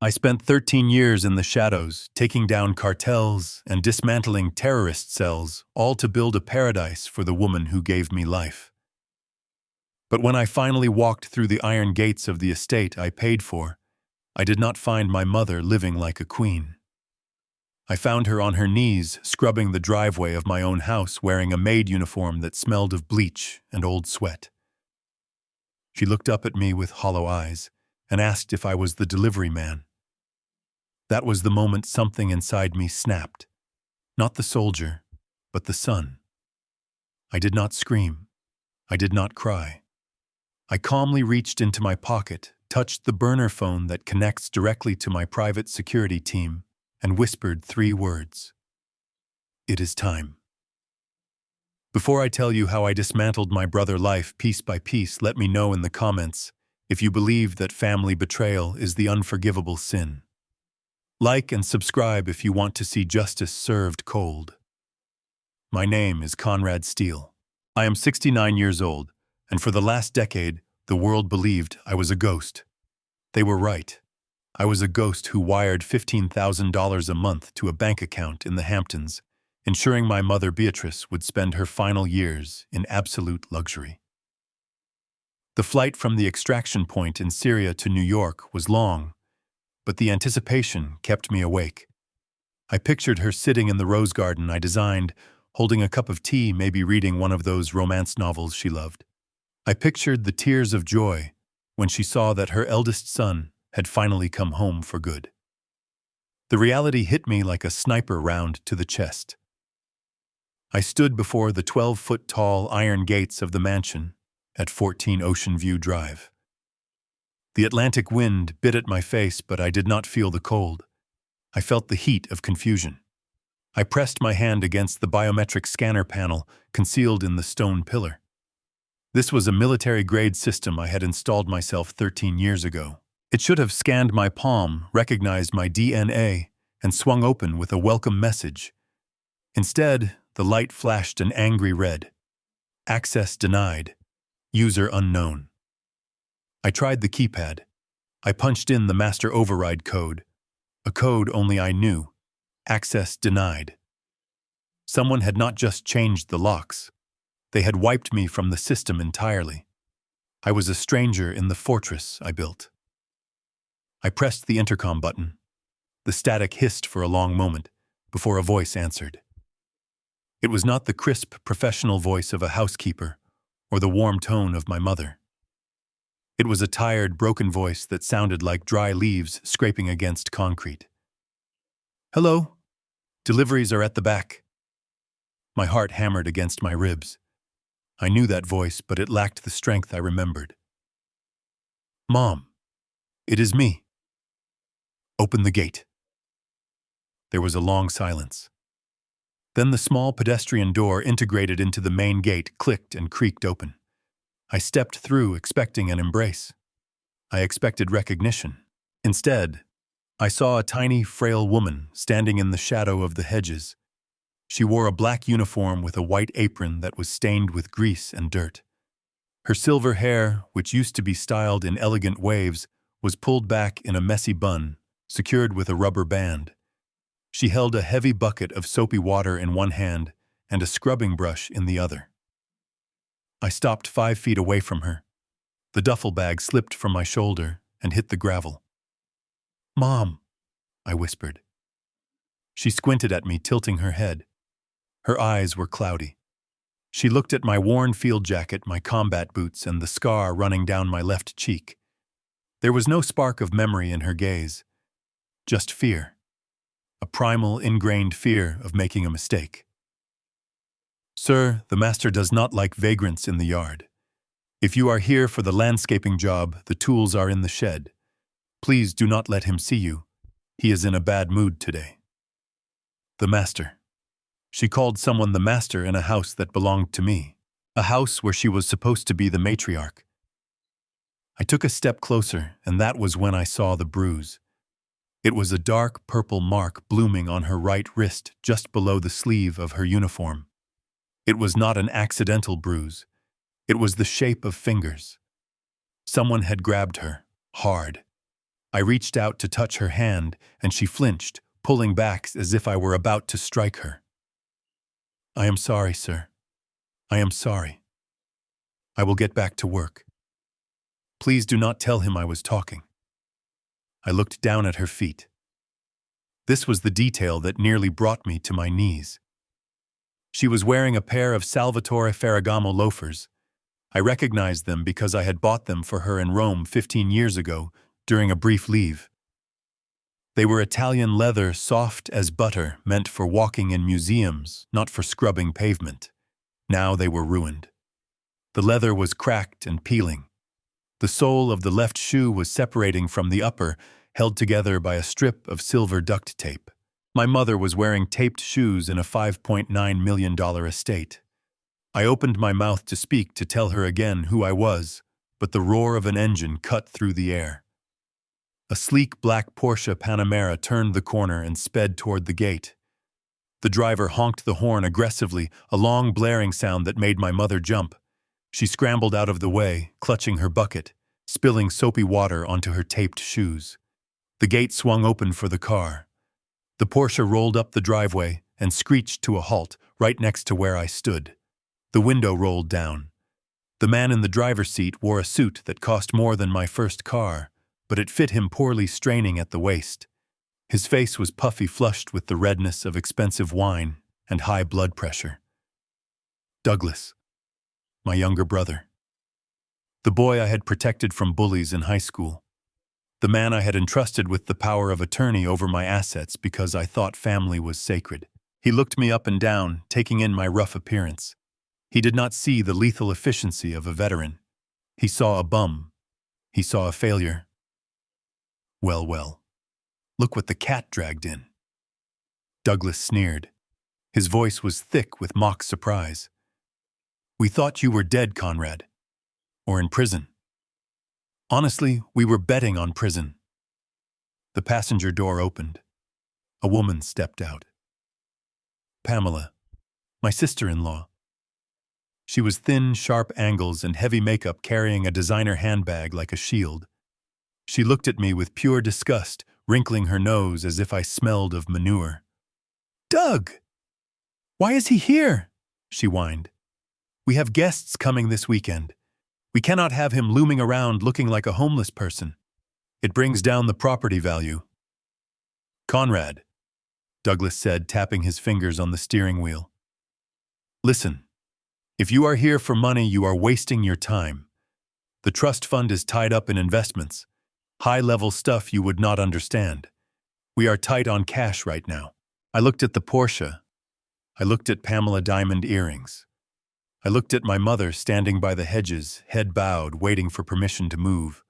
I spent 13 years in the shadows, taking down cartels and dismantling terrorist cells, all to build a paradise for the woman who gave me life. But when I finally walked through the iron gates of the estate I paid for, I did not find my mother living like a queen. I found her on her knees, scrubbing the driveway of my own house, wearing a maid uniform that smelled of bleach and old sweat. She looked up at me with hollow eyes and asked if I was the delivery man. That was the moment something inside me snapped. Not the soldier, but the son. I did not scream. I did not cry. I calmly reached into my pocket, touched the burner phone that connects directly to my private security team, and whispered 3 words. It is time. Before I tell you how I dismantled my brother's life piece by piece, let me know in the comments if you believe that family betrayal is the unforgivable sin. Like and subscribe if you want to see justice served cold. My name is Conrad Steele. I am 69 years old, and for the last decade, the world believed I was a ghost. They were right. I was a ghost who wired $15,000 a month to a bank account in the Hamptons, ensuring my mother Beatrice would spend her final years in absolute luxury. The flight from the extraction point in Syria to New York was long, but the anticipation kept me awake. I pictured her sitting in the rose garden I designed, holding a cup of tea, maybe reading one of those romance novels she loved. I pictured the tears of joy when she saw that her eldest son had finally come home for good. The reality hit me like a sniper round to the chest. I stood before the 12-foot-tall iron gates of the mansion at 14 Ocean View Drive. The Atlantic wind bit at my face, but I did not feel the cold. I felt the heat of confusion. I pressed my hand against the biometric scanner panel concealed in the stone pillar. This was a military-grade system I had installed myself 13 years ago. It should have scanned my palm, recognized my DNA, and swung open with a welcome message. Instead, the light flashed an angry red. Access denied. User unknown. I tried the keypad. I punched in the master override code. A code only I knew. Access denied. Someone had not just changed the locks. They had wiped me from the system entirely. I was a stranger in the fortress I built. I pressed the intercom button. The static hissed for a long moment before a voice answered. It was not the crisp, professional voice of a housekeeper or the warm tone of my mother. It was a tired, broken voice that sounded like dry leaves scraping against concrete. Hello? Deliveries are at the back. My heart hammered against my ribs. I knew that voice, but it lacked the strength I remembered. Mom, it is me. Open the gate. There was a long silence. Then the small pedestrian door integrated into the main gate clicked and creaked open. I stepped through, expecting an embrace. I expected recognition. Instead, I saw a tiny, frail woman standing in the shadow of the hedges. She wore a black uniform with a white apron that was stained with grease and dirt. Her silver hair, which used to be styled in elegant waves, was pulled back in a messy bun, secured with a rubber band. She held a heavy bucket of soapy water in one hand and a scrubbing brush in the other. I stopped 5 feet away from her. The duffel bag slipped from my shoulder and hit the gravel. Mom, I whispered. She squinted at me, tilting her head. Her eyes were cloudy. She looked at my worn field jacket, my combat boots, and the scar running down my left cheek. There was no spark of memory in her gaze, just fear. A primal, ingrained fear of making a mistake. Sir, the master does not like vagrants in the yard. If you are here for the landscaping job, the tools are in the shed. Please do not let him see you. He is in a bad mood today. The master. She called someone the master in a house that belonged to me, a house where she was supposed to be the matriarch. I took a step closer, and that was when I saw the bruise. It was a dark purple mark blooming on her right wrist just below the sleeve of her uniform. It was not an accidental bruise. It was the shape of fingers. Someone had grabbed her, hard. I reached out to touch her hand, and she flinched, pulling back as if I were about to strike her. "I am sorry, sir. I am sorry. I will get back to work. Please do not tell him I was talking." I looked down at her feet. This was the detail that nearly brought me to my knees. She was wearing a pair of Salvatore Ferragamo loafers. I recognized them because I had bought them for her in Rome 15 years ago during a brief leave. They were Italian leather, soft as butter, meant for walking in museums, not for scrubbing pavement. Now they were ruined. The leather was cracked and peeling. The sole of the left shoe was separating from the upper, held together by a strip of silver duct tape. My mother was wearing taped shoes in a $5.9 million estate. I opened my mouth to speak to tell her again who I was, but the roar of an engine cut through the air. A sleek black Porsche Panamera turned the corner and sped toward the gate. The driver honked the horn aggressively, a long blaring sound that made my mother jump. She scrambled out of the way, clutching her bucket, spilling soapy water onto her taped shoes. The gate swung open for the car. The Porsche rolled up the driveway and screeched to a halt right next to where I stood. The window rolled down. The man in the driver's seat wore a suit that cost more than my first car, but it fit him poorly, straining at the waist. His face was puffy, flushed with the redness of expensive wine and high blood pressure. Douglas, my younger brother. The boy I had protected from bullies in high school. The man I had entrusted with the power of attorney over my assets because I thought family was sacred. He looked me up and down, taking in my rough appearance. He did not see the lethal efficiency of a veteran. He saw a bum. He saw a failure. Well, well. Look what the cat dragged in. Douglas sneered. His voice was thick with mock surprise. "We thought you were dead, Conrad. Or in prison." Honestly, we were betting on prison. The passenger door opened. A woman stepped out. Pamela, my sister-in-law. She was thin, sharp angles and heavy makeup, carrying a designer handbag like a shield. She looked at me with pure disgust, wrinkling her nose as if I smelled of manure. "Doug! Why is he here?" she whined. "We have guests coming this weekend. We cannot have him looming around looking like a homeless person. It brings down the property value." "Conrad," Douglas said, tapping his fingers on the steering wheel. "Listen, if you are here for money, you are wasting your time. The trust fund is tied up in investments, high-level stuff you would not understand. We are tight on cash right now." I looked at the Porsche. I looked at Pamela diamond earrings. I looked at my mother standing by the hedges, head bowed, waiting for permission to move.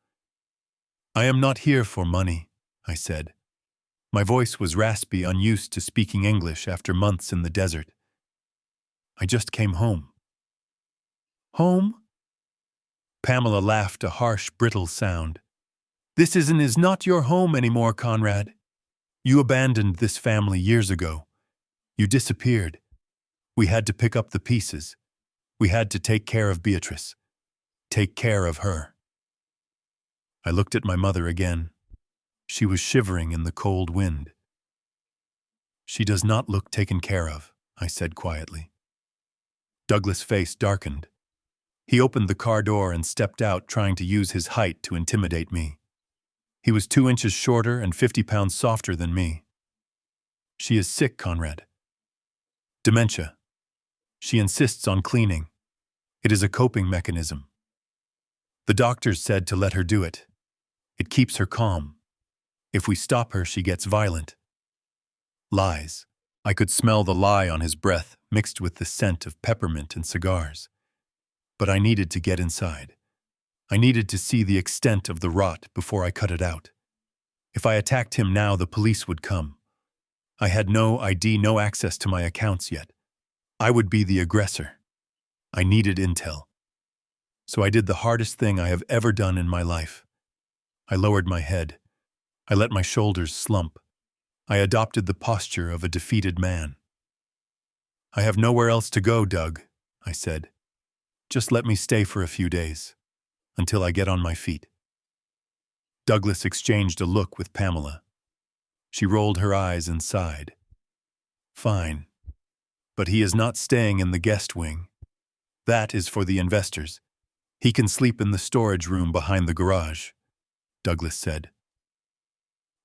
"I am not here for money," I said. My voice was raspy, unused to speaking English after months in the desert. "I just came home." "Home?" Pamela laughed, a harsh, brittle sound. "This is not your home anymore, Conrad. You abandoned this family years ago. You disappeared. We had to pick up the pieces. We had to take care of Beatrice. Take care of her." I looked at my mother again. She was shivering in the cold wind. "She does not look taken care of," I said quietly. Douglas' face darkened. He opened the car door and stepped out, trying to use his height to intimidate me. He was 2 inches shorter and 50 pounds softer than me. "She is sick, Conrad. Dementia. She insists on cleaning. It is a coping mechanism. The doctors said to let her do it. It keeps her calm. If we stop her, she gets violent." Lies. I could smell the lie on his breath, mixed with the scent of peppermint and cigars. But I needed to get inside. I needed to see the extent of the rot before I cut it out. If I attacked him now, the police would come. I had no ID, no access to my accounts yet. I would be the aggressor. I needed intel. So I did the hardest thing I have ever done in my life. I lowered my head. I let my shoulders slump. I adopted the posture of a defeated man. "I have nowhere else to go, Doug," I said. "Just let me stay for a few days, until I get on my feet." Douglas exchanged a look with Pamela. She rolled her eyes and sighed. Fine. But he is not staying in the guest wing. That is for the investors. He can sleep in the storage room behind the garage, Douglas said.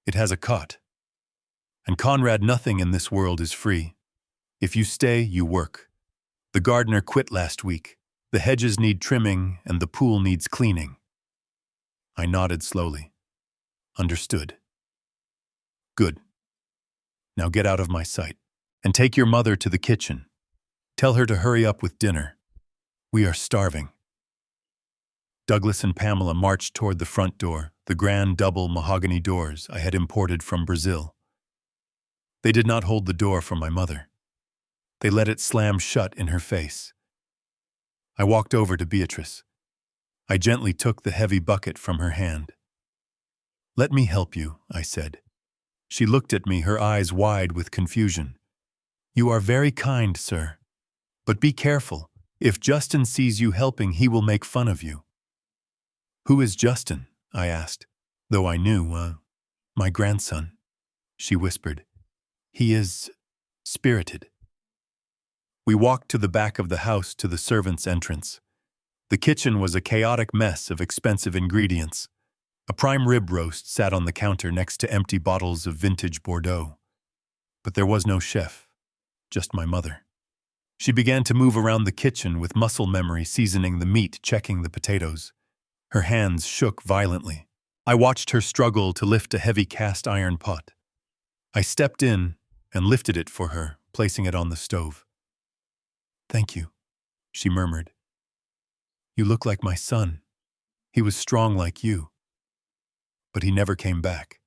It has a cot. And Conrad, nothing in this world is free. If you stay, you work. The gardener quit last week. The hedges need trimming and the pool needs cleaning. I nodded slowly. Understood. Good. Now get out of my sight. And take your mother to the kitchen. Tell her to hurry up with dinner. We are starving. Douglas and Pamela marched toward the front door, the grand double mahogany doors I had imported from Brazil. They did not hold the door for my mother. They let it slam shut in her face. I walked over to Beatrice. I gently took the heavy bucket from her hand. Let me help you, I said. She looked at me, her eyes wide with confusion. You are very kind, sir. But be careful. If Justin sees you helping, he will make fun of you. Who is Justin? I asked, though I knew, my grandson, she whispered. He is spirited. We walked to the back of the house to the servants' entrance. The kitchen was a chaotic mess of expensive ingredients. A prime rib roast sat on the counter next to empty bottles of vintage Bordeaux. But there was no chef, just my mother. She began to move around the kitchen with muscle memory, seasoning the meat, checking the potatoes. Her hands shook violently. I watched her struggle to lift a heavy cast iron pot. I stepped in and lifted it for her, placing it on the stove. Thank you, she murmured. You look like my son. He was strong like you. But he never came back.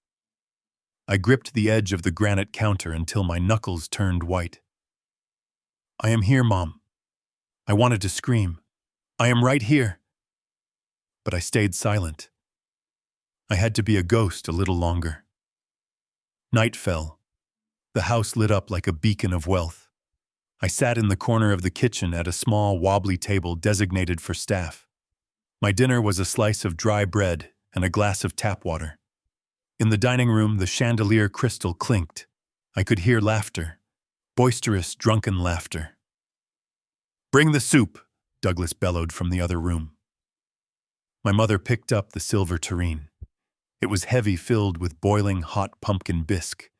I gripped the edge of the granite counter until my knuckles turned white. I am here, Mom. I wanted to scream. I am right here. But I stayed silent. I had to be a ghost a little longer. Night fell. The house lit up like a beacon of wealth. I sat in the corner of the kitchen at a small, wobbly table designated for staff. My dinner was a slice of dry bread and a glass of tap water. In the dining room, the chandelier crystal clinked. I could hear laughter, boisterous, drunken laughter. Bring the soup, Douglas bellowed from the other room. My mother picked up the silver tureen. It was heavy, filled with boiling hot pumpkin bisque.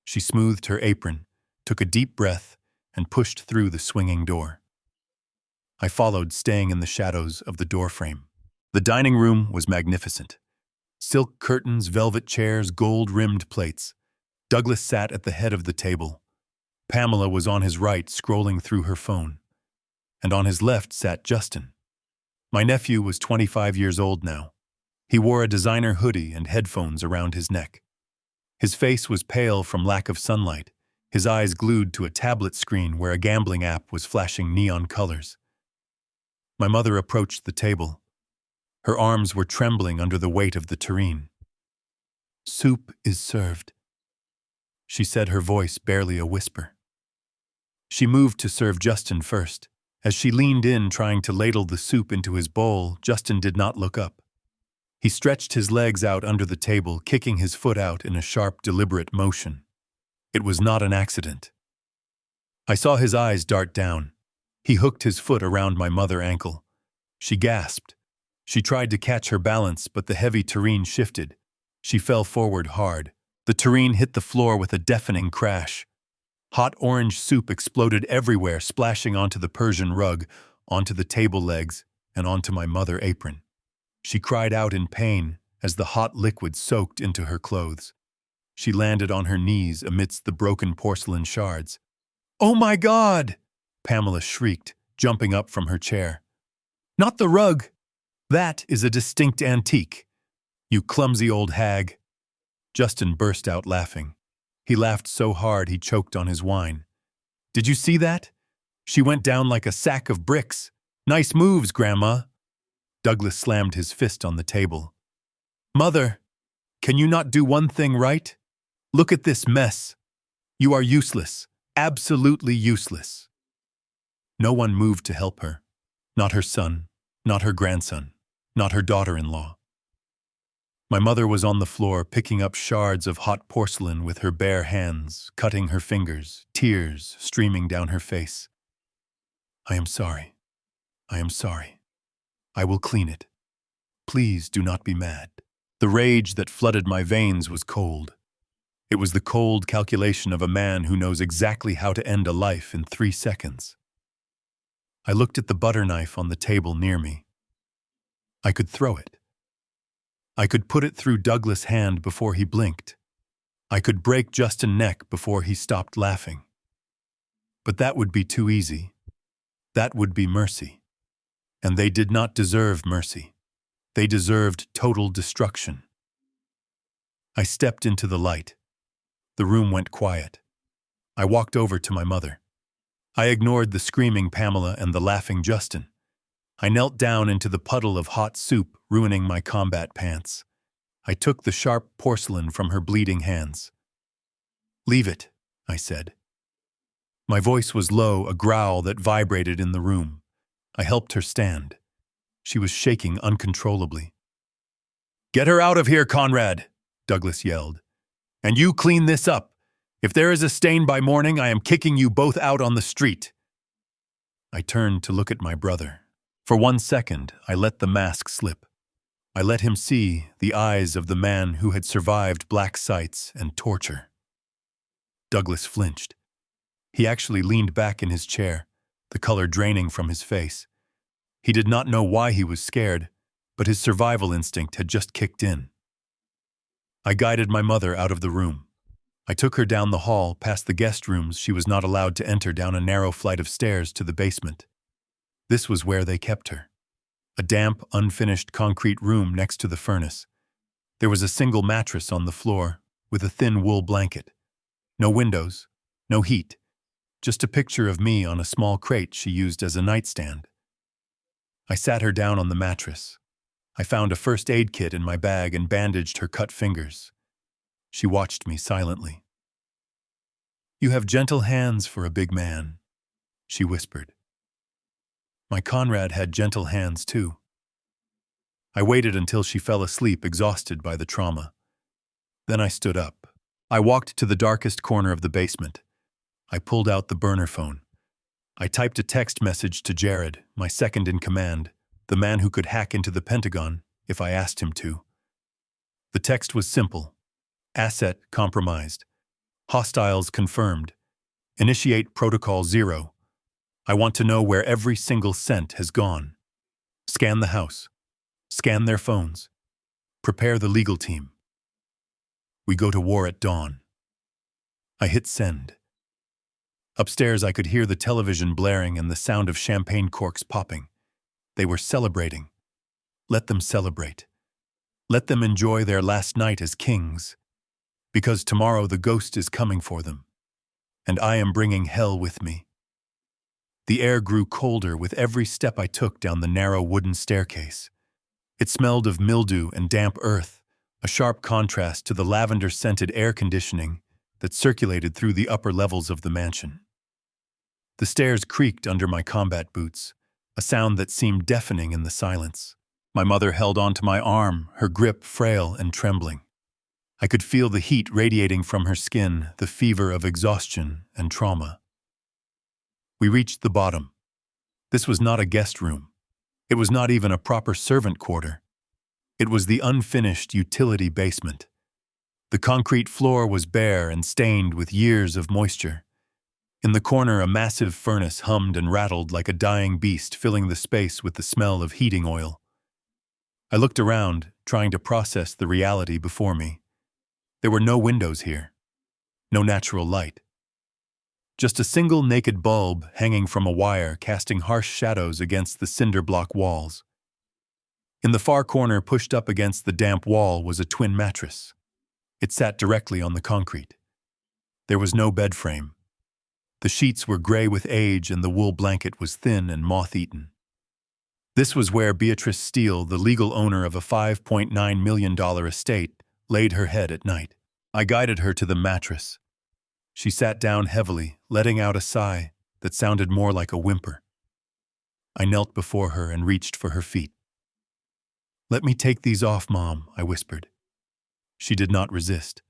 She smoothed her apron, took a deep breath, and pushed through the swinging door. I followed, staying in the shadows of the doorframe. The dining room was magnificent. Silk curtains, velvet chairs, gold-rimmed plates. Douglas sat at the head of the table. Pamela was on his right, scrolling through her phone. And on his left sat Justin. My nephew was 25 years old now. He wore a designer hoodie and headphones around his neck. His face was pale from lack of sunlight, his eyes glued to a tablet screen where a gambling app was flashing neon colors. My mother approached the table. Her arms were trembling under the weight of the tureen. Soup is served, she said, her voice barely a whisper. She moved to serve Justin first. As she leaned in, trying to ladle the soup into his bowl, Justin did not look up. He stretched his legs out under the table, kicking his foot out in a sharp, deliberate motion. It was not an accident. I saw his eyes dart down. He hooked his foot around my mother's ankle. She gasped. She tried to catch her balance, but the heavy tureen shifted. She fell forward hard. The tureen hit the floor with a deafening crash. Hot orange soup exploded everywhere, splashing onto the Persian rug, onto the table legs, and onto my mother's apron. She cried out in pain as the hot liquid soaked into her clothes. She landed on her knees amidst the broken porcelain shards. "Oh my God!" Pamela shrieked, jumping up from her chair. "Not the rug! That is a distinct antique. You clumsy old hag!" Justin burst out laughing. He laughed so hard he choked on his wine. "Did you see that? She went down like a sack of bricks. Nice moves, Grandma." Douglas slammed his fist on the table. "Mother, can you not do one thing right? Look at this mess. You are useless, absolutely useless." No one moved to help her. Not her son, not her grandson, not her daughter-in-law. My mother was on the floor picking up shards of hot porcelain with her bare hands, cutting her fingers, tears streaming down her face. "I am sorry. I am sorry. I will clean it. Please do not be mad." The rage that flooded my veins was cold. It was the cold calculation of a man who knows exactly how to end a life in 3 seconds. I looked at the butter knife on the table near me. I could throw it. I could put it through Douglas' hand before he blinked. I could break Justin's neck before he stopped laughing. But that would be too easy. That would be mercy. And they did not deserve mercy. They deserved total destruction. I stepped into the light. The room went quiet. I walked over to my mother. I ignored the screaming Pamela and the laughing Justin. I knelt down into the puddle of hot soup, ruining my combat pants. I took the sharp porcelain from her bleeding hands. "Leave it," I said. My voice was low, a growl that vibrated in the room. I helped her stand. She was shaking uncontrollably. "Get her out of here, Conrad," Douglas yelled. "And you clean this up. If there is a stain by morning, I am kicking you both out on the street." I turned to look at my brother. For 1 second, I let the mask slip. I let him see the eyes of the man who had survived black sights and torture. Douglas flinched. He actually leaned back in his chair, the color draining from his face. He did not know why he was scared, but his survival instinct had just kicked in. I guided my mother out of the room. I took her down the hall, past the guest rooms she was not allowed to enter, down a narrow flight of stairs to the basement. This was where they kept her. A damp, unfinished concrete room next to the furnace. There was a single mattress on the floor, with a thin wool blanket. No windows, no heat, just a picture of me on a small crate she used as a nightstand. I sat her down on the mattress. I found a first aid kit in my bag and bandaged her cut fingers. She watched me silently. "You have gentle hands for a big man," she whispered. My Conrad had gentle hands too. I waited until she fell asleep, exhausted by the trauma. Then I stood up. I walked to the darkest corner of the basement. I pulled out the burner phone. I typed a text message to Jared, my second in command, the man who could hack into the Pentagon if I asked him to. The text was simple. Asset compromised. Hostiles confirmed. Initiate Protocol 0. I want to know where every single cent has gone. Scan the house. Scan their phones. Prepare the legal team. We go to war at dawn. I hit send. Upstairs, I could hear the television blaring and the sound of champagne corks popping. They were celebrating. Let them celebrate. Let them enjoy their last night as kings. Because tomorrow the ghost is coming for them. And I am bringing hell with me. The air grew colder with every step I took down the narrow wooden staircase. It smelled of mildew and damp earth, a sharp contrast to the lavender-scented air conditioning that circulated through the upper levels of the mansion. The stairs creaked under my combat boots, a sound that seemed deafening in the silence. My mother held onto my arm, her grip frail and trembling. I could feel the heat radiating from her skin, the fever of exhaustion and trauma. We reached the bottom. This was not a guest room. It was not even a proper servant quarter. It was the unfinished utility basement. The concrete floor was bare and stained with years of moisture. In the corner, a massive furnace hummed and rattled like a dying beast, filling the space with the smell of heating oil. I looked around, trying to process the reality before me. There were no windows here. No natural light. Just a single naked bulb hanging from a wire, casting harsh shadows against the cinder block walls. In the far corner, pushed up against the damp wall, was a twin mattress. It sat directly on the concrete. There was no bed frame. The sheets were gray with age and the wool blanket was thin and moth-eaten. This was where Beatrice Steele, the legal owner of a $5.9 million estate, laid her head at night. I guided her to the mattress. She sat down heavily, letting out a sigh that sounded more like a whimper. I knelt before her and reached for her feet. "Let me take these off, Mom," I whispered. She did not resist.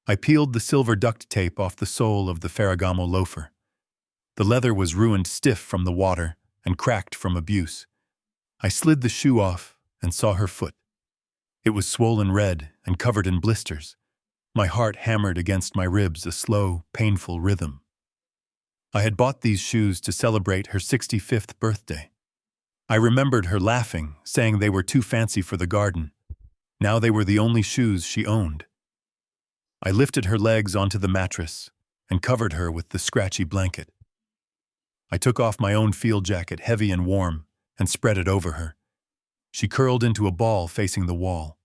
I peeled the silver duct tape off the sole of the Ferragamo loafer. The leather was ruined stiff from the water and cracked from abuse. I slid the shoe off and saw her foot. It was swollen red and covered in blisters. My heart hammered against my ribs, a slow, painful rhythm. I had bought these shoes to celebrate her 65th birthday. I remembered her laughing, saying they were too fancy for the garden. Now they were the only shoes she owned. I lifted her legs onto the mattress and covered her with the scratchy blanket. I took off my own field jacket, heavy and warm, and spread it over her. She curled into a ball facing the wall.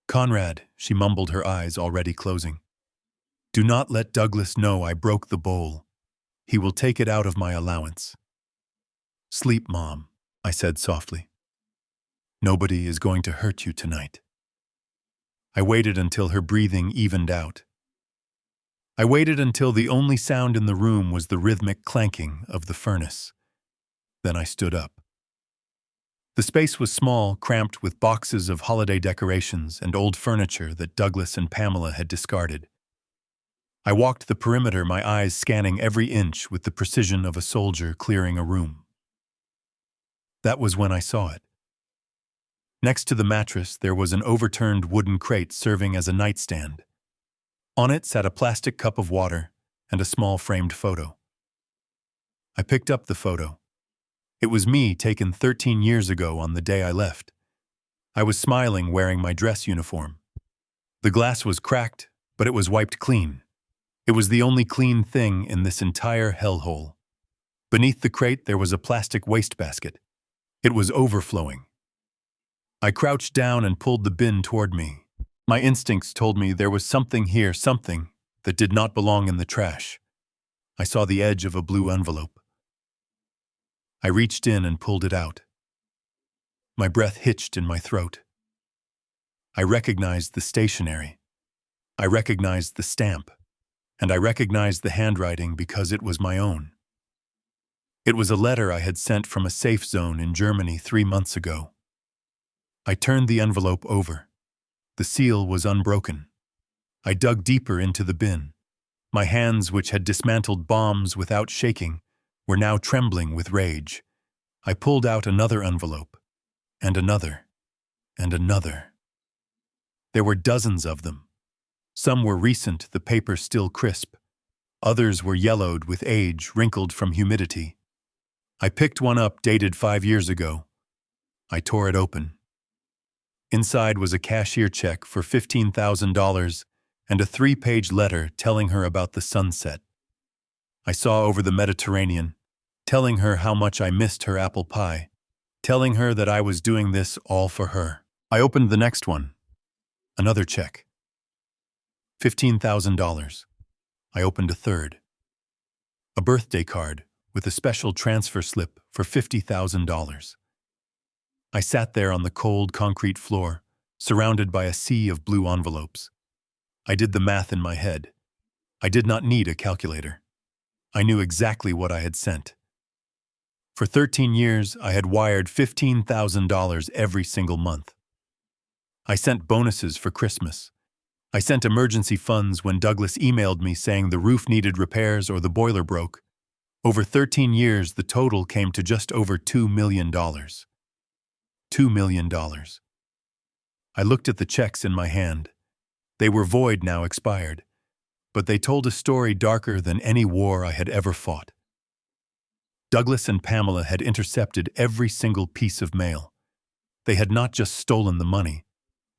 "Conrad," she mumbled, her eyes already closing. "Do not let Douglas know I broke the bowl. He will take it out of my allowance." "Sleep, Mom," I said softly. "Nobody is going to hurt you tonight." I waited until her breathing evened out. I waited until the only sound in the room was the rhythmic clanking of the furnace. Then I stood up. The space was small, cramped with boxes of holiday decorations and old furniture that Douglas and Pamela had discarded. I walked the perimeter, my eyes scanning every inch with the precision of a soldier clearing a room. That was when I saw it. Next to the mattress, there was an overturned wooden crate serving as a nightstand. On it sat a plastic cup of water and a small framed photo. I picked up the photo. It was me, taken 13 years ago on the day I left. I was smiling, wearing my dress uniform. The glass was cracked, but it was wiped clean. It was the only clean thing in this entire hellhole. Beneath the crate, there was a plastic wastebasket. It was overflowing. I crouched down and pulled the bin toward me. My instincts told me there was something here, something that did not belong in the trash. I saw the edge of a blue envelope. I reached in and pulled it out. My breath hitched in my throat. I recognized the stationery. I recognized the stamp. And I recognized the handwriting because it was my own. It was a letter I had sent from a safe zone in Germany 3 months ago. I turned the envelope over. The seal was unbroken. I dug deeper into the bin. My hands, which had dismantled bombs without shaking, were now trembling with rage. I pulled out another envelope, and another, and another. There were dozens of them. Some were recent, the paper still crisp. Others were yellowed with age, wrinkled from humidity. I picked one up, dated 5 years ago. I tore it open. Inside was a cashier check for $15,000 and a 3-page letter telling her about the sunset. I saw over the Mediterranean, telling her how much I missed her apple pie, telling her that I was doing this all for her. I opened the next one. Another check. $15,000. I opened a third. A birthday card with a special transfer slip for $50,000. I sat there on the cold concrete floor, surrounded by a sea of blue envelopes. I did the math in my head. I did not need a calculator. I knew exactly what I had sent. For 13 years, I had wired $15,000 every single month. I sent bonuses for Christmas. I sent emergency funds when Douglas emailed me saying the roof needed repairs or the boiler broke. Over 13 years, the total came to just over $2 million. $2 million. I looked at the checks in my hand. They were void now, expired. But they told a story darker than any war I had ever fought. Douglas and Pamela had intercepted every single piece of mail. They had not just stolen the money.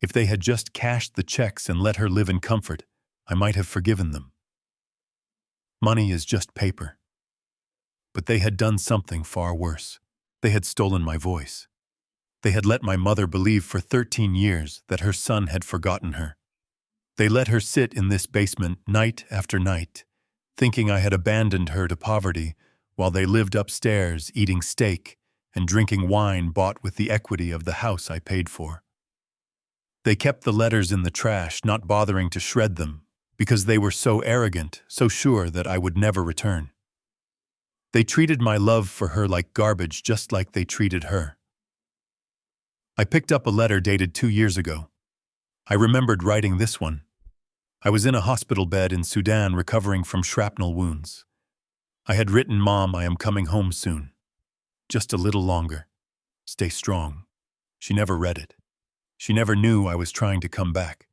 If they had just cashed the checks and let her live in comfort, I might have forgiven them. Money is just paper. But they had done something far worse. They had stolen my voice. They had let my mother believe for 13 years that her son had forgotten her. They let her sit in this basement night after night, thinking I had abandoned her to poverty, while they lived upstairs eating steak and drinking wine bought with the equity of the house I paid for. They kept the letters in the trash, not bothering to shred them, because they were so arrogant, so sure that I would never return. They treated my love for her like garbage, just like they treated her. I picked up a letter dated 2 years ago. I remembered writing this one. I was in a hospital bed in Sudan recovering from shrapnel wounds. I had written, "Mom, I am coming home soon. Just a little longer. Stay strong." She never read it. She never knew I was trying to come back.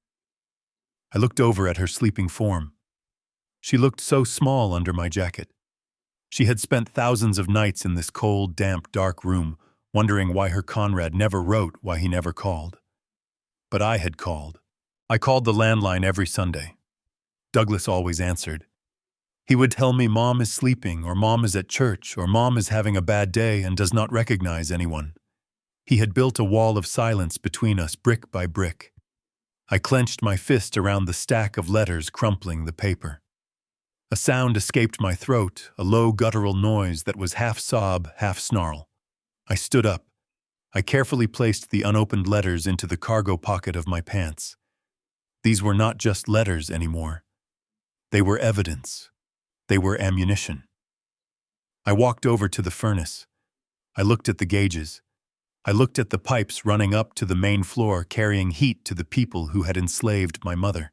I looked over at her sleeping form. She looked so small under my jacket. She had spent thousands of nights in this cold, damp, dark room, wondering why her Conrad never wrote, why he never called. But I had called. I called the landline every Sunday. Douglas always answered. He would tell me Mom is sleeping, or Mom is at church, or Mom is having a bad day and does not recognize anyone. He had built a wall of silence between us, brick by brick. I clenched my fist around the stack of letters crumpling the paper. A sound escaped my throat, a low guttural noise that was half sob, half snarl. I stood up. I carefully placed the unopened letters into the cargo pocket of my pants. These were not just letters anymore. They were evidence. They were ammunition. I walked over to the furnace. I looked at the gauges. I looked at the pipes running up to the main floor carrying heat to the people who had enslaved my mother.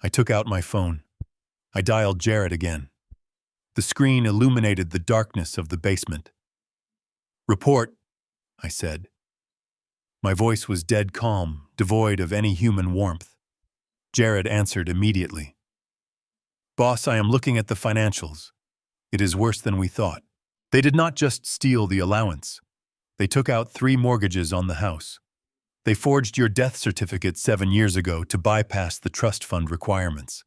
I took out my phone. I dialed Jared again. The screen illuminated the darkness of the basement. "Report," I said. My voice was dead calm, devoid of any human warmth. Jared answered immediately. "Boss, I am looking at the financials. It is worse than we thought. They did not just steal the allowance. They took out 3 mortgages on the house. They forged your death certificate 7 years ago to bypass the trust fund requirements.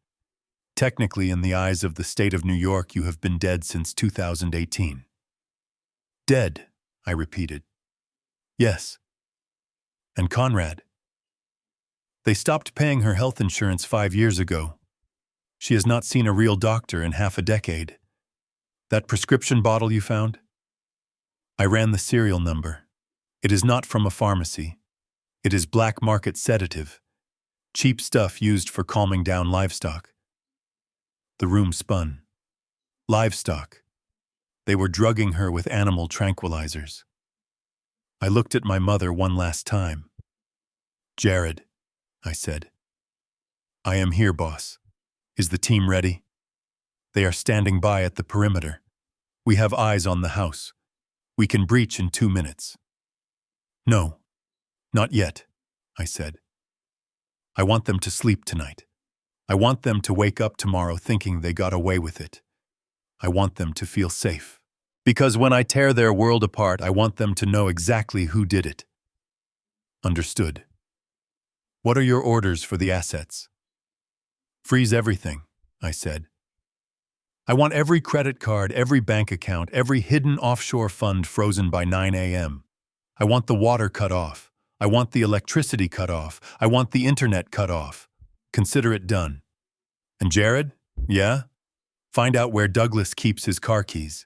Technically, in the eyes of the state of New York, you have been dead since 2018. "Dead," I repeated. "Yes." "And Conrad?" "They stopped paying her health insurance 5 years ago. She has not seen a real doctor in half a decade. That prescription bottle you found?" I ran the serial number. "It is not from a pharmacy. It is black market sedative. Cheap stuff used for calming down livestock." The room spun. Livestock. They were drugging her with animal tranquilizers. I looked at my mother one last time. "Jared," I said. "I am here, boss. Is the team ready?" "They are standing by at the perimeter. We have eyes on the house. We can breach in 2 minutes." "No, not yet," I said. "I want them to sleep tonight. I want them to wake up tomorrow thinking they got away with it. I want them to feel safe. Because when I tear their world apart, I want them to know exactly who did it." "Understood. What are your orders for the assets?" "Freeze everything," I said. "I want every credit card, every bank account, every hidden offshore fund frozen by 9 a.m. I want the water cut off. I want the electricity cut off. I want the internet cut off. Consider it done. And Jared? Yeah? Find out where Douglas keeps his car keys.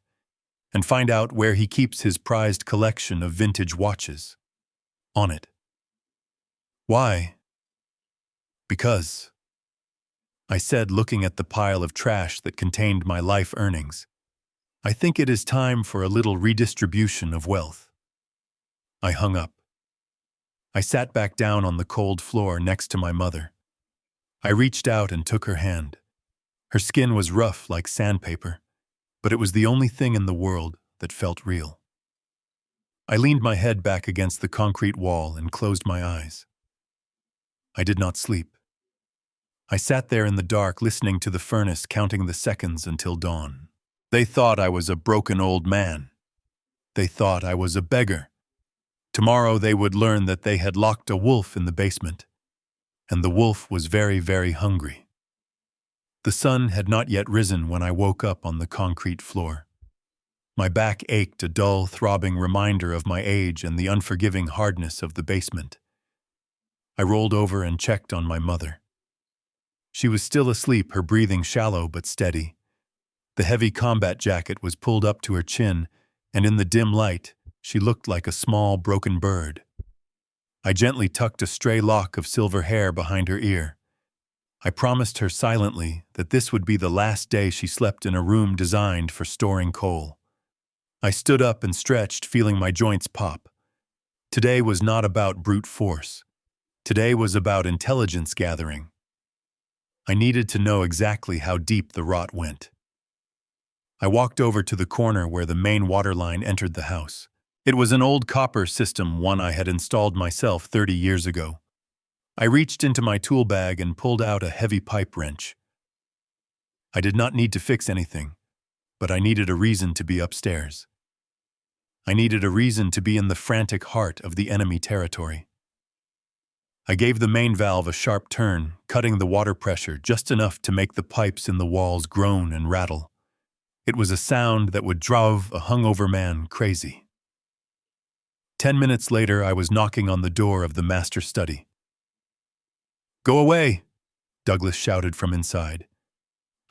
And find out where he keeps his prized collection of vintage watches. On it." "Why?" "Because," I said, looking at the pile of trash that contained my life earnings, "I think it is time for a little redistribution of wealth." I hung up. I sat back down on the cold floor next to my mother. I reached out and took her hand. Her skin was rough like sandpaper, but it was the only thing in the world that felt real. I leaned my head back against the concrete wall and closed my eyes. I did not sleep. I sat there in the dark listening to the furnace, counting the seconds until dawn. They thought I was a broken old man. They thought I was a beggar. Tomorrow they would learn that they had locked a wolf in the basement, and the wolf was very, very hungry. The sun had not yet risen when I woke up on the concrete floor. My back ached, a dull, throbbing reminder of my age and the unforgiving hardness of the basement. I rolled over and checked on my mother. She was still asleep, her breathing shallow but steady. The heavy combat jacket was pulled up to her chin, and in the dim light, she looked like a small, broken bird. I gently tucked a stray lock of silver hair behind her ear. I promised her silently that this would be the last day she slept in a room designed for storing coal. I stood up and stretched, feeling my joints pop. Today was not about brute force. Today was about intelligence gathering. I needed to know exactly how deep the rot went. I walked over to the corner where the main water line entered the house. It was an old copper system, one I had installed myself 30 years ago. I reached into my tool bag and pulled out a heavy pipe wrench. I did not need to fix anything, but I needed a reason to be upstairs. I needed a reason to be in the frantic heart of the enemy territory. I gave the main valve a sharp turn, cutting the water pressure just enough to make the pipes in the walls groan and rattle. It was a sound that would drive a hungover man crazy. 10 minutes later, I was knocking on the door of the master study. "Go away!" Douglas shouted from inside.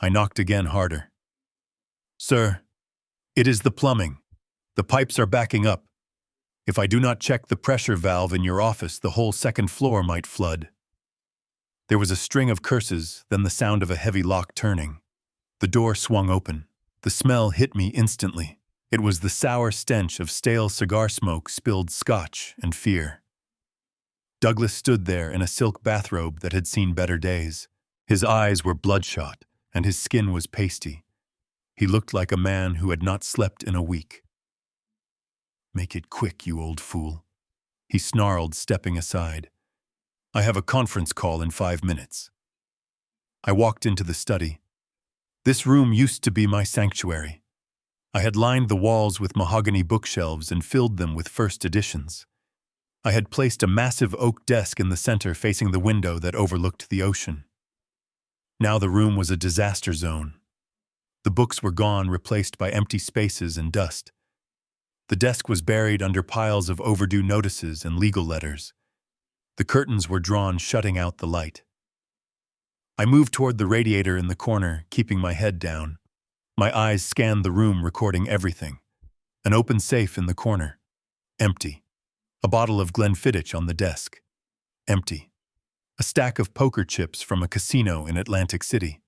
I knocked again harder. "Sir, it is the plumbing. The pipes are backing up. If I do not check the pressure valve in your office, the whole second floor might flood." There was a string of curses, then the sound of a heavy lock turning. The door swung open. The smell hit me instantly. It was the sour stench of stale cigar smoke, spilled scotch, and fear. Douglas stood there in a silk bathrobe that had seen better days. His eyes were bloodshot, and his skin was pasty. He looked like a man who had not slept in a week. "Make it quick, you old fool," he snarled, stepping aside. "I have a conference call in 5 minutes." I walked into the study. This room used to be my sanctuary. I had lined the walls with mahogany bookshelves and filled them with first editions. I had placed a massive oak desk in the center facing the window that overlooked the ocean. Now the room was a disaster zone. The books were gone, replaced by empty spaces and dust. The desk was buried under piles of overdue notices and legal letters. The curtains were drawn, shutting out the light. I moved toward the radiator in the corner, keeping my head down. My eyes scanned the room, recording everything. An open safe in the corner. Empty. A bottle of Glenfiddich on the desk. Empty. A stack of poker chips from a casino in Atlantic City.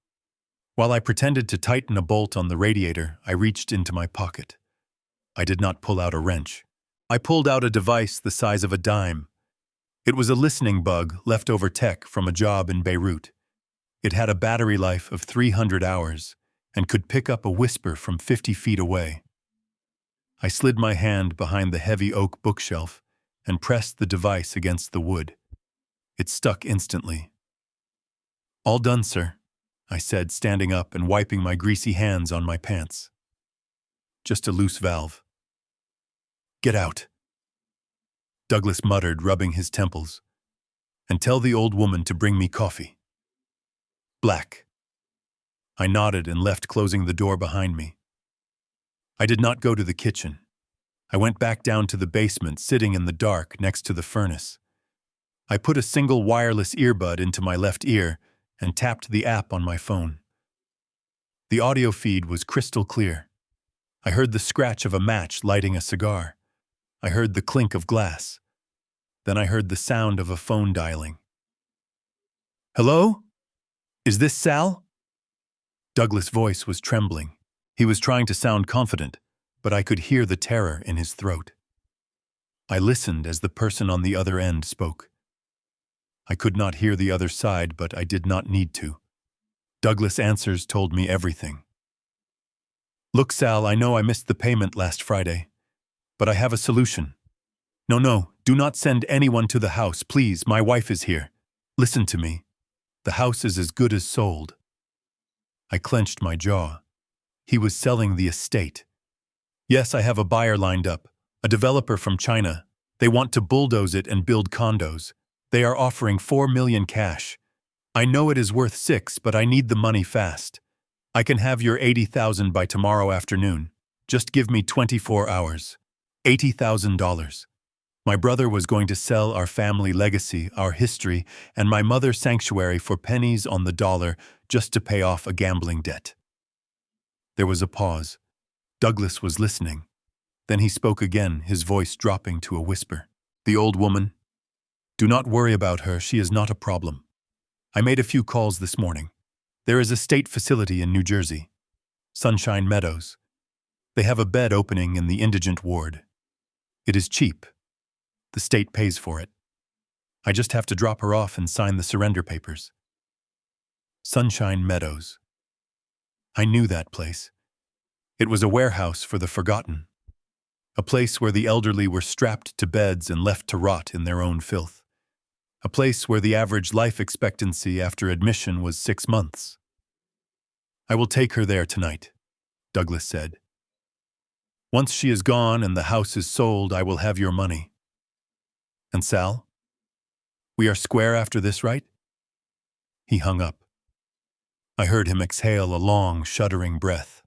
While I pretended to tighten a bolt on the radiator, I reached into my pocket. I did not pull out a wrench. I pulled out a device the size of a dime. It was a listening bug, leftover tech from a job in Beirut. It had a battery life of 300 hours and could pick up a whisper from 50 feet away. I slid my hand behind the heavy oak bookshelf and pressed the device against the wood. It stuck instantly. "All done, sir," I said, standing up and wiping my greasy hands on my pants. "Just a loose valve." "Get out," Douglas muttered, rubbing his temples. "And tell the old woman to bring me coffee." Black. I nodded and left, closing the door behind me. I did not go to the kitchen. I went back down to the basement, sitting in the dark next to the furnace. I put a single wireless earbud into my left ear and tapped the app on my phone. The audio feed was crystal clear. I heard the scratch of a match lighting a cigar. I heard the clink of glass. Then I heard the sound of a phone dialing. "Hello? Is this Sal?" Douglas' voice was trembling. He was trying to sound confident, but I could hear the terror in his throat. I listened as the person on the other end spoke. I could not hear the other side, but I did not need to. Douglas' answers told me everything. "Look, Sal, I know I missed the payment last Friday, but I have a solution. No, do not send anyone to the house, please. My wife is here. Listen to me. The house is as good as sold." I clenched my jaw. He was selling the estate. "Yes, I have a buyer lined up, a developer from China. They want to bulldoze it and build condos. They are offering $4 million cash. I know it is worth $6, but I need the money fast. I can have your $80,000 by tomorrow afternoon. Just give me 24 hours. $80,000. My brother was going to sell our family legacy, our history, and my mother's sanctuary for pennies on the dollar just to pay off a gambling debt." There was a pause. Douglas was listening. Then he spoke again, his voice dropping to a whisper. "The old woman? Do not worry about her, she is not a problem. I made a few calls this morning. There is a state facility in New Jersey. Sunshine Meadows. They have a bed opening in the indigent ward. It is cheap. The state pays for it. I just have to drop her off and sign the surrender papers. Sunshine Meadows. I knew that place. It was a warehouse for the forgotten. A place where the elderly were strapped to beds and left to rot in their own filth. A place where the average life expectancy after admission was 6 months. I will take her there tonight, Douglas said. Once she is gone and the house is sold, I will have your money. And Sal? We are square after this, right? He hung up. I heard him exhale a long, shuddering breath.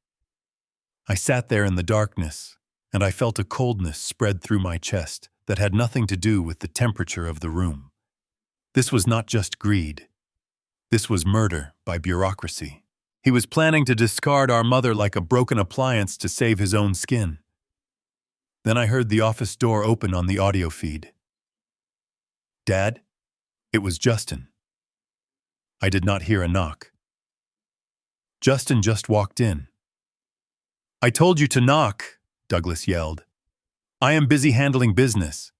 I sat there in the darkness, and I felt a coldness spread through my chest that had nothing to do with the temperature of the room. This was not just greed. This was murder by bureaucracy. He was planning to discard our mother like a broken appliance to save his own skin. Then I heard the office door open on the audio feed. Dad? It was Justin. I did not hear a knock. Justin just walked in. I told you to knock, Douglas yelled. I am busy handling business.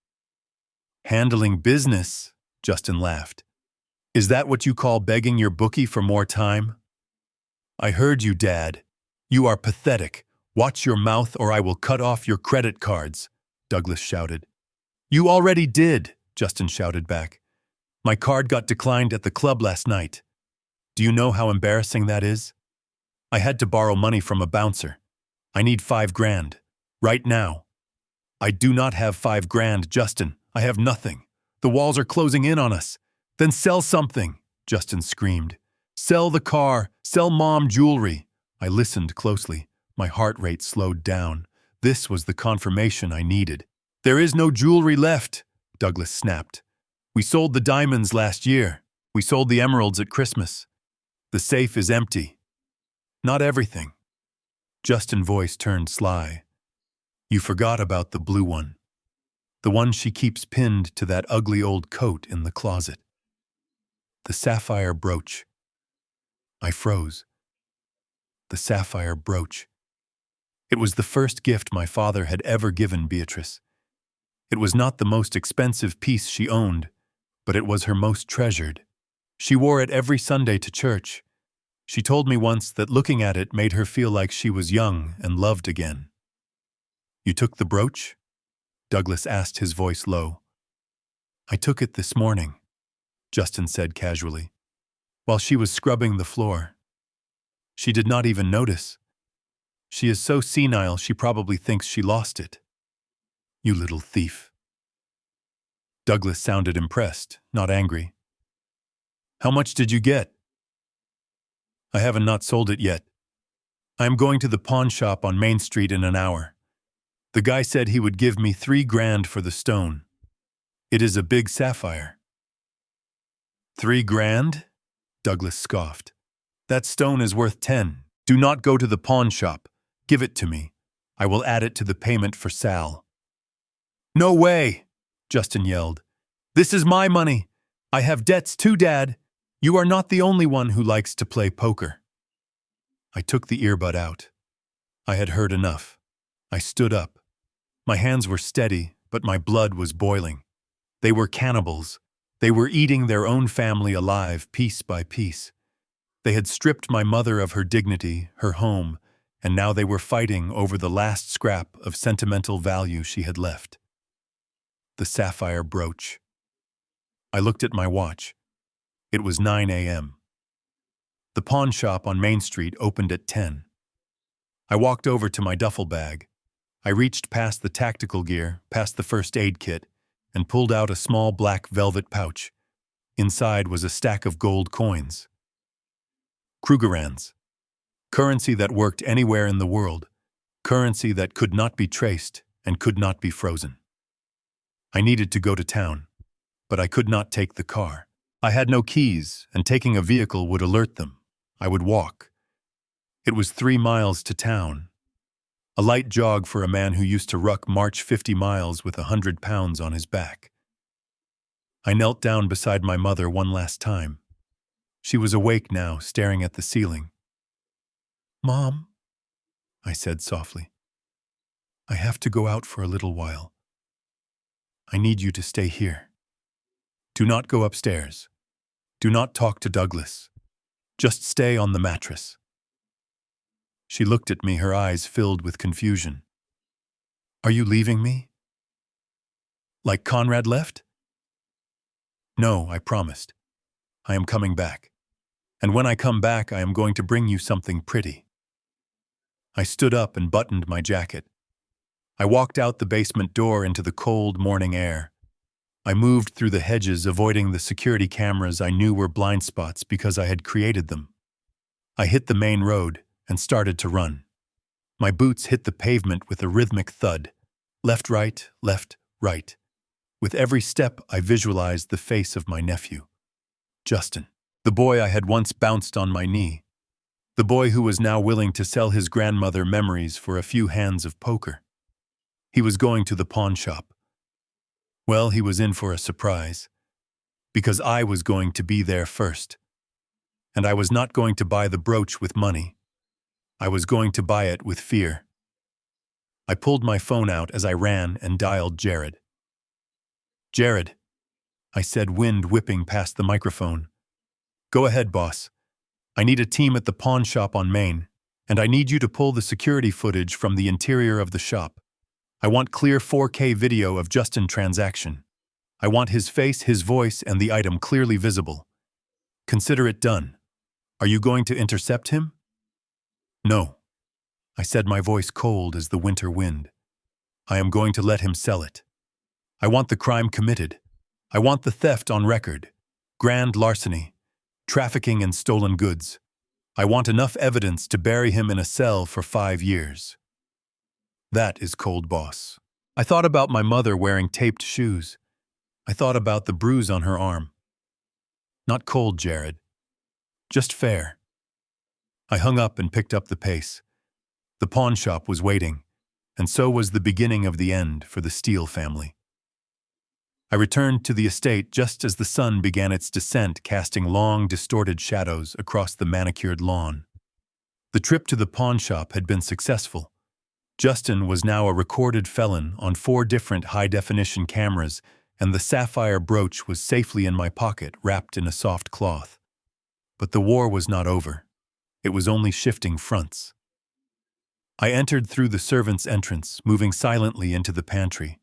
Handling business? Justin laughed. Is that what you call begging your bookie for more time? I heard you, Dad. You are pathetic. Watch your mouth or I will cut off your credit cards, Douglas shouted. You already did, Justin shouted back. My card got declined at the club last night. Do you know how embarrassing that is? I had to borrow money from a bouncer. I need $5,000. Right now. I do not have $5,000, Justin. I have nothing. The walls are closing in on us. Then sell something, Justin screamed. Sell the car. Sell Mom jewelry. I listened closely. My heart rate slowed down. This was the confirmation I needed. There is no jewelry left, Douglas snapped. We sold the diamonds last year. We sold the emeralds at Christmas. The safe is empty. Not everything. Justin's voice turned sly. You forgot about the blue one. The one she keeps pinned to that ugly old coat in the closet. The sapphire brooch. I froze. The sapphire brooch. It was the first gift my father had ever given Beatrice. It was not the most expensive piece she owned, but it was her most treasured. She wore it every Sunday to church. She told me once that looking at it made her feel like she was young and loved again. You took the brooch? Douglas asked, his voice low. I took it this morning, Justin said casually, while she was scrubbing the floor. She did not even notice. She is so senile she probably thinks she lost it. You little thief. Douglas sounded impressed, not angry. How much did you get? I haven't not sold it yet. I am going to the pawn shop on Main Street in an hour. The guy said he would give me $3,000 for the stone. It is a big sapphire. $3,000? Douglas scoffed. That stone is worth 10. Do not go to the pawn shop. Give it to me. I will add it to the payment for Sal. No way, Justin yelled. This is my money. I have debts too, Dad. You are not the only one who likes to play poker. I took the earbud out. I had heard enough. I stood up. My hands were steady, but my blood was boiling. They were cannibals. They were eating their own family alive, piece by piece. They had stripped my mother of her dignity, her home, and now they were fighting over the last scrap of sentimental value she had left. The sapphire brooch. I looked at my watch. It was 9 a.m. The pawn shop on Main Street opened at 10. I walked over to my duffel bag. I reached past the tactical gear, past the first aid kit, and pulled out a small black velvet pouch. Inside was a stack of gold coins. Krugerrands. Currency that worked anywhere in the world. Currency that could not be traced and could not be frozen. I needed to go to town, but I could not take the car. I had no keys, and taking a vehicle would alert them. I would walk. It was 3 miles to town. A light jog for a man who used to march 50 miles with 100 pounds on his back. I knelt down beside my mother one last time. She was awake now, staring at the ceiling. Mom, I said softly, I have to go out for a little while. I need you to stay here. Do not go upstairs. Do not talk to Douglas. Just stay on the mattress. She looked at me, her eyes filled with confusion. Are you leaving me? Like Conrad left? No, I promised. I am coming back. And when I come back, I am going to bring you something pretty. I stood up and buttoned my jacket. I walked out the basement door into the cold morning air. I moved through the hedges, avoiding the security cameras I knew were blind spots because I had created them. I hit the main road and started to run. My boots hit the pavement with a rhythmic thud. Left, right, left, right. With every step, I visualized the face of my nephew. Justin, the boy I had once bounced on my knee. The boy who was now willing to sell his grandmother memories for a few hands of poker. He was going to the pawn shop. Well, he was in for a surprise, because I was going to be there first. And I was not going to buy the brooch with money. I was going to buy it with fear. I pulled my phone out as I ran and dialed Jared. Jared, I said, wind whipping past the microphone. Go ahead, boss. I need a team at the pawn shop on Main, and I need you to pull the security footage from the interior of the shop. I want clear 4K video of Justin's transaction. I want his face, his voice, and the item clearly visible. Consider it done. Are you going to intercept him? No, I said, my voice cold as the winter wind. I am going to let him sell it. I want the crime committed. I want the theft on record. Grand larceny. Trafficking in stolen goods. I want enough evidence to bury him in a cell for 5 years. That is cold, boss. I thought about my mother wearing taped shoes. I thought about the bruise on her arm. Not cold, Jared. Just fair. I hung up and picked up the pace. The pawn shop was waiting, and so was the beginning of the end for the Steele family. I returned to the estate just as the sun began its descent, casting long, distorted shadows across the manicured lawn. The trip to the pawn shop had been successful. Justin was now a recorded felon on 4 different high-definition cameras, and the sapphire brooch was safely in my pocket, wrapped in a soft cloth. But the war was not over. It was only shifting fronts. I entered through the servants' entrance, moving silently into the pantry.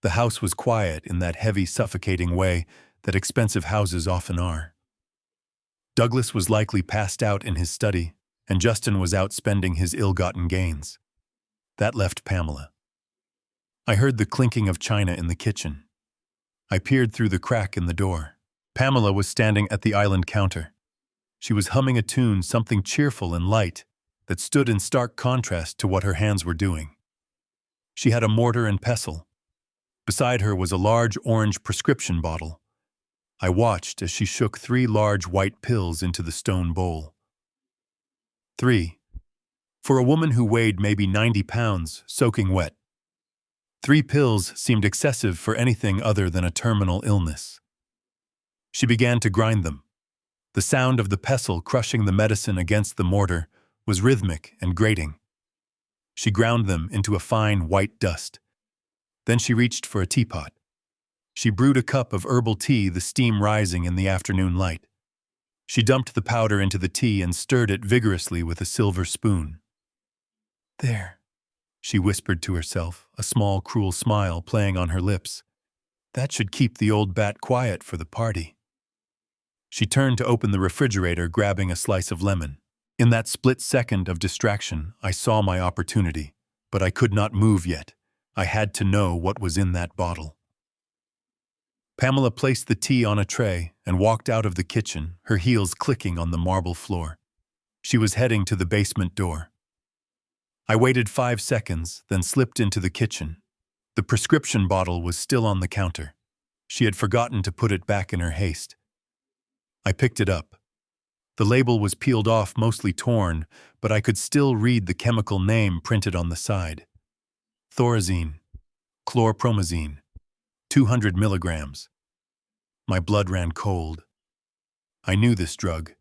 The house was quiet in that heavy, suffocating way that expensive houses often are. Douglas was likely passed out in his study, and Justin was out spending his ill-gotten gains. That left Pamela. I heard the clinking of china in the kitchen. I peered through the crack in the door. Pamela was standing at the island counter. She was humming a tune, something cheerful and light, that stood in stark contrast to what her hands were doing. She had a mortar and pestle. Beside her was a large orange prescription bottle. I watched as she shook 3 large white pills into the stone bowl. 3. For a woman who weighed maybe 90 pounds, soaking wet. 3 pills seemed excessive for anything other than a terminal illness. She began to grind them. The sound of the pestle crushing the medicine against the mortar was rhythmic and grating. She ground them into a fine white dust. Then she reached for a teapot. She brewed a cup of herbal tea, the steam rising in the afternoon light. She dumped the powder into the tea and stirred it vigorously with a silver spoon. There, she whispered to herself, a small, cruel smile playing on her lips. That should keep the old bat quiet for the party. She turned to open the refrigerator, grabbing a slice of lemon. In that split second of distraction, I saw my opportunity, but I could not move yet. I had to know what was in that bottle. Pamela placed the tea on a tray and walked out of the kitchen, her heels clicking on the marble floor. She was heading to the basement door. I waited 5 seconds, then slipped into the kitchen. The prescription bottle was still on the counter. She had forgotten to put it back in her haste. I picked it up. The label was peeled off, mostly torn, but I could still read the chemical name printed on the side. Thorazine, chlorpromazine, 200 milligrams. My blood ran cold. I knew this drug.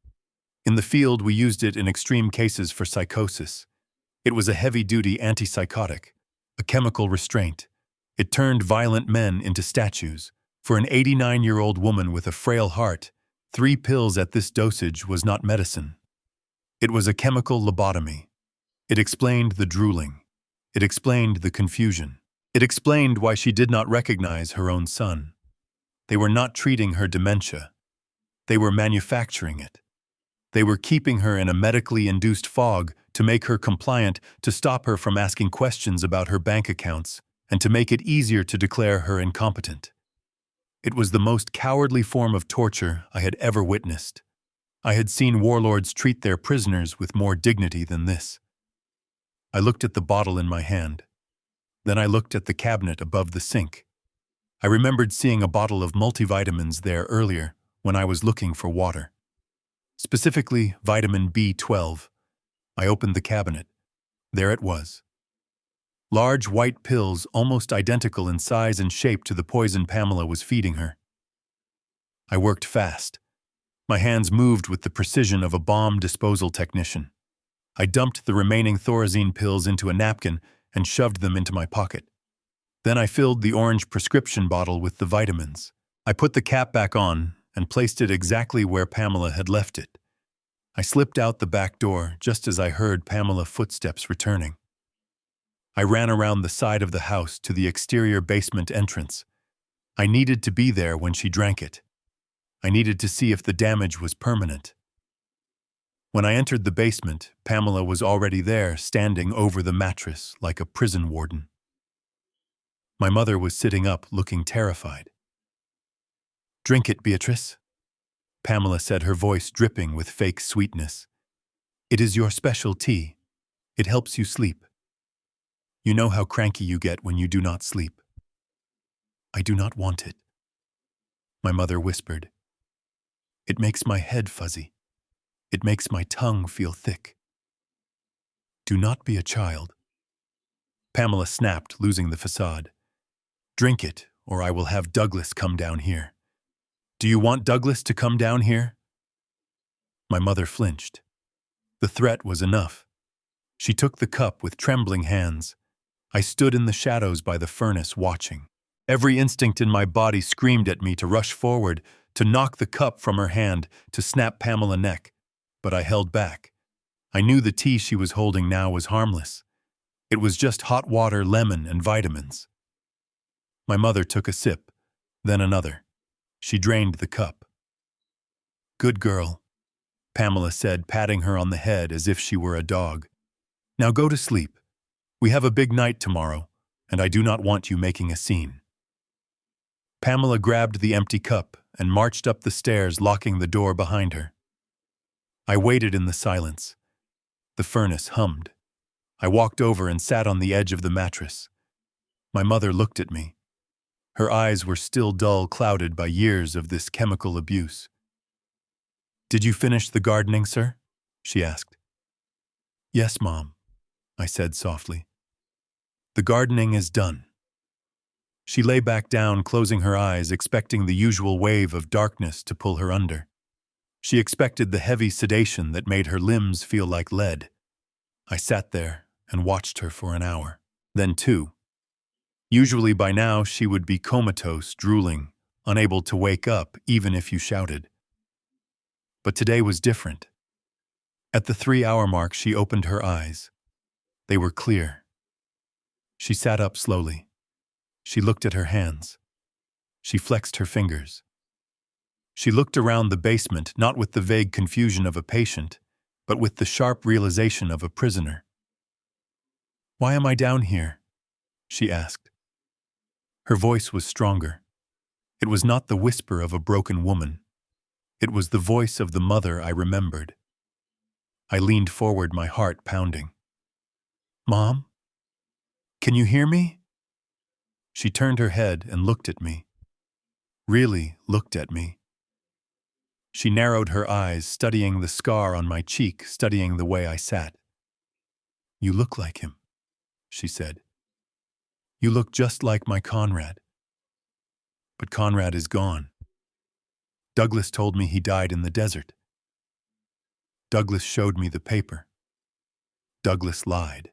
In the field, we used it in extreme cases for psychosis. It was a heavy-duty antipsychotic, a chemical restraint. It turned violent men into statues, For an 89-year-old woman with a frail heart, 3 pills at this dosage was not medicine. It was a chemical lobotomy. It explained the drooling. It explained the confusion. It explained why she did not recognize her own son. They were not treating her dementia. They were manufacturing it. They were keeping her in a medically induced fog to make her compliant, to stop her from asking questions about her bank accounts, and to make it easier to declare her incompetent. It was the most cowardly form of torture I had ever witnessed. I had seen warlords treat their prisoners with more dignity than this. I looked at the bottle in my hand. Then I looked at the cabinet above the sink. I remembered seeing a bottle of multivitamins there earlier when I was looking for water. Specifically, vitamin B12. I opened the cabinet. There it was. Large white pills almost identical in size and shape to the poison Pamela was feeding her. I worked fast. My hands moved with the precision of a bomb disposal technician. I dumped the remaining Thorazine pills into a napkin and shoved them into my pocket. Then I filled the orange prescription bottle with the vitamins. I put the cap back on and placed it exactly where Pamela had left it. I slipped out the back door just as I heard Pamela's footsteps returning. I ran around the side of the house to the exterior basement entrance. I needed to be there when she drank it. I needed to see if the damage was permanent. When I entered the basement, Pamela was already there, standing over the mattress like a prison warden. My mother was sitting up, looking terrified. "Drink it, Beatrice," Pamela said, her voice dripping with fake sweetness. "It is your special tea. It helps you sleep. You know how cranky you get when you do not sleep." "I do not want it," my mother whispered. "It makes my head fuzzy. It makes my tongue feel thick." "Do not be a child," Pamela snapped, losing the facade. "Drink it, or I will have Douglas come down here." "Do you want Douglas to come down here?" My mother flinched. The threat was enough. She took the cup with trembling hands. I stood in the shadows by the furnace watching. Every instinct in my body screamed at me to rush forward, to knock the cup from her hand, to snap Pamela's neck. But I held back. I knew the tea she was holding now was harmless. It was just hot water, lemon, and vitamins. My mother took a sip, then another. She drained the cup. "Good girl," Pamela said, patting her on the head as if she were a dog. "Now go to sleep. We have a big night tomorrow, and I do not want you making a scene." Pamela grabbed the empty cup and marched up the stairs, locking the door behind her. I waited in the silence. The furnace hummed. I walked over and sat on the edge of the mattress. My mother looked at me. Her eyes were still dull, clouded by years of this chemical abuse. "Did you finish the gardening, sir?" she asked. "Yes, Mom," I said softly. "The gardening is done." She lay back down, closing her eyes, expecting the usual wave of darkness to pull her under. She expected the heavy sedation that made her limbs feel like lead. I sat there and watched her for an hour, then 2. Usually by now she would be comatose, drooling, unable to wake up even if you shouted. But today was different. At the 3-hour mark, she opened her eyes. They were clear. She sat up slowly. She looked at her hands. She flexed her fingers. She looked around the basement, not with the vague confusion of a patient, but with the sharp realization of a prisoner. "Why am I down here?" she asked. Her voice was stronger. It was not the whisper of a broken woman. It was the voice of the mother I remembered. I leaned forward, my heart pounding. "Mom? Can you hear me?" She turned her head and looked at me. Really looked at me. She narrowed her eyes, studying the scar on my cheek, studying the way I sat. "You look like him," she said. "You look just like my Conrad. But Conrad is gone. Douglas told me he died in the desert. Douglas showed me the paper. Douglas lied,"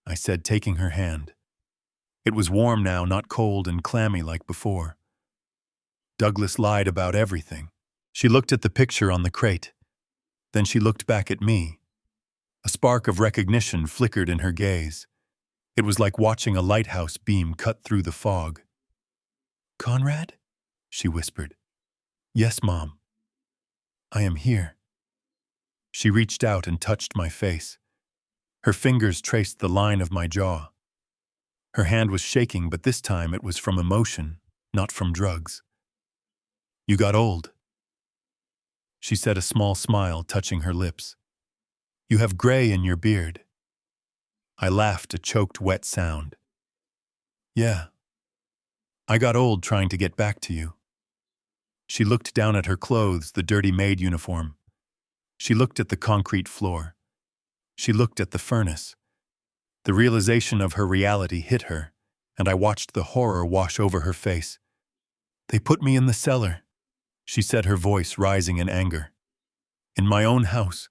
I said, taking her hand. It was warm now, not cold and clammy like before. Douglas lied about everything. She looked at the picture on the crate. Then she looked back at me. A spark of recognition flickered in her gaze. It was like watching a lighthouse beam cut through the fog. "Conrad?" she whispered. "Yes, Mom. I am here." She reached out and touched my face. Her fingers traced the line of my jaw. Her hand was shaking, but this time it was from emotion, not from drugs. "You got old," she said, a small smile touching her lips. "You have gray in your beard." I laughed, a choked, wet sound. "Yeah. I got old trying to get back to you." She looked down at her clothes, the dirty maid uniform. She looked at the concrete floor. She looked at the furnace. The realization of her reality hit her, and I watched the horror wash over her face. "They put me in the cellar," she said, her voice rising in anger. "In my own house.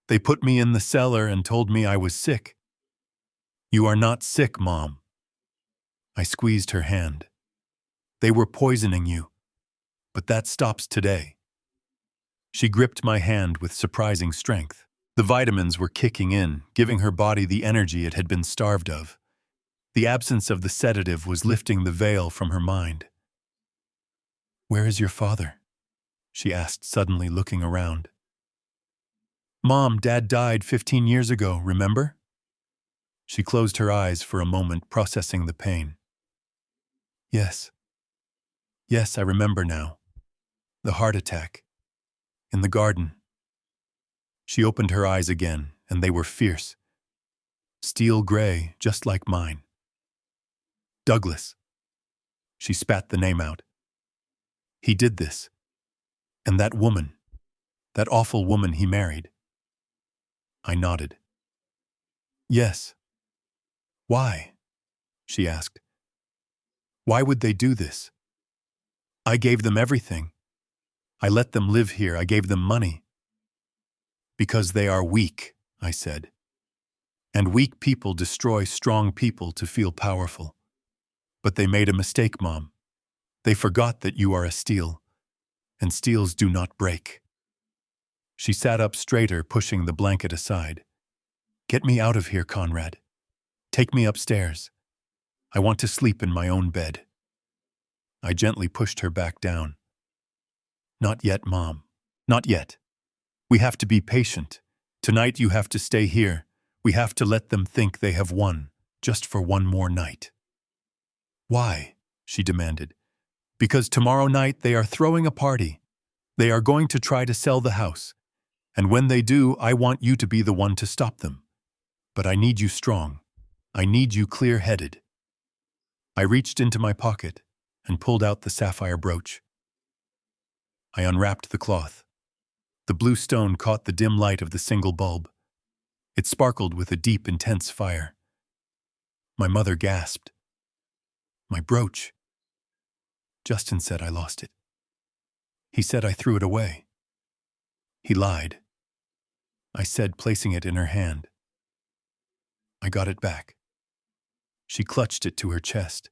They put me in the cellar and told me I was sick." "You are not sick, Mom." I squeezed her hand. "They were poisoning you. But that stops today." She gripped my hand with surprising strength. The vitamins were kicking in, giving her body the energy it had been starved of. The absence of the sedative was lifting the veil from her mind. "Where is your father?" she asked, suddenly looking around. "Mom, Dad died 15 years ago, remember?" She closed her eyes for a moment, processing the pain. Yes. Yes, I remember now. The heart attack. In the garden." She opened her eyes again, and they were fierce. Steel gray, just like mine. "Douglas." She spat the name out. "He did this. And that woman. That awful woman he married." I nodded. "Yes." "Why?" she asked. "Why would they do this? I gave them everything. I let them live here. I gave them money." "Because they are weak," I said. "And weak people destroy strong people to feel powerful. But they made a mistake, Mom. They forgot that you are a steel, and steels do not break." She sat up straighter, pushing the blanket aside. "Get me out of here, Conrad. Take me upstairs. I want to sleep in my own bed." I gently pushed her back down. "Not yet, Mom. Not yet. We have to be patient. Tonight you have to stay here. We have to let them think they have won, just for one more night." "Why?" she demanded. "Because tomorrow night they are throwing a party. They are going to try to sell the house. And when they do, I want you to be the one to stop them. But I need you strong. I need you clear-headed." I reached into my pocket and pulled out the sapphire brooch. I unwrapped the cloth. The blue stone caught the dim light of the single bulb. It sparkled with a deep, intense fire. My mother gasped. "My brooch." "Justin said I lost it. He said I threw it away." "He lied," I said, placing it in her hand. "I got it back." She clutched it to her chest,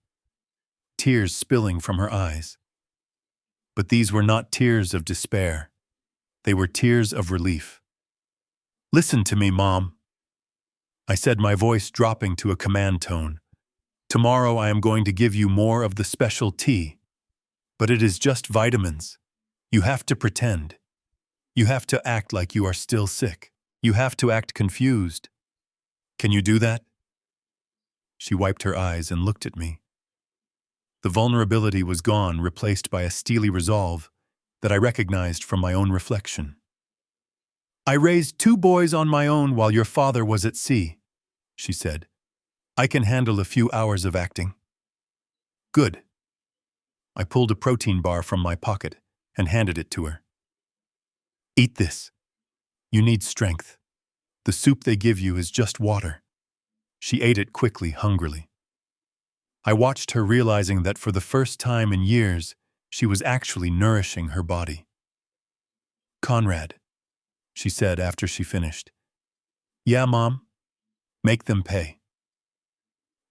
tears spilling from her eyes. But these were not tears of despair. They were tears of relief. "Listen to me, Mom," I said, my voice dropping to a command tone. "Tomorrow I am going to give you more of the special tea. But it is just vitamins. You have to pretend. You have to act like you are still sick. You have to act confused. Can you do that?" She wiped her eyes and looked at me. The vulnerability was gone, replaced by a steely resolve that I recognized from my own reflection. "I raised 2 boys on my own while your father was at sea," she said. "I can handle a few hours of acting." "Good." I pulled a protein bar from my pocket and handed it to her. "Eat this. You need strength. The soup they give you is just water." She ate it quickly, hungrily. I watched her, realizing that for the first time in years, she was actually nourishing her body. "Conrad," she said after she finished. "Yeah, Mom? Make them pay."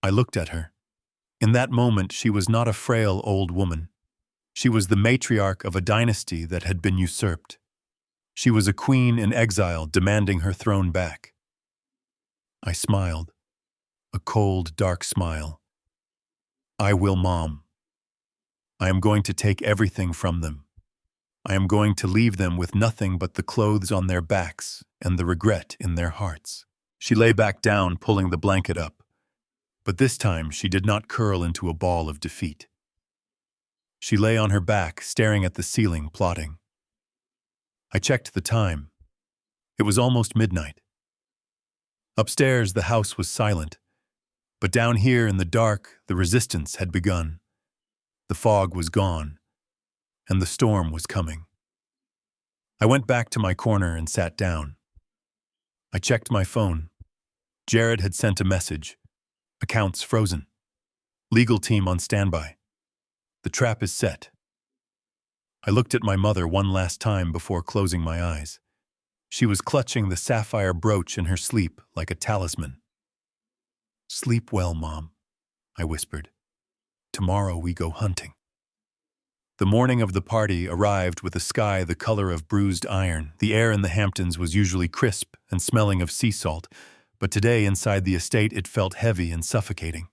I looked at her. In that moment, she was not a frail old woman. She was the matriarch of a dynasty that had been usurped. She was a queen in exile demanding her throne back. I smiled, a cold, dark smile. I will, Mom. I am going to take everything from them. I am going to leave them with nothing but the clothes on their backs and the regret in their hearts. She lay back down, pulling the blanket up. But this time she did not curl into a ball of defeat. She lay on her back, staring at the ceiling, plotting. I checked the time. It was almost midnight. Upstairs, the house was silent, but down here in the dark, the resistance had begun. The fog was gone, and the storm was coming. I went back to my corner and sat down. I checked my phone. Jared had sent a message. Accounts frozen. Legal team on standby. The trap is set. I looked at my mother one last time before closing my eyes. She was clutching the sapphire brooch in her sleep like a talisman. "Sleep well, Mom," I whispered. "Tomorrow we go hunting." The morning of the party arrived with a sky the color of bruised iron. The air in the Hamptons was usually crisp and smelling of sea salt, but today inside the estate it felt heavy and suffocating.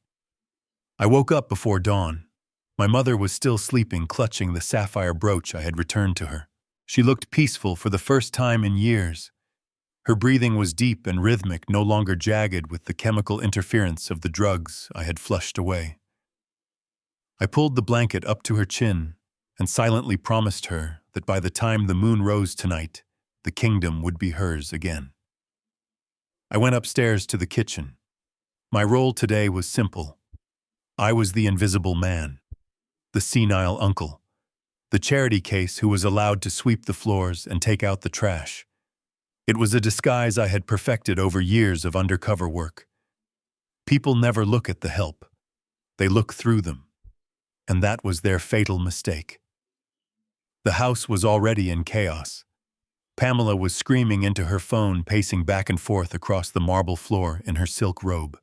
I woke up before dawn. My mother was still sleeping, clutching the sapphire brooch I had returned to her. She looked peaceful for the first time in years. Her breathing was deep and rhythmic, no longer jagged with the chemical interference of the drugs I had flushed away. I pulled the blanket up to her chin and silently promised her that by the time the moon rose tonight, the kingdom would be hers again. I went upstairs to the kitchen. My role today was simple. I was the invisible man, the senile uncle, the charity case who was allowed to sweep the floors and take out the trash. It was a disguise I had perfected over years of undercover work. People never look at the help. They look through them. And that was their fatal mistake. The house was already in chaos. Pamela was screaming into her phone, pacing back and forth across the marble floor in her silk robe.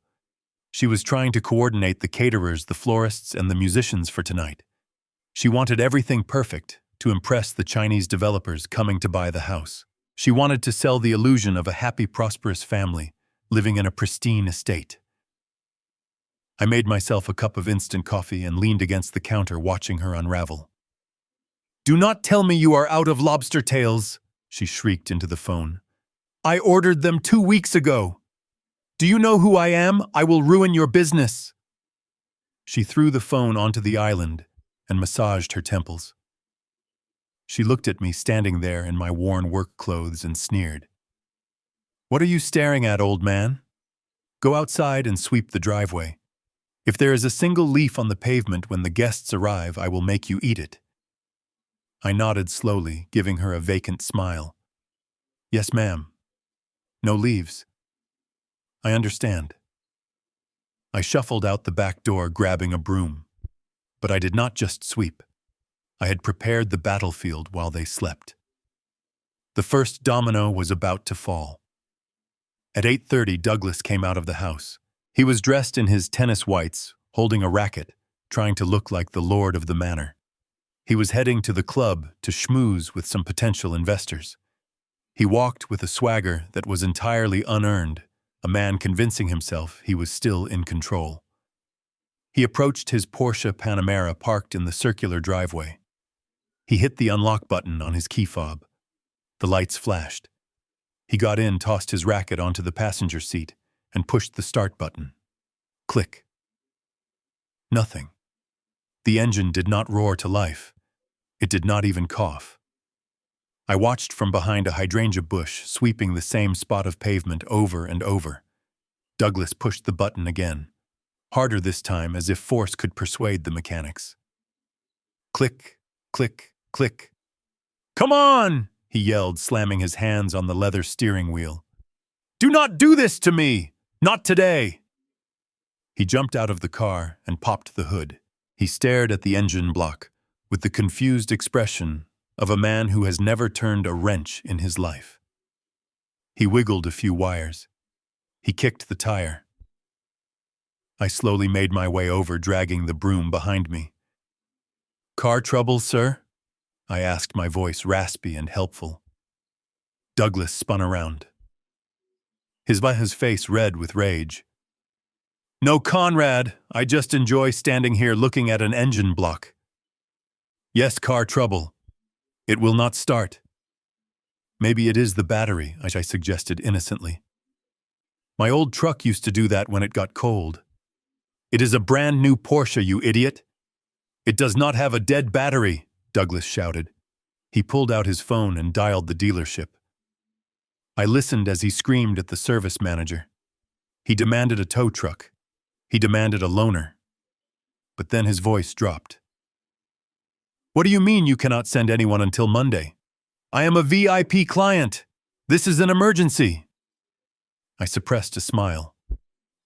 She was trying to coordinate the caterers, the florists, and the musicians for tonight. She wanted everything perfect to impress the Chinese developers coming to buy the house. She wanted to sell the illusion of a happy, prosperous family living in a pristine estate. I made myself a cup of instant coffee and leaned against the counter, watching her unravel. "Do not tell me you are out of lobster tails," she shrieked into the phone. "I ordered them 2 weeks ago. Do you know who I am? I will ruin your business." She threw the phone onto the island and massaged her temples. She looked at me standing there in my worn work clothes and sneered. "What are you staring at, old man? Go outside and sweep the driveway. If there is a single leaf on the pavement when the guests arrive, I will make you eat it." I nodded slowly, giving her a vacant smile. "Yes, ma'am. No leaves. I understand." I shuffled out the back door, grabbing a broom. But I did not just sweep. I had prepared the battlefield while they slept. The first domino was about to fall. At 8:30, Douglas came out of the house. He was dressed in his tennis whites, holding a racket, trying to look like the lord of the manor. He was heading to the club to schmooze with some potential investors. He walked with a swagger that was entirely unearned, a man convincing himself he was still in control. He approached his Porsche Panamera parked in the circular driveway. He hit the unlock button on his key fob. The lights flashed. He got in, tossed his racket onto the passenger seat, and pushed the start button. Click. Nothing. The engine did not roar to life. It did not even cough. I watched from behind a hydrangea bush, sweeping the same spot of pavement over and over. Douglas pushed the button again, harder this time, as if force could persuade the mechanics. Click, click, click. "Come on!" he yelled, slamming his hands on the leather steering wheel. "Do not do this to me! Not today!" He jumped out of the car and popped the hood. He stared at the engine block with the confused expression of a man who has never turned a wrench in his life. He wiggled a few wires. He kicked the tire. I slowly made my way over, dragging the broom behind me. Car trouble, sir? I asked, my voice raspy and helpful. Douglas spun around, his face red with rage. No, Conrad, I just enjoy standing here looking at an engine block. Yes, car trouble. It will not start. Maybe it is the battery, I suggested innocently. My old truck used to do that when it got cold. It is a brand new Porsche, you idiot. It does not have a dead battery, Douglas shouted. He pulled out his phone and dialed the dealership. I listened as he screamed at the service manager. He demanded a tow truck. He demanded a loaner. But then his voice dropped. What do you mean you cannot send anyone until Monday? I am a VIP client. This is an emergency. I suppressed a smile.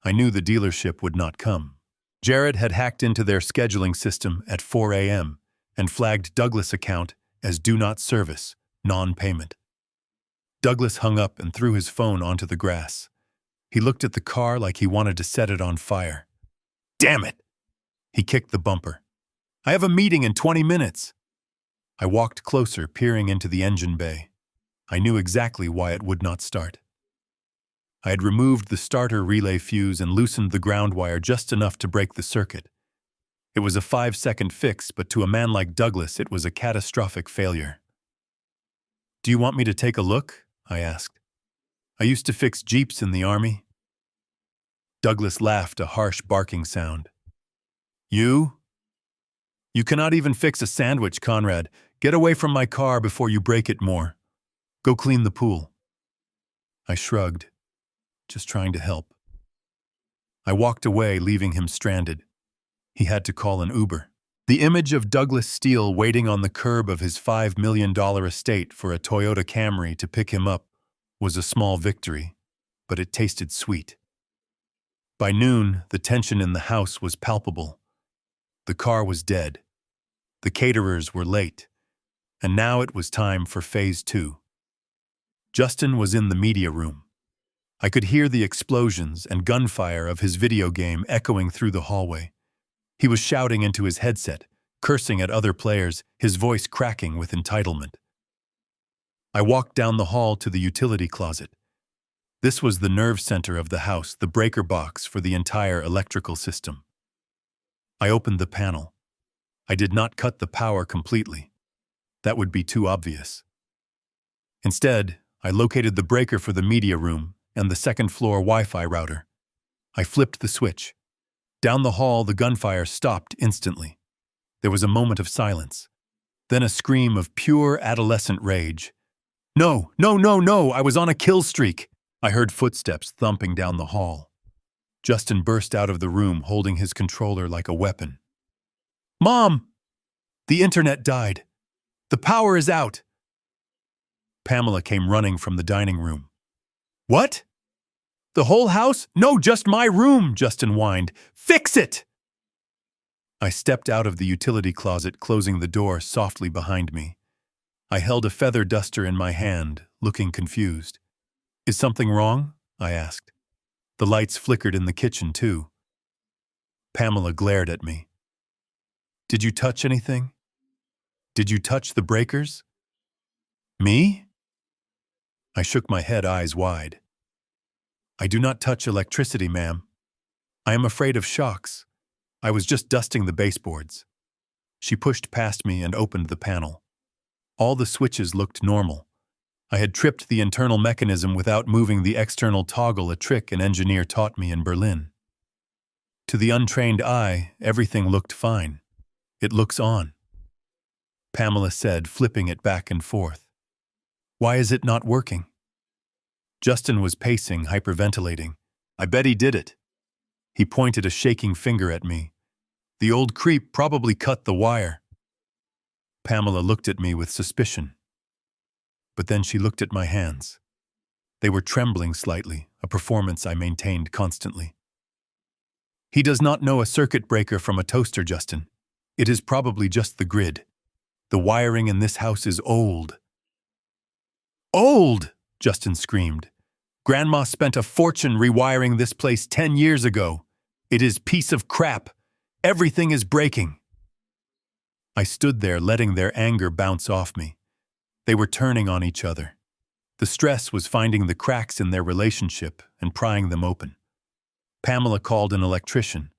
I knew the dealership would not come. Jared had hacked into their scheduling system at 4 a.m. and flagged Douglas' account as do not service, non-payment. Douglas hung up and threw his phone onto the grass. He looked at the car like he wanted to set it on fire. Damn it! He kicked the bumper. I have a meeting in 20 minutes. I walked closer, peering into the engine bay. I knew exactly why it would not start. I had removed the starter relay fuse and loosened the ground wire just enough to break the circuit. It was a 5-second fix, but to a man like Douglas, it was a catastrophic failure. Do you want me to take a look? I asked. I used to fix Jeeps in the Army. Douglas laughed, a harsh barking sound. You? You cannot even fix a sandwich, Conrad. Get away from my car before you break it more. Go clean the pool. I shrugged, just trying to help. I walked away, leaving him stranded. He had to call an Uber. The image of Douglas Steele waiting on the curb of his $5 million estate for a Toyota Camry to pick him up was a small victory, but it tasted sweet. By noon, the tension in the house was palpable. The car was dead. The caterers were late. And now it was time for Phase 2. Justin was in the media room. I could hear the explosions and gunfire of his video game echoing through the hallway. He was shouting into his headset, cursing at other players, his voice cracking with entitlement. I walked down the hall to the utility closet. This was the nerve center of the house, the breaker box for the entire electrical system. I opened the panel. I did not cut the power completely. That would be too obvious. Instead, I located the breaker for the media room and the second-floor Wi-Fi router. I flipped the switch. Down the hall, the gunfire stopped instantly. There was a moment of silence. Then a scream of pure adolescent rage. No, no, no, no, I was on a kill streak. I heard footsteps thumping down the hall. Justin burst out of the room holding his controller like a weapon. Mom! The internet died. The power is out. Pamela came running from the dining room. What? The whole house? No, just my room, Justin whined. Fix it! I stepped out of the utility closet, closing the door softly behind me. I held a feather duster in my hand, looking confused. Is something wrong? I asked. The lights flickered in the kitchen, too. Pamela glared at me. Did you touch anything? Did you touch the breakers? Me? I shook my head, eyes wide. I do not touch electricity, ma'am. I am afraid of shocks. I was just dusting the baseboards. She pushed past me and opened the panel. All the switches looked normal. I had tripped the internal mechanism without moving the external toggle, a trick an engineer taught me in Berlin. To the untrained eye, everything looked fine. It looks on, Pamela said, flipping it back and forth. Why is it not working? Justin was pacing, hyperventilating. I bet he did it. He pointed a shaking finger at me. The old creep probably cut the wire. Pamela looked at me with suspicion. But then she looked at my hands. They were trembling slightly, a performance I maintained constantly. He does not know a circuit breaker from a toaster, Justin. It is probably just the grid. The wiring in this house is old. Old! Justin screamed. Grandma spent a fortune rewiring this place 10 years ago. It is piece of crap. Everything is breaking. I stood there letting their anger bounce off me. They were turning on each other. The stress was finding the cracks in their relationship and prying them open. Pamela called an electrician,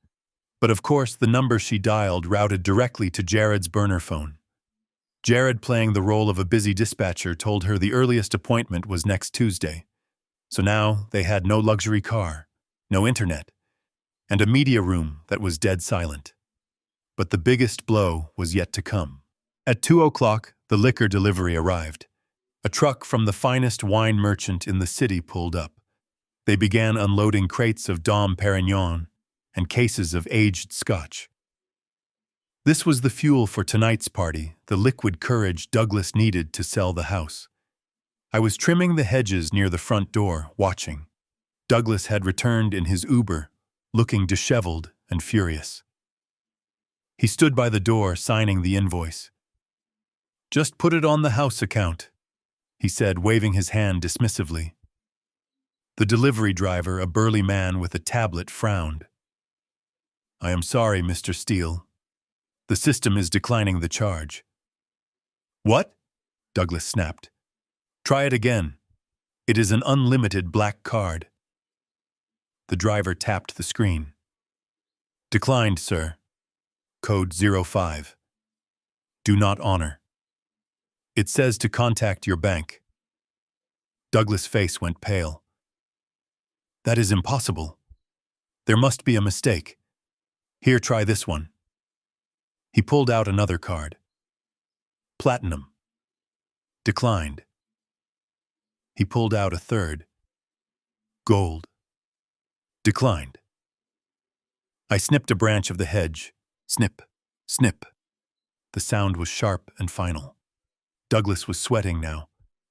but of course the number she dialed routed directly to Jared's burner phone. Jared, playing the role of a busy dispatcher, told her the earliest appointment was next Tuesday. So now they had no luxury car, no internet, and a media room that was dead silent. But the biggest blow was yet to come. At 2 o'clock, the liquor delivery arrived. A truck from the finest wine merchant in the city pulled up. They began unloading crates of Dom Perignon and cases of aged scotch. This was the fuel for tonight's party, the liquid courage Douglas needed to sell the house. I was trimming the hedges near the front door, watching. Douglas had returned in his Uber, looking disheveled and furious. He stood by the door, signing the invoice. "Just put it on the house account," he said, waving his hand dismissively. The delivery driver, a burly man with a tablet, frowned. "I am sorry, Mr. Steele. The system is declining the charge." "What?" Douglas snapped. "Try it again. It is an unlimited black card." The driver tapped the screen. "Declined, sir. Code 05. Do not honor. It says to contact your bank." Douglas' face went pale. "That is impossible. There must be a mistake. Here, try this one." He pulled out another card. "Platinum. Declined." He pulled out a third. "Gold. Declined." I snipped a branch of the hedge. Snip, snip. The sound was sharp and final. Douglas was sweating now.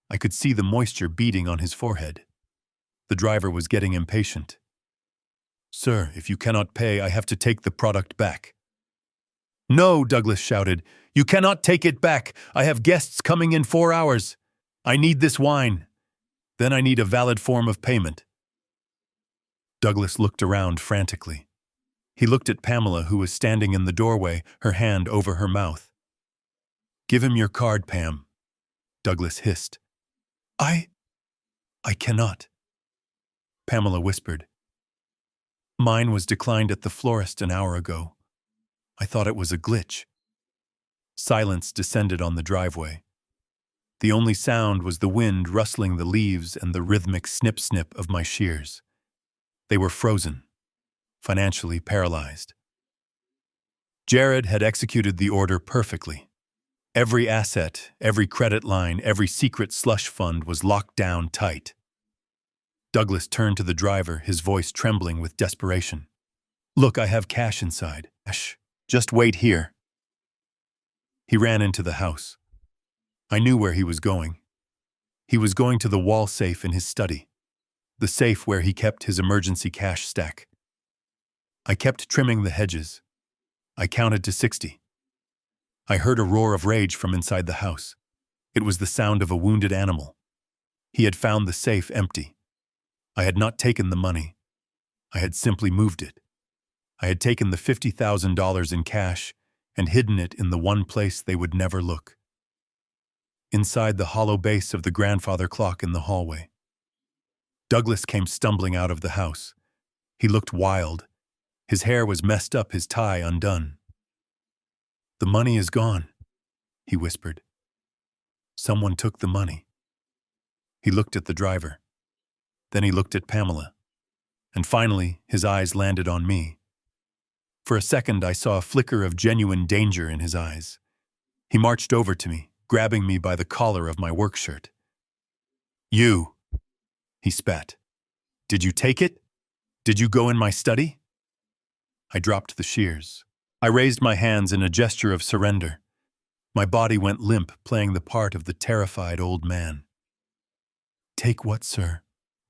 I could see the moisture beading on his forehead. The driver was getting impatient. "Sir, if you cannot pay, I have to take the product back." "No," Douglas shouted. "You cannot take it back. I have guests coming in 4 hours. I need this wine. Then I need a valid form of payment." Douglas looked around frantically. He looked at Pamela, who was standing in the doorway, her hand over her mouth. "Give him your card, Pam," Douglas hissed. I cannot," Pamela whispered. "Mine was declined at the florist an hour ago. I thought it was a glitch." Silence descended on the driveway. The only sound was the wind rustling the leaves and the rhythmic snip-snip of my shears. They were frozen, financially paralyzed. Jared had executed the order perfectly. Every asset, every credit line, every secret slush fund was locked down tight. Douglas turned to the driver, his voice trembling with desperation. "Look, I have cash inside. Shh, just wait here." He ran into the house. I knew where he was going. He was going to the wall safe in his study, the safe where he kept his emergency cash stack. I kept trimming the hedges. I counted to 60. I heard a roar of rage from inside the house. It was the sound of a wounded animal. He had found the safe empty. I had not taken the money. I had simply moved it. I had taken the $50,000 in cash and hidden it in the one place they would never look. Inside the hollow base of the grandfather clock in the hallway. Douglas came stumbling out of the house. He looked wild. His hair was messed up, his tie undone. "The money is gone," he whispered. "Someone took the money." He looked at the driver. Then he looked at Pamela. And finally, his eyes landed on me. For a second, I saw a flicker of genuine danger in his eyes. He marched over to me, grabbing me by the collar of my work shirt. "You," he spat. "Did you take it? Did you go in my study?" I dropped the shears. I raised my hands in a gesture of surrender. My body went limp, playing the part of the terrified old man. "Take what, sir?"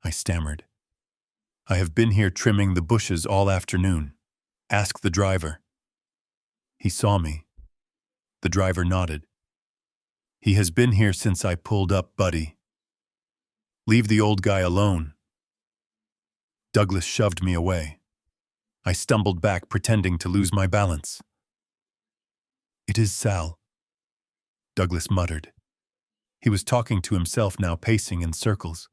I stammered. "I have been here trimming the bushes all afternoon. Ask the driver." He saw me. The driver nodded. "He has been here since I pulled up, buddy. Leave the old guy alone." Douglas shoved me away. I stumbled back, pretending to lose my balance. It is Sal, Douglas muttered. He was talking to himself now, pacing in circles.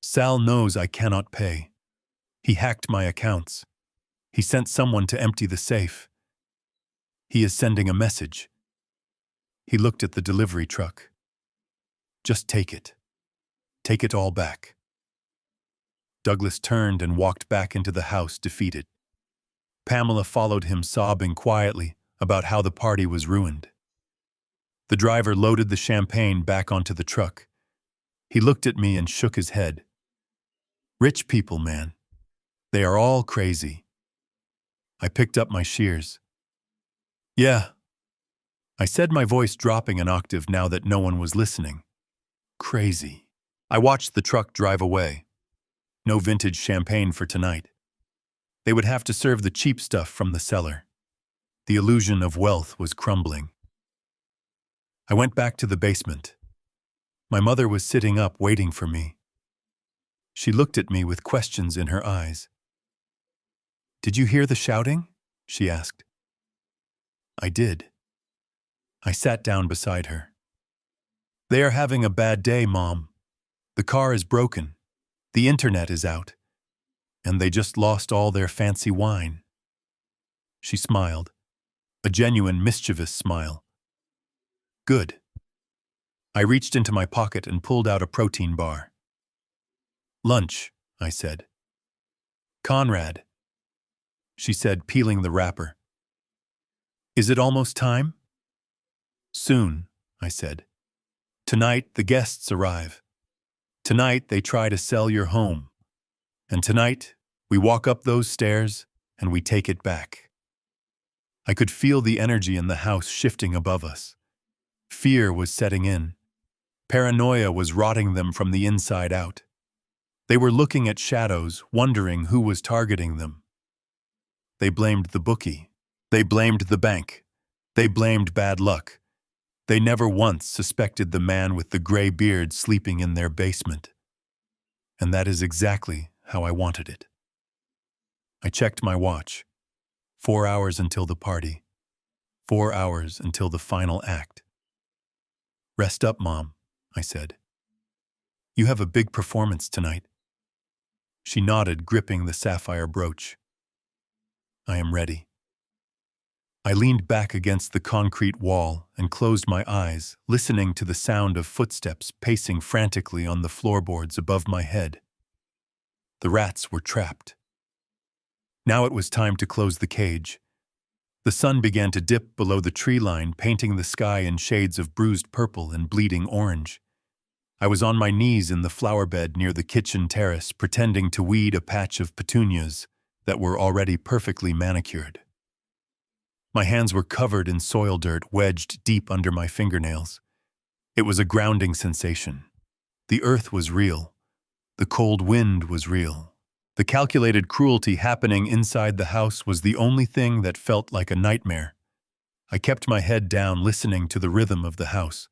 Sal knows I cannot pay. He hacked my accounts. He sent someone to empty the safe. He is sending a message. He looked at the delivery truck. Just take it. Take it all back. Douglas turned and walked back into the house, defeated. Pamela followed him, sobbing quietly about how the party was ruined. The driver loaded the champagne back onto the truck. He looked at me and shook his head. Rich people, man. They are all crazy. I picked up my shears. Yeah, I said, my voice dropping an octave now that no one was listening. Crazy. I watched the truck drive away. No vintage champagne for tonight. They would have to serve the cheap stuff from the cellar. The illusion of wealth was crumbling. I went back to the basement. My mother was sitting up waiting for me. She looked at me with questions in her eyes. Did you hear the shouting? She asked. I did. I sat down beside her. They are having a bad day, Mom. The car is broken. The internet is out. And they just lost all their fancy wine. She smiled, a genuine mischievous smile. Good. I reached into my pocket and pulled out a protein bar. Lunch, I said. Conrad, she said, peeling the wrapper. Is it almost time? Soon, I said. Tonight the guests arrive. Tonight they try to sell your home. And tonight we walk up those stairs and we take it back. I could feel the energy in the house shifting above us. Fear was setting in. Paranoia was rotting them from the inside out. They were looking at shadows, wondering who was targeting them. They blamed the bookie. They blamed the bank. They blamed bad luck. They never once suspected the man with the gray beard sleeping in their basement. And that is exactly how I wanted it. I checked my watch. 4 hours until the party. 4 hours until the final act. Rest up, Mom, I said. You have a big performance tonight. She nodded, gripping the sapphire brooch. I am ready. I leaned back against the concrete wall and closed my eyes, listening to the sound of footsteps pacing frantically on the floorboards above my head. The rats were trapped. Now it was time to close the cage. The sun began to dip below the tree line, painting the sky in shades of bruised purple and bleeding orange. I was on my knees in the flower bed near the kitchen terrace, pretending to weed a patch of petunias that were already perfectly manicured. My hands were covered in soil dirt wedged deep under my fingernails. It was a grounding sensation. The earth was real. The cold wind was real. The calculated cruelty happening inside the house was the only thing that felt like a nightmare. I kept my head down, listening to the rhythm of the house.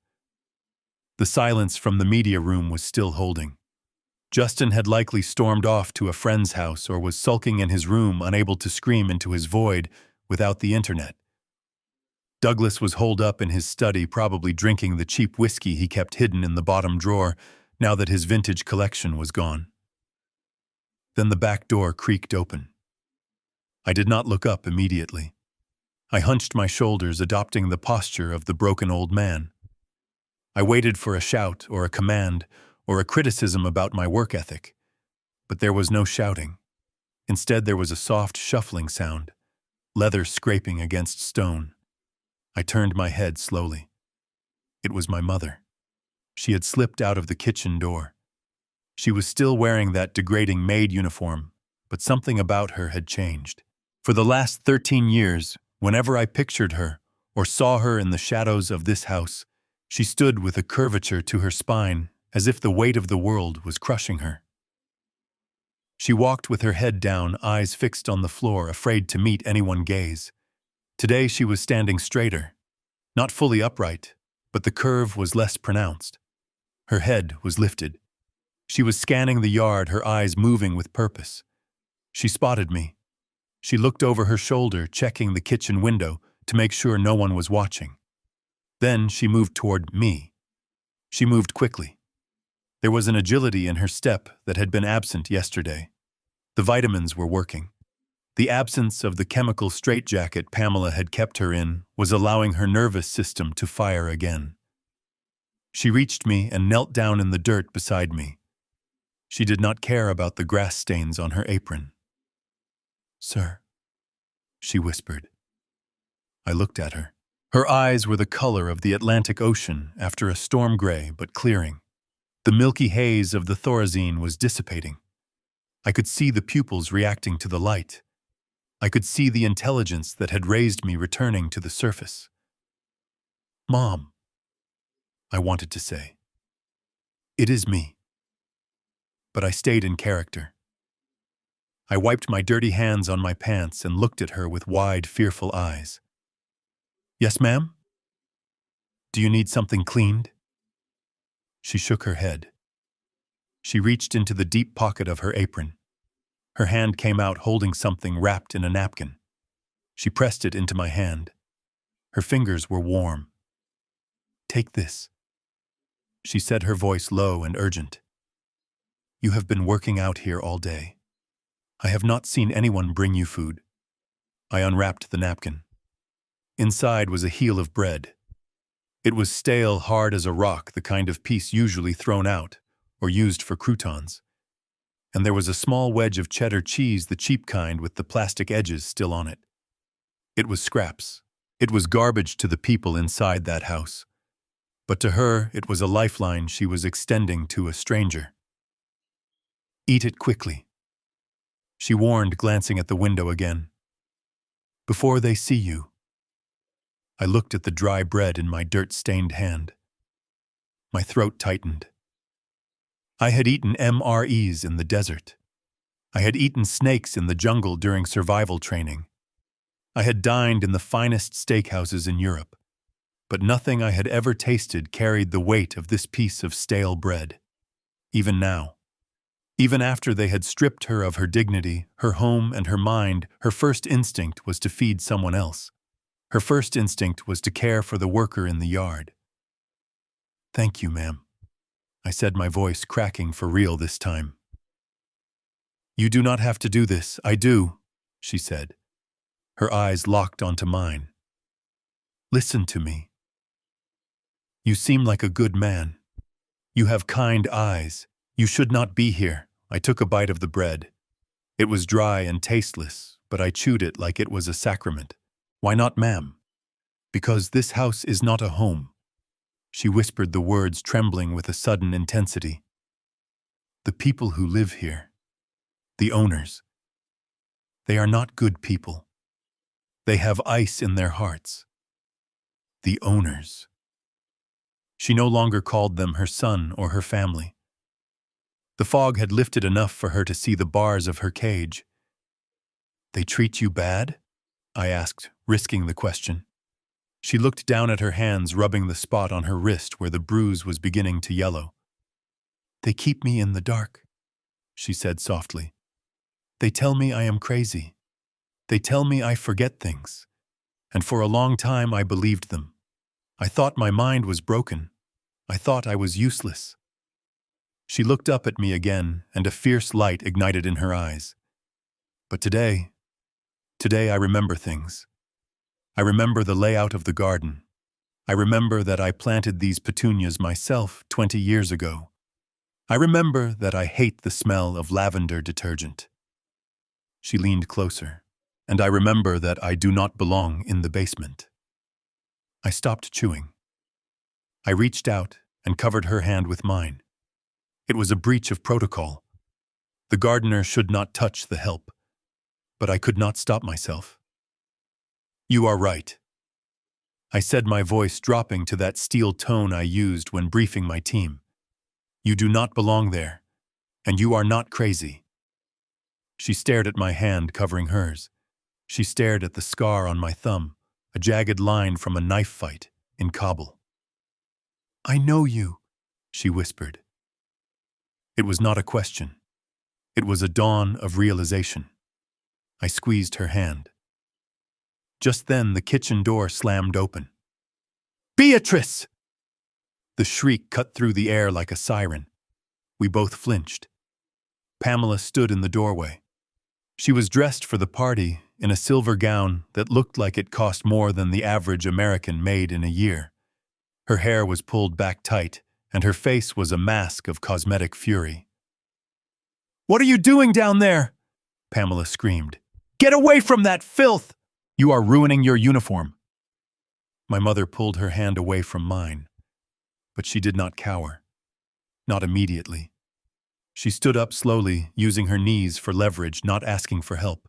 The silence from the media room was still holding. Justin had likely stormed off to a friend's house or was sulking in his room, unable to scream into his void without the internet. Douglas was holed up in his study, probably drinking the cheap whiskey he kept hidden in the bottom drawer now that his vintage collection was gone. Then the back door creaked open. I did not look up immediately. I hunched my shoulders, adopting the posture of the broken old man. I waited for a shout or a command or a criticism about my work ethic, but there was no shouting. Instead, there was a soft shuffling sound, leather scraping against stone. I turned my head slowly. It was my mother. She had slipped out of the kitchen door. She was still wearing that degrading maid uniform, but something about her had changed. For the last 13 years, whenever I pictured her or saw her in the shadows of this house, she stood with a curvature to her spine, as if the weight of the world was crushing her. She walked with her head down, eyes fixed on the floor, afraid to meet anyone's gaze. Today she was standing straighter, not fully upright, but the curve was less pronounced. Her head was lifted. She was scanning the yard, her eyes moving with purpose. She spotted me. She looked over her shoulder, checking the kitchen window to make sure no one was watching. Then she moved toward me. She moved quickly. There was an agility in her step that had been absent yesterday. The vitamins were working. The absence of the chemical straitjacket Pamela had kept her in was allowing her nervous system to fire again. She reached me and knelt down in the dirt beside me. She did not care about the grass stains on her apron. "Sir," she whispered. I looked at her. Her eyes were the color of the Atlantic Ocean after a storm gray but clearing. The milky haze of the thorazine was dissipating. I could see the pupils reacting to the light. I could see the intelligence that had raised me returning to the surface. "Mom," I wanted to say. "It is me." But I stayed in character. I wiped my dirty hands on my pants and looked at her with wide, fearful eyes. "Yes, ma'am? Do you need something cleaned?" She shook her head. She reached into the deep pocket of her apron. Her hand came out holding something wrapped in a napkin. She pressed it into my hand. Her fingers were warm. "Take this," she said, her voice low and urgent. "You have been working out here all day. I have not seen anyone bring you food." I unwrapped the napkin. Inside was a heel of bread. It was stale, hard as a rock, the kind of piece usually thrown out or used for croutons. And there was a small wedge of cheddar cheese, the cheap kind with the plastic edges still on it. It was scraps. It was garbage to the people inside that house. But to her, it was a lifeline she was extending to a stranger. "Eat it quickly," she warned, glancing at the window again. "Before they see you." I looked at the dry bread in my dirt-stained hand. My throat tightened. I had eaten MREs in the desert. I had eaten snakes in the jungle during survival training. I had dined in the finest steakhouses in Europe. But nothing I had ever tasted carried the weight of this piece of stale bread. Even now, even after they had stripped her of her dignity, her home, and her mind, her first instinct was to feed someone else. Her first instinct was to care for the worker in the yard. "Thank you, ma'am," I said, my voice cracking for real this time. "You do not have to do this, I do," she said. Her eyes locked onto mine. "Listen to me. You seem like a good man. You have kind eyes. You should not be here." I took a bite of the bread. It was dry and tasteless, but I chewed it like it was a sacrament. "Why not, ma'am?" "Because this house is not a home." She whispered the words, trembling with a sudden intensity. "The people who live here, the owners, they are not good people. They have ice in their hearts. The owners." She no longer called them her son or her family. The fog had lifted enough for her to see the bars of her cage. "They treat you bad?" I asked, risking the question. She looked down at her hands, rubbing the spot on her wrist where the bruise was beginning to yellow. "They keep me in the dark," she said softly. "They tell me I am crazy. They tell me I forget things. And for a long time I believed them. I thought my mind was broken. I thought I was useless." She looked up at me again, and a fierce light ignited in her eyes. "But today I remember things. I remember the layout of the garden. I remember that I planted these petunias myself 20 years ago. I remember that I hate the smell of lavender detergent." She leaned closer. "And I remember that I do not belong in the basement." I stopped chewing. I reached out and covered her hand with mine. It was a breach of protocol. The gardener should not touch the help. But I could not stop myself. "You are right," I said, my voice dropping to that steel tone I used when briefing my team. "You do not belong there, and you are not crazy." She stared at my hand covering hers. She stared at the scar on my thumb, a jagged line from a knife fight in Kabul. "I know you," she whispered. It was not a question. It was a dawn of realization. I squeezed her hand. Just then the kitchen door slammed open. "Beatrice!" The shriek cut through the air like a siren. We both flinched. Pamela stood in the doorway. She was dressed for the party in a silver gown that looked like it cost more than the average American made in a year. Her hair was pulled back tight, and her face was a mask of cosmetic fury. "What are you doing down there?" Pamela screamed. "Get away from that filth! You are ruining your uniform." My mother pulled her hand away from mine, but she did not cower. Not immediately. She stood up slowly, using her knees for leverage, not asking for help.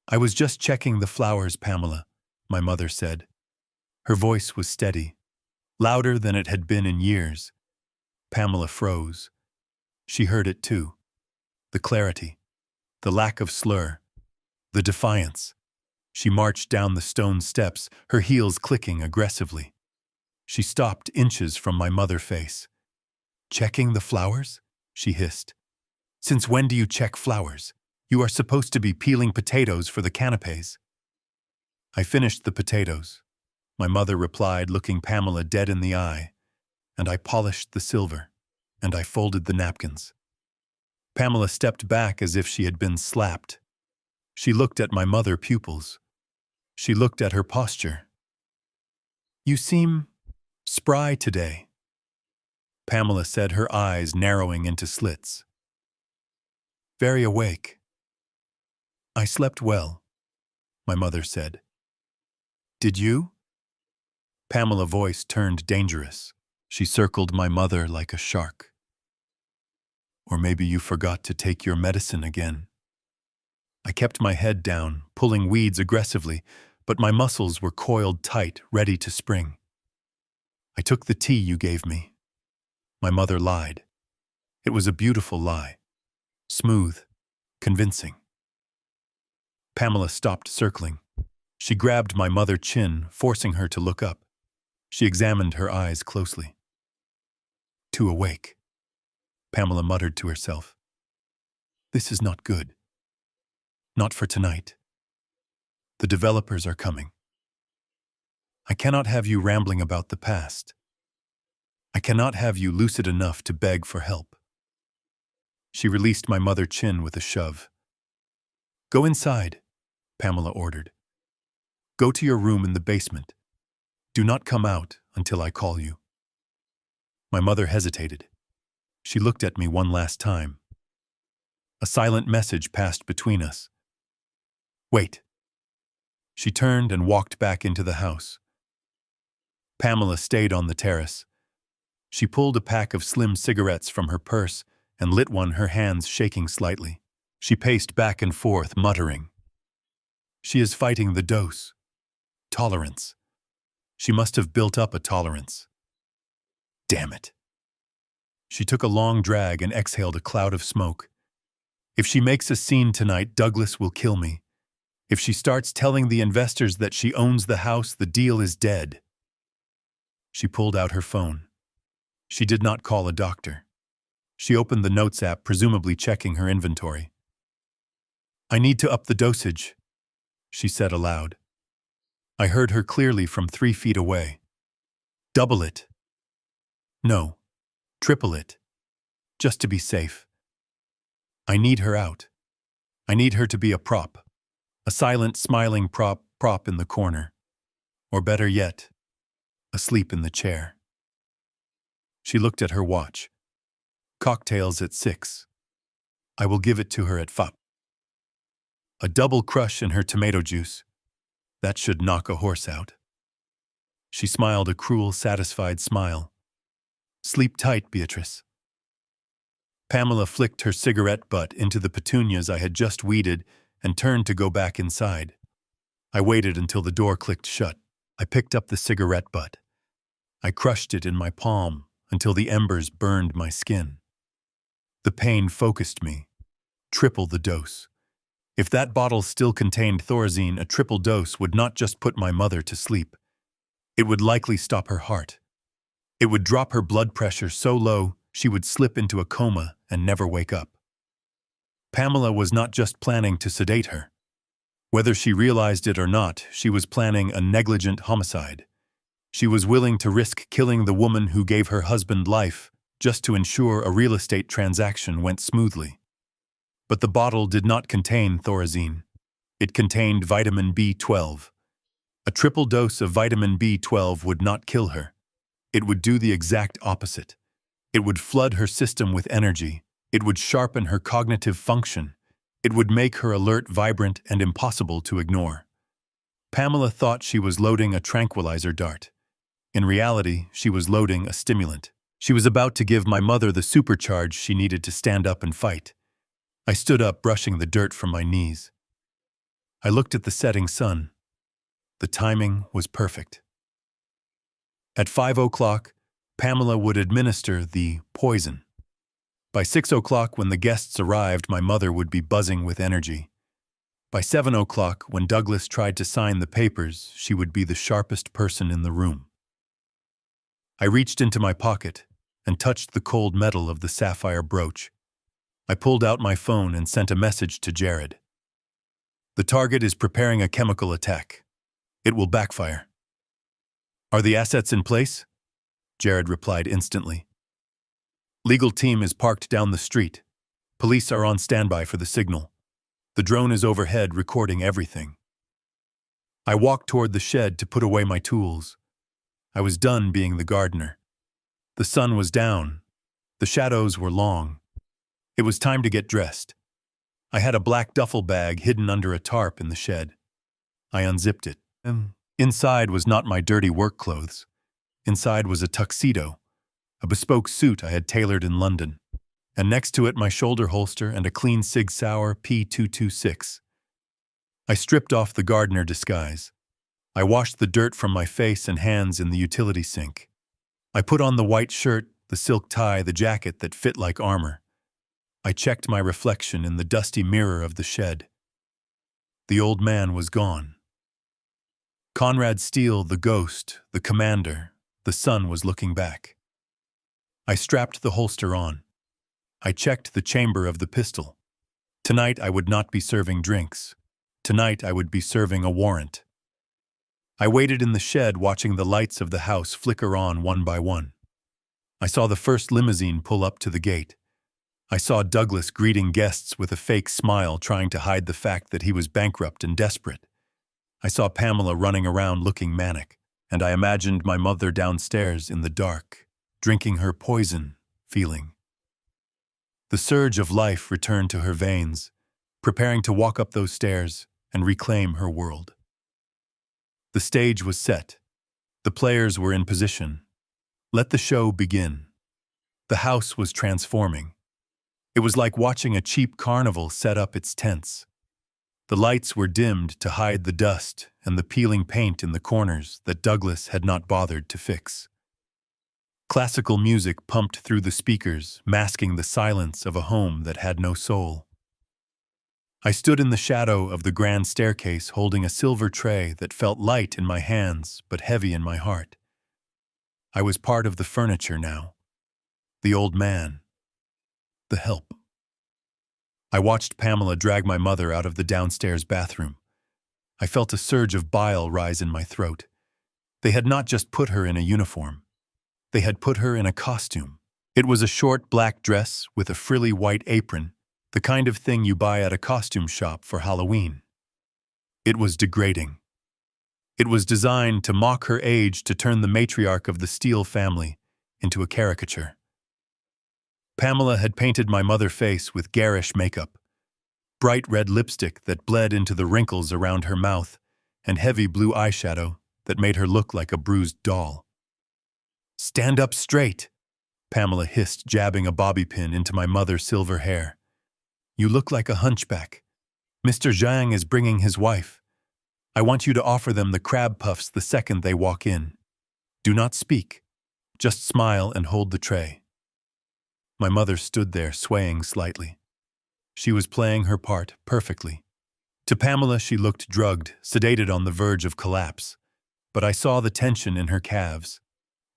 "I was just checking the flowers, Pamela," my mother said. Her voice was steady, louder than it had been in years. Pamela froze. She heard it too. The clarity, the lack of slur, the defiance. She marched down the stone steps, her heels clicking aggressively. She stopped inches from my mother's face. "Checking the flowers?" she hissed. "Since when do you check flowers? You are supposed to be peeling potatoes for the canapes." "I finished the potatoes," my mother replied, looking Pamela dead in the eye. "And I polished the silver, and I folded the napkins." Pamela stepped back as if she had been slapped. She looked at my mother's pupils. She looked at her posture. "You seem spry today," Pamela said, her eyes narrowing into slits. "Very awake." "I slept well," my mother said. "Did you?" Pamela's voice turned dangerous. She circled my mother like a shark. "Or maybe you forgot to take your medicine again." I kept my head down, pulling weeds aggressively, but my muscles were coiled tight, ready to spring. "I took the tea you gave me." My mother lied. It was a beautiful lie. Smooth, convincing. Pamela stopped circling. She grabbed my mother's chin, forcing her to look up. She examined her eyes closely. "Too awake," Pamela muttered to herself. "This is not good. Not for tonight. The developers are coming. I cannot have you rambling about the past. I cannot have you lucid enough to beg for help." She released my mother's chin with a shove. "Go inside," Pamela ordered. "Go to your room in the basement. Do not come out until I call you." My mother hesitated. She looked at me one last time. A silent message passed between us. "Wait." She turned and walked back into the house. Pamela stayed on the terrace. She pulled a pack of slim cigarettes from her purse and lit one, her hands shaking slightly. She paced back and forth, muttering. "She is fighting the dose. Tolerance. She must have built up a tolerance. Damn it." She took a long drag and exhaled a cloud of smoke. "If she makes a scene tonight, Douglas will kill me. If she starts telling the investors that she owns the house, the deal is dead." She pulled out her phone. She did not call a doctor. She opened the Notes app, presumably checking her inventory. "I need to up the dosage," she said aloud. I heard her clearly from 3 feet away. "Double it." "No, triple it. Just to be safe. I need her out. I need her to be a prop. A silent, smiling prop in the corner. Or better yet, asleep in the chair." She looked at her watch. "Cocktails at 6. I will give it to her at 5. A double crush in her tomato juice. That should knock a horse out." She smiled a cruel, satisfied smile. "Sleep tight, Beatrice." Pamela flicked her cigarette butt into the petunias I had just weeded and turned to go back inside. I waited until the door clicked shut. I picked up the cigarette butt. I crushed it in my palm until the embers burned my skin. The pain focused me. Triple the dose. If that bottle still contained Thorazine, a triple dose would not just put my mother to sleep. It would likely stop her heart. It would drop her blood pressure so low she would slip into a coma and never wake up. Pamela was not just planning to sedate her. Whether she realized it or not, she was planning a negligent homicide. She was willing to risk killing the woman who gave her husband life just to ensure a real estate transaction went smoothly. But the bottle did not contain thorazine. It contained vitamin B12. A triple dose of vitamin B12 would not kill her. It would do the exact opposite. It would flood her system with energy. It would sharpen her cognitive function. It would make her alert, vibrant, and impossible to ignore. Pamela thought she was loading a tranquilizer dart. In reality, she was loading a stimulant. She was about to give my mother the supercharge she needed to stand up and fight. I stood up, brushing the dirt from my knees. I looked at the setting sun. The timing was perfect. At 5 o'clock, Pamela would administer the poison. By 6 o'clock, when the guests arrived, my mother would be buzzing with energy. By 7 o'clock, when Douglas tried to sign the papers, she would be the sharpest person in the room. I reached into my pocket and touched the cold metal of the sapphire brooch. I pulled out my phone and sent a message to Jared. The target is preparing a chemical attack. It will backfire. Are the assets in place? Jared replied instantly. Legal team is parked down the street. Police are on standby for the signal. The drone is overhead recording everything. I walked toward the shed to put away my tools. I was done being the gardener. The sun was down. The shadows were long. It was time to get dressed. I had a black duffel bag hidden under a tarp in the shed. I unzipped it. Inside was not my dirty work clothes. Inside was a tuxedo, a bespoke suit I had tailored in London, and next to it my shoulder holster and a clean Sig Sauer P226. I stripped off the gardener disguise. I washed the dirt from my face and hands in the utility sink. I put on the white shirt, the silk tie, the jacket that fit like armor. I checked my reflection in the dusty mirror of the shed. The old man was gone. Conrad Steele, the ghost, the commander, the sun was looking back. I strapped the holster on. I checked the chamber of the pistol. Tonight I would not be serving drinks. Tonight I would be serving a warrant. I waited in the shed, watching the lights of the house flicker on one by one. I saw the first limousine pull up to the gate. I saw Douglas greeting guests with a fake smile, trying to hide the fact that he was bankrupt and desperate. I saw Pamela running around looking manic, and I imagined my mother downstairs in the dark, drinking her poison, feeling. The surge of life returned to her veins, preparing to walk up those stairs and reclaim her world. The stage was set. The players were in position. Let the show begin. The house was transforming. It was like watching a cheap carnival set up its tents. The lights were dimmed to hide the dust and the peeling paint in the corners that Douglas had not bothered to fix. Classical music pumped through the speakers, masking the silence of a home that had no soul. I stood in the shadow of the grand staircase, holding a silver tray that felt light in my hands but heavy in my heart. I was part of the furniture now. The old man. The help. I watched Pamela drag my mother out of the downstairs bathroom. I felt a surge of bile rise in my throat. They had not just put her in a uniform. They had put her in a costume. It was a short black dress with a frilly white apron, the kind of thing you buy at a costume shop for Halloween. It was degrading. It was designed to mock her age, to turn the matriarch of the Steele family into a caricature. Pamela had painted my mother's face with garish makeup, bright red lipstick that bled into the wrinkles around her mouth, and heavy blue eyeshadow that made her look like a bruised doll. "Stand up straight," Pamela hissed, jabbing a bobby pin into my mother's silver hair. "You look like a hunchback. Mr. Zhang is bringing his wife. I want you to offer them the crab puffs the second they walk in. Do not speak. Just smile and hold the tray." My mother stood there, swaying slightly. She was playing her part perfectly. To Pamela, she looked drugged, sedated, on the verge of collapse. But I saw the tension in her calves.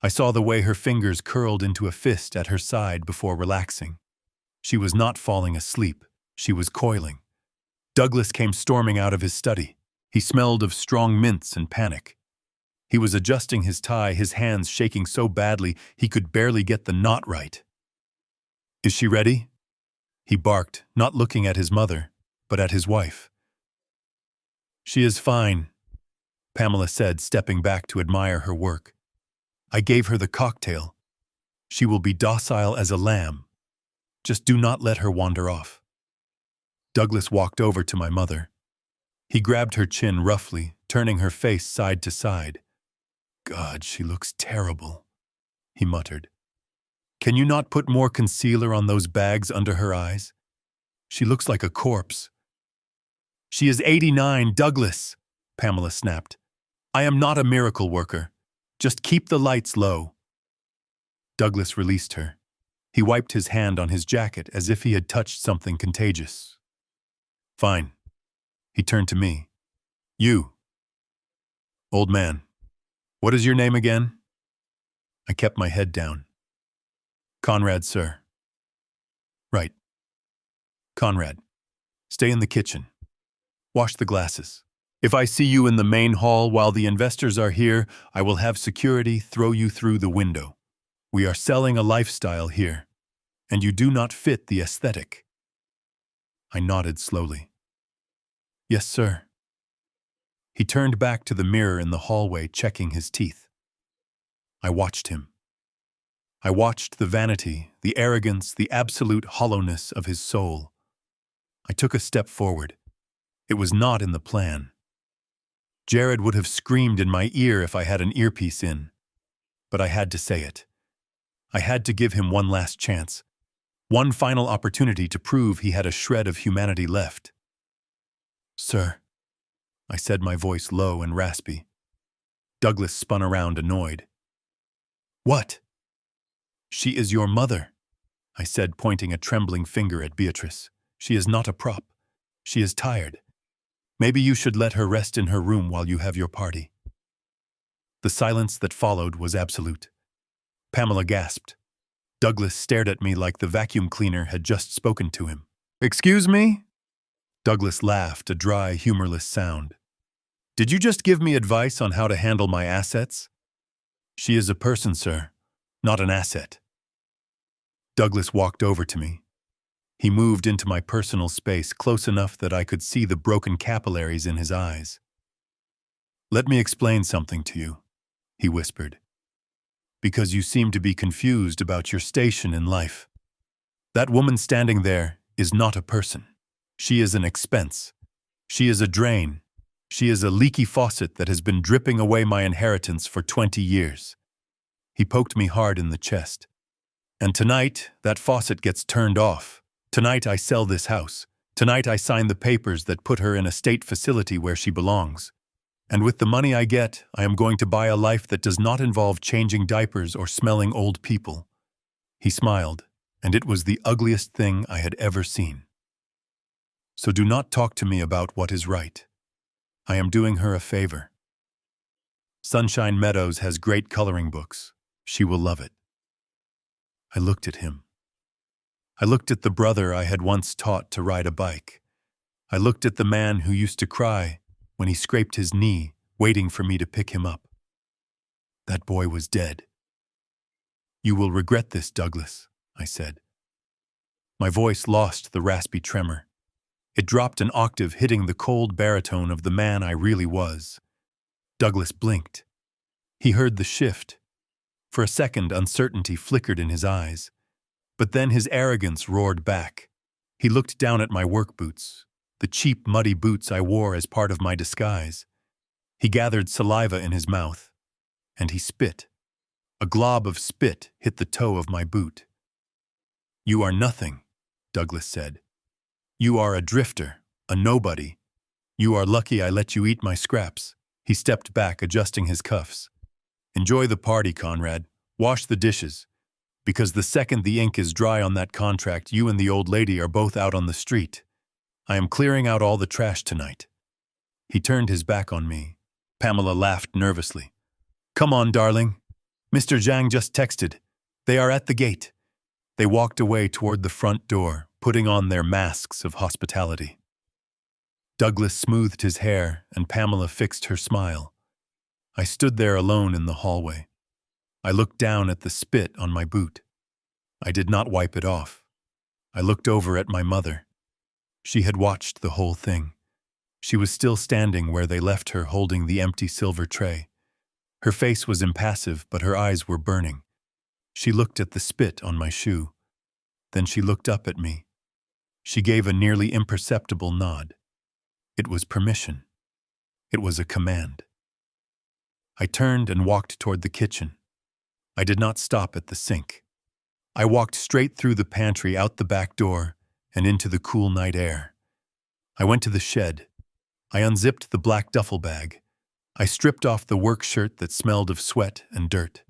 I saw the way her fingers curled into a fist at her side before relaxing. She was not falling asleep. She was coiling. Douglas came storming out of his study. He smelled of strong mints and panic. He was adjusting his tie, his hands shaking so badly he could barely get the knot right. "Is she ready?" he barked, not looking at his mother, but at his wife. "She is fine," Pamela said, stepping back to admire her work. "I gave her the cocktail. She will be docile as a lamb. Just do not let her wander off." Douglas walked over to my mother. He grabbed her chin roughly, turning her face side to side. "God, she looks terrible," he muttered. "Can you not put more concealer on those bags under her eyes? She looks like a corpse." "She is 89, Douglas," Pamela snapped. "I am not a miracle worker. Just keep the lights low." Douglas released her. He wiped his hand on his jacket as if he had touched something contagious. "Fine." He turned to me. "You, old man, what is your name again?" I kept my head down. "Conrad, sir." "Right. Conrad, stay in the kitchen. Wash the glasses. If I see you in the main hall while the investors are here, I will have security throw you through the window. We are selling a lifestyle here, and you do not fit the aesthetic." I nodded slowly. "Yes, sir." He turned back to the mirror in the hallway, checking his teeth. I watched him. I watched the vanity, the arrogance, the absolute hollowness of his soul. I took a step forward. It was not in the plan. Jared would have screamed in my ear if I had an earpiece in. But I had to say it. I had to give him one last chance. One final opportunity to prove he had a shred of humanity left. "Sir," I said, my voice low and raspy. Douglas spun around, annoyed. "What?" "She is your mother," I said, pointing a trembling finger at Beatrice. "She is not a prop. She is tired. Maybe you should let her rest in her room while you have your party." The silence that followed was absolute. Pamela gasped. Douglas stared at me like the vacuum cleaner had just spoken to him. "Excuse me?" Douglas laughed, a dry, humorless sound. "Did you just give me advice on how to handle my assets?" "She is a person, sir, not an asset." Douglas walked over to me. He moved into my personal space close enough that I could see the broken capillaries in his eyes. "Let me explain something to you," he whispered. "Because you seem to be confused about your station in life. That woman standing there is not a person. She is an expense. She is a drain. She is a leaky faucet that has been dripping away my inheritance for 20 years. He poked me hard in the chest. "And tonight, that faucet gets turned off. Tonight I sell this house. Tonight I sign the papers that put her in a state facility where she belongs. And with the money I get, I am going to buy a life that does not involve changing diapers or smelling old people." He smiled, and it was the ugliest thing I had ever seen. "So do not talk to me about what is right. I am doing her a favor. Sunshine Meadows has great coloring books. She will love it." I looked at him. I looked at the brother I had once taught to ride a bike. I looked at the man who used to cry when he scraped his knee, waiting for me to pick him up. That boy was dead. "You will regret this, Douglas," I said. My voice lost the raspy tremor. It dropped an octave, hitting the cold baritone of the man I really was. Douglas blinked. He heard the shift. For a second, uncertainty flickered in his eyes. But then his arrogance roared back. He looked down at my work boots, the cheap, muddy boots I wore as part of my disguise. He gathered saliva in his mouth, and he spit. A glob of spit hit the toe of my boot. "You are nothing," Douglas said. "You are a drifter, a nobody. You are lucky I let you eat my scraps." He stepped back, adjusting his cuffs. "Enjoy the party, Conrad. Wash the dishes. Because the second the ink is dry on that contract, you and the old lady are both out on the street. I am clearing out all the trash tonight." He turned his back on me. Pamela laughed nervously. "Come on, darling. Mr. Zhang just texted. They are at the gate." They walked away toward the front door, putting on their masks of hospitality. Douglas smoothed his hair, and Pamela fixed her smile. I stood there alone in the hallway. I looked down at the spit on my boot. I did not wipe it off. I looked over at my mother. She had watched the whole thing. She was still standing where they left her, holding the empty silver tray. Her face was impassive, but her eyes were burning. She looked at the spit on my shoe. Then she looked up at me. She gave a nearly imperceptible nod. It was permission. It was a command. I turned and walked toward the kitchen. I did not stop at the sink. I walked straight through the pantry, out the back door, and into the cool night air. I went to the shed. I unzipped the black duffel bag. I stripped off the work shirt that smelled of sweat and dirt.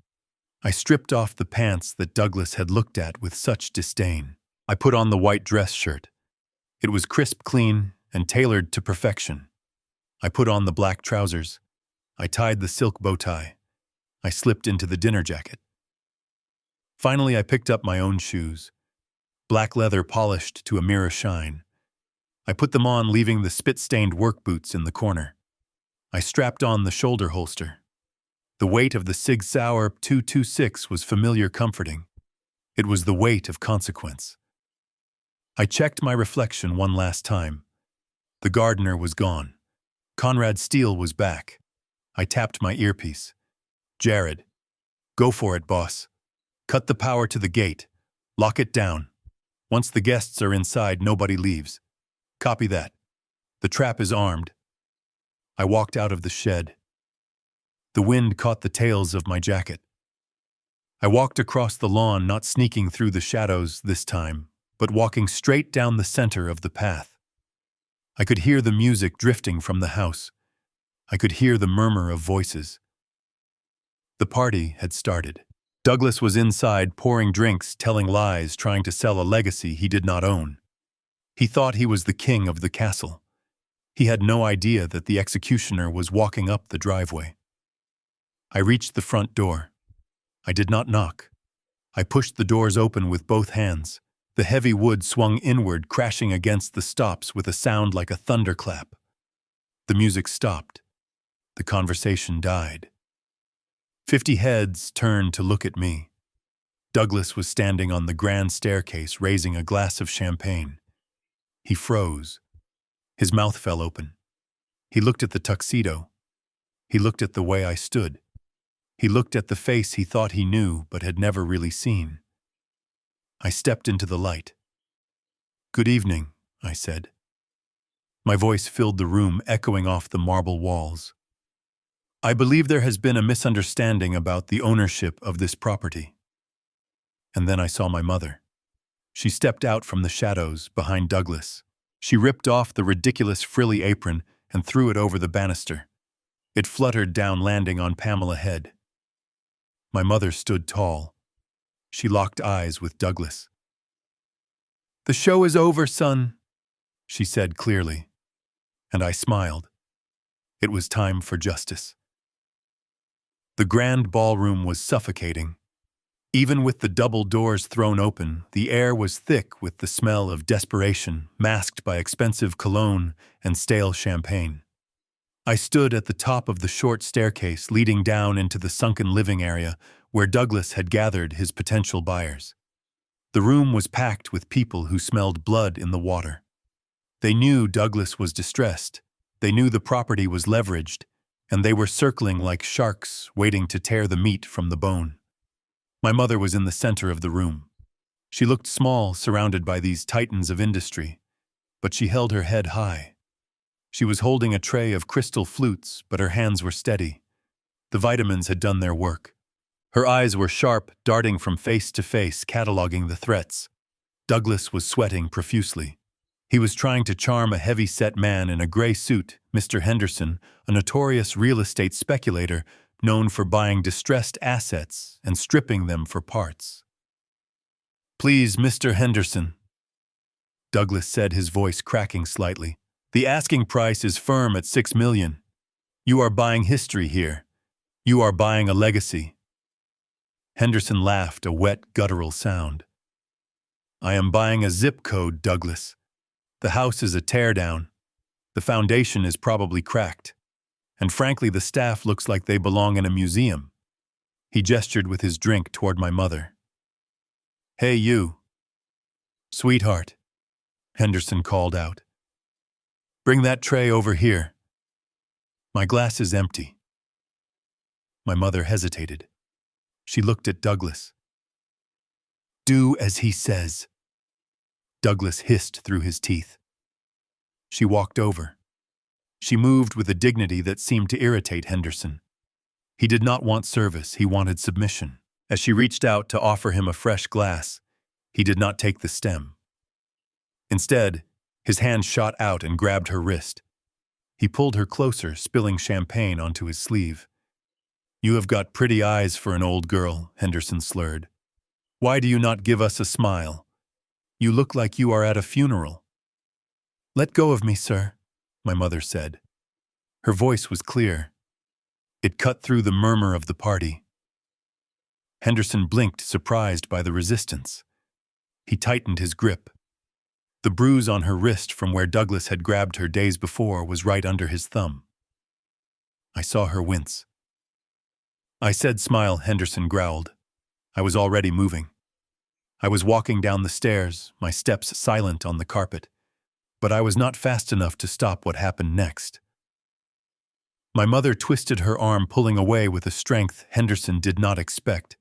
I stripped off the pants that Douglas had looked at with such disdain. I put on the white dress shirt. It was crisp clean and tailored to perfection. I put on the black trousers. I tied the silk bow tie. I slipped into the dinner jacket. Finally, I picked up my own shoes, black leather polished to a mirror shine. I put them on, leaving the spit-stained work boots in the corner. I strapped on the shoulder holster. The weight of the Sig Sauer 226 was familiar, comforting. It was the weight of consequence. I checked my reflection one last time. The gardener was gone. Conrad Steele was back. I tapped my earpiece. "Jared, go for it, boss. Cut the power to the gate. Lock it down. Once the guests are inside, nobody leaves. Copy that. The trap is armed." I walked out of the shed. The wind caught the tails of my jacket. I walked across the lawn, not sneaking through the shadows this time, but walking straight down the center of the path. I could hear the music drifting from the house. I could hear the murmur of voices. The party had started. Douglas was inside, pouring drinks, telling lies, trying to sell a legacy he did not own. He thought he was the king of the castle. He had no idea that the executioner was walking up the driveway. I reached the front door. I did not knock. I pushed the doors open with both hands. The heavy wood swung inward, crashing against the stops with a sound like a thunderclap. The music stopped. The conversation died. 50 heads turned to look at me. Douglas was standing on the grand staircase, raising a glass of champagne. He froze. His mouth fell open. He looked at the tuxedo. He looked at the way I stood. He looked at the face he thought he knew but had never really seen. I stepped into the light. "Good evening," I said. My voice filled the room, echoing off the marble walls. "I believe there has been a misunderstanding about the ownership of this property." And then I saw my mother. She stepped out from the shadows behind Douglas. She ripped off the ridiculous frilly apron and threw it over the banister. It fluttered down, landing on Pamela's head. My mother stood tall. She locked eyes with Douglas. "The show is over, son," she said clearly. And I smiled. It was time for justice. The grand ballroom was suffocating. Even with the double doors thrown open, the air was thick with the smell of desperation, masked by expensive cologne and stale champagne. I stood at the top of the short staircase leading down into the sunken living area where Douglas had gathered his potential buyers. The room was packed with people who smelled blood in the water. They knew Douglas was distressed. They knew the property was leveraged, and they were circling like sharks, waiting to tear the meat from the bone. My mother was in the center of the room. She looked small, surrounded by these titans of industry, but she held her head high. She was holding a tray of crystal flutes, but her hands were steady. The vitamins had done their work. Her eyes were sharp, darting from face to face, cataloging the threats. Douglas was sweating profusely. He was trying to charm a heavy-set man in a gray suit, Mr. Henderson, a notorious real estate speculator known for buying distressed assets and stripping them for parts. "Please, Mr. Henderson," Douglas said, his voice cracking slightly. "The asking price is firm at $6 million. You are buying history here. You are buying a legacy." Henderson laughed, a wet, guttural sound. "I am buying a zip code, Douglas. The house is a teardown. The foundation is probably cracked. And frankly, the staff looks like they belong in a museum. He gestured with his drink toward my mother. Hey, you. Sweetheart, Henderson called out. Bring that tray over here. My glass is empty. My mother hesitated. She looked at Douglas. Do as he says. Douglas hissed through his teeth. She walked over. She moved with a dignity that seemed to irritate Henderson. He did not want service, he wanted submission. As she reached out to offer him a fresh glass, he did not take the stem. Instead, his hand shot out and grabbed her wrist. He pulled her closer, spilling champagne onto his sleeve. You have got pretty eyes for an old girl, Henderson slurred. Why do you not give us a smile? You look like you are at a funeral. Let go of me, sir, my mother said. Her voice was clear. It cut through the murmur of the party. Henderson blinked, surprised by the resistance. He tightened his grip. The bruise on her wrist from where Douglas had grabbed her days before was right under his thumb. I saw her wince. I said smile, Henderson growled. I was already moving. I was walking down the stairs, my steps silent on the carpet, but I was not fast enough to stop what happened next. My mother twisted her arm, pulling away with a strength Henderson did not expect.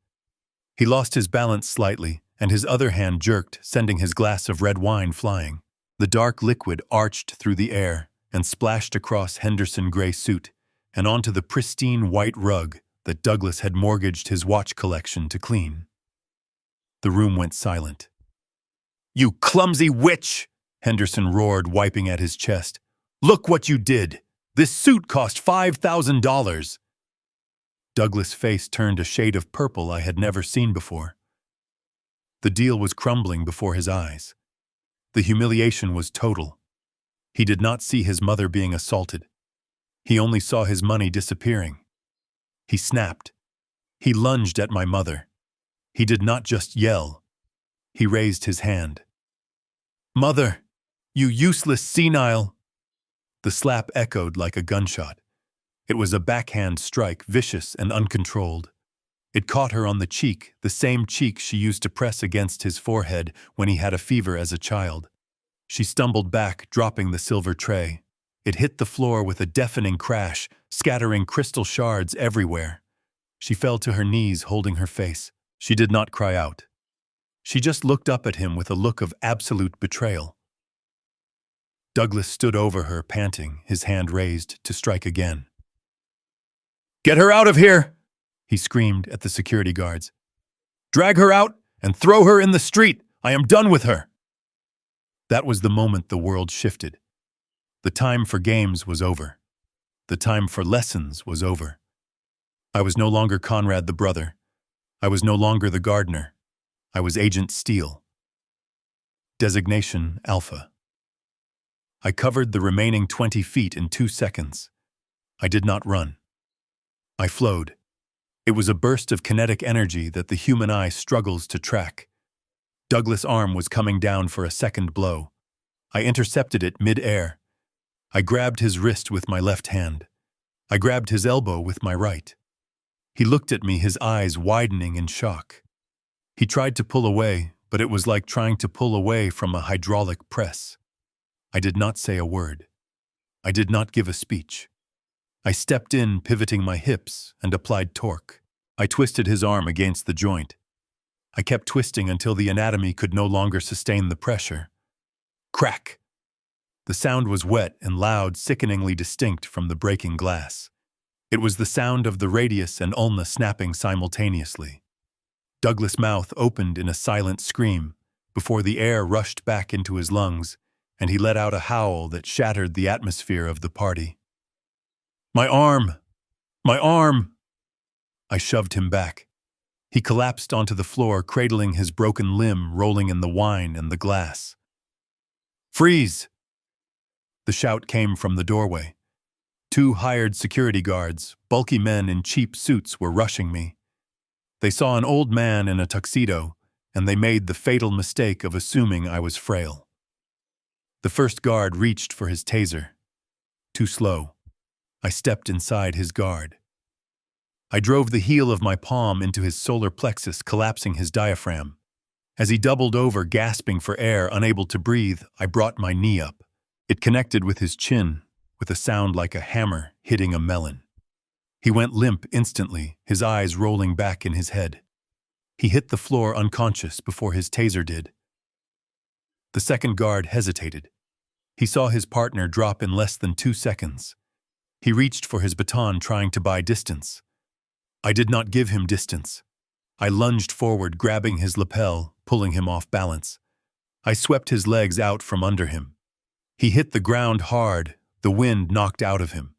He lost his balance slightly, and his other hand jerked, sending his glass of red wine flying. The dark liquid arched through the air and splashed across Henderson's gray suit and onto the pristine white rug that Douglas had mortgaged his watch collection to clean. The room went silent. You clumsy witch! Henderson roared, wiping at his chest. Look what you did! This suit cost $5,000! Douglas' face turned a shade of purple I had never seen before. The deal was crumbling before his eyes. The humiliation was total. He did not see his mother being assaulted. He only saw his money disappearing. He snapped. He lunged at my mother. He did not just yell. He raised his hand. Mother, you useless senile! The slap echoed like a gunshot. It was a backhand strike, vicious and uncontrolled. It caught her on the cheek, the same cheek she used to press against his forehead when he had a fever as a child. She stumbled back, dropping the silver tray. It hit the floor with a deafening crash, scattering crystal shards everywhere. She fell to her knees, holding her face. She did not cry out. She just looked up at him with a look of absolute betrayal. Douglas stood over her, panting, his hand raised to strike again. Get her out of here! He screamed at the security guards. Drag her out and throw her in the street! I am done with her! That was the moment the world shifted. The time for games was over. The time for lessons was over. I was no longer Conrad the brother. I was no longer the gardener. I was Agent Steele. Designation Alpha. I covered the remaining 20 feet in 2 seconds. I did not run. I flowed. It was a burst of kinetic energy that the human eye struggles to track. Douglas' arm was coming down for a second blow. I intercepted it mid-air. I grabbed his wrist with my left hand. I grabbed his elbow with my right. He looked at me, his eyes widening in shock. He tried to pull away, but it was like trying to pull away from a hydraulic press. I did not say a word. I did not give a speech. I stepped in, pivoting my hips, and applied torque. I twisted his arm against the joint. I kept twisting until the anatomy could no longer sustain the pressure. Crack! The sound was wet and loud, sickeningly distinct from the breaking glass. It was the sound of the radius and ulna snapping simultaneously. Douglas' mouth opened in a silent scream before the air rushed back into his lungs, and he let out a howl that shattered the atmosphere of the party. My arm! My arm! I shoved him back. He collapsed onto the floor, cradling his broken limb, rolling in the wine and the glass. Freeze! The shout came from the doorway. 2 hired security guards, bulky men in cheap suits, were rushing me. They saw an old man in a tuxedo, and they made the fatal mistake of assuming I was frail. The first guard reached for his taser. too slow. I stepped inside his guard. I drove the heel of my palm into his solar plexus, collapsing his diaphragm. As he doubled over, gasping for air, unable to breathe, I brought my knee up. It connected with his chin, with a sound like a hammer hitting a melon. He went limp instantly, his eyes rolling back in his head. He hit the floor unconscious before his taser did. The second guard hesitated. He saw his partner drop in less than 2 seconds. He reached for his baton, trying to buy distance. I did not give him distance. I lunged forward, grabbing his lapel, pulling him off balance. I swept his legs out from under him. He hit the ground hard, the wind knocked out of him.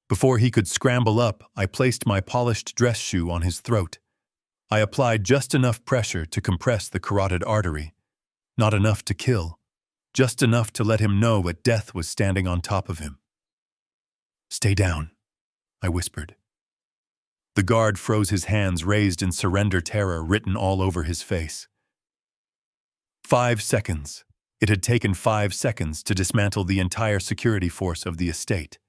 Before he could scramble up, I placed my polished dress shoe on his throat. I applied just enough pressure to compress the carotid artery. Not enough to kill, just enough to let him know that death was standing on top of him. "Stay down," I whispered. The guard froze, his hands raised in surrender, terror written all over his face. 5 seconds. It had taken 5 seconds to dismantle the entire security force of the estate.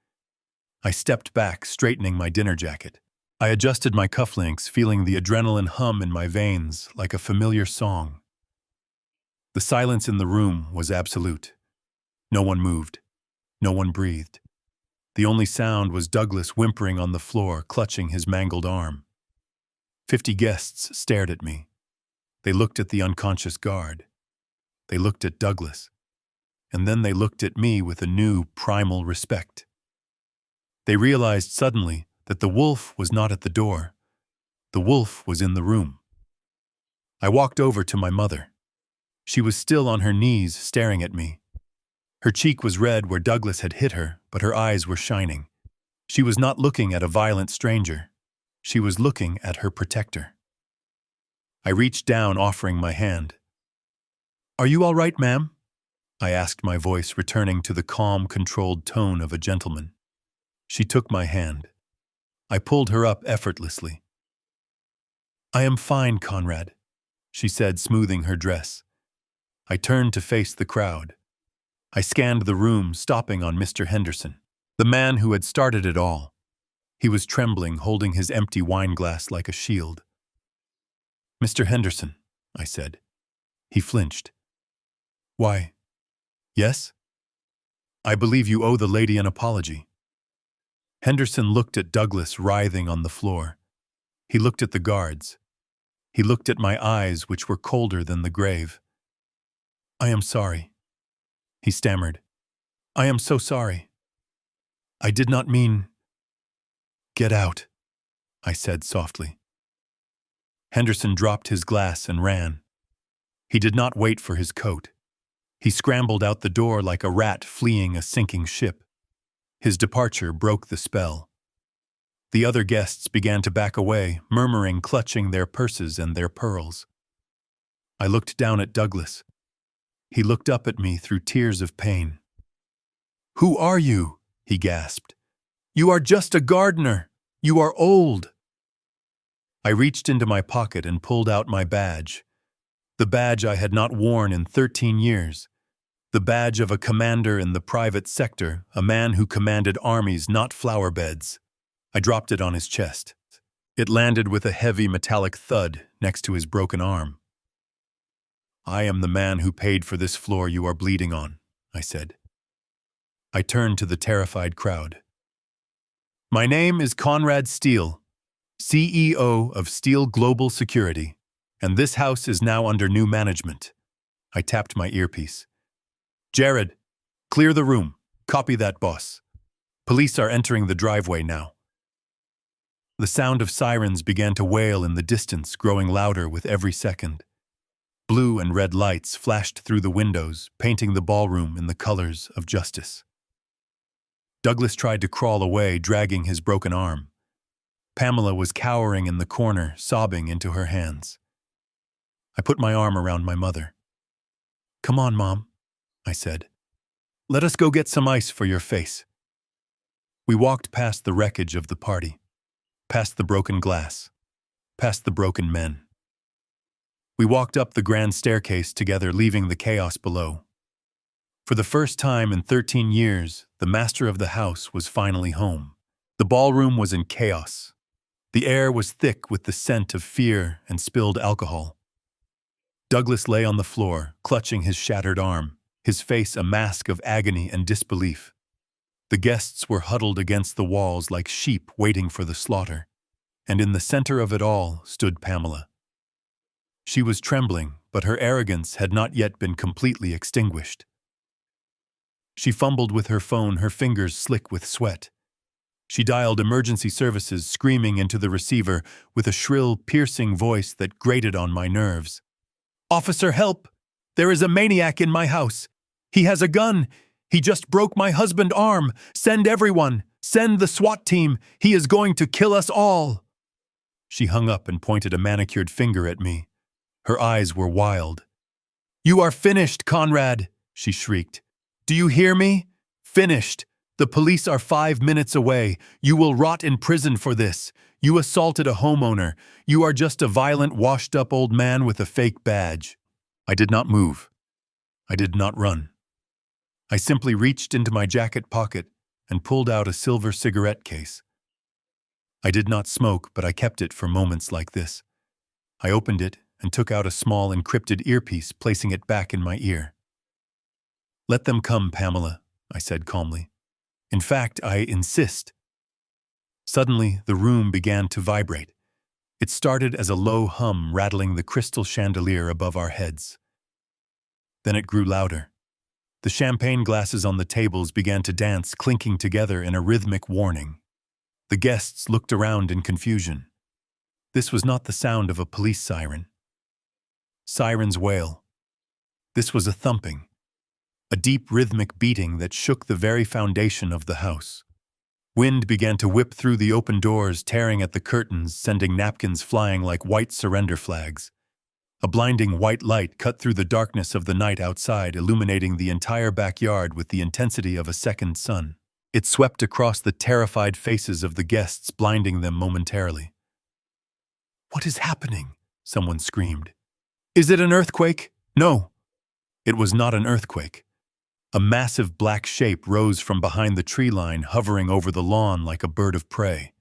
I stepped back, straightening my dinner jacket. I adjusted my cufflinks, feeling the adrenaline hum in my veins like a familiar song. The silence in the room was absolute. No one moved. No one breathed. The only sound was Douglas whimpering on the floor, clutching his mangled arm. 50 guests stared at me. They looked at the unconscious guard. They looked at Douglas. And then they looked at me with a new, primal respect. They realized suddenly that the wolf was not at the door. The wolf was in the room. I walked over to my mother. She was still on her knees, staring at me. Her cheek was red where Douglas had hit her, but her eyes were shining. She was not looking at a violent stranger. She was looking at her protector. I reached down, offering my hand. "Are you all right, ma'am?" I asked, my voice returning to the calm, controlled tone of a gentleman. She took my hand. I pulled her up effortlessly. "I am fine, Conrad," she said, smoothing her dress. I turned to face the crowd. I scanned the room, stopping on Mr. Henderson, the man who had started it all. He was trembling, holding his empty wine glass like a shield. "Mr. Henderson," I said. He flinched. "Why? Yes? I believe you owe the lady an apology." Henderson looked at Douglas writhing on the floor. He looked at the guards. He looked at my eyes, which were colder than the grave. "I am sorry," he stammered. "I am so sorry. I did not mean—" "Get out," I said softly. Henderson dropped his glass and ran. He did not wait for his coat. He scrambled out the door like a rat fleeing a sinking ship. His departure broke the spell. The other guests began to back away, murmuring, clutching their purses and their pearls. I looked down at Douglas. He looked up at me through tears of pain. "Who are you?" he gasped. "You are just a gardener. You are old." I reached into my pocket and pulled out my badge. The badge I had not worn in 13 years. The badge of a commander in the private sector, a man who commanded armies, not flower beds. I dropped it on his chest. It landed with a heavy metallic thud next to his broken arm. "I am the man who paid for this floor you are bleeding on," I said. I turned to the terrified crowd. "My name is Conrad Steele, CEO of Steele Global Security, and this house is now under new management." I tapped my earpiece. "Jared, clear the room. Copy that, boss. Police are entering the driveway now." The sound of sirens began to wail in the distance, growing louder with every second. Blue and red lights flashed through the windows, painting the ballroom in the colors of justice. Douglas tried to crawl away, dragging his broken arm. Pamela was cowering in the corner, sobbing into her hands. I put my arm around my mother. "Come on, Mom," I said. "Let us go get some ice for your face." We walked past the wreckage of the party, past the broken glass, past the broken men. We walked up the grand staircase together, leaving the chaos below. For the first time in 13 years, The master of the house was finally home. The ballroom was in chaos. The air was thick with the scent of fear and spilled alcohol. Douglas lay on the floor, clutching his shattered arm, his face a mask of agony and disbelief. The guests were huddled against the walls like sheep waiting for the slaughter. And in the center of it all stood Pamela. She was trembling, but her arrogance had not yet been completely extinguished. She fumbled with her phone, her fingers slick with sweat. She dialed emergency services, screaming into the receiver with a shrill, piercing voice that grated on my nerves. "Officer, help! There is a maniac in my house. He has a gun. He just broke my husband's arm. Send everyone. Send the SWAT team. He is going to kill us all." She hung up and pointed a manicured finger at me. Her eyes were wild. "You are finished, Conrad," she shrieked. "Do you hear me? Finished. The police are 5 minutes away. You will rot in prison for this. You assaulted a homeowner. You are just a violent, washed-up old man with a fake badge." I did not move. I did not run. I simply reached into my jacket pocket and pulled out a silver cigarette case. I did not smoke, but I kept it for moments like this. I opened it and took out a small encrypted earpiece, placing it back in my ear. "Let them come, Pamela," I said calmly. "In fact, I insist." Suddenly, the room began to vibrate. It started as a low hum rattling the crystal chandelier above our heads. Then it grew louder. The champagne glasses on the tables began to dance, clinking together in a rhythmic warning. The guests looked around in confusion. This was not the sound of a police siren. Sirens wail. This was a thumping, a deep rhythmic beating that shook the very foundation of the house. Wind began to whip through the open doors, tearing at the curtains, sending napkins flying like white surrender flags. A blinding white light cut through the darkness of the night outside, illuminating the entire backyard with the intensity of a second sun. It swept across the terrified faces of the guests, blinding them momentarily. "What is happening?" someone screamed. "Is it an earthquake?" No, it was not an earthquake. A massive black shape rose from behind the tree line, hovering over the lawn like a bird of prey.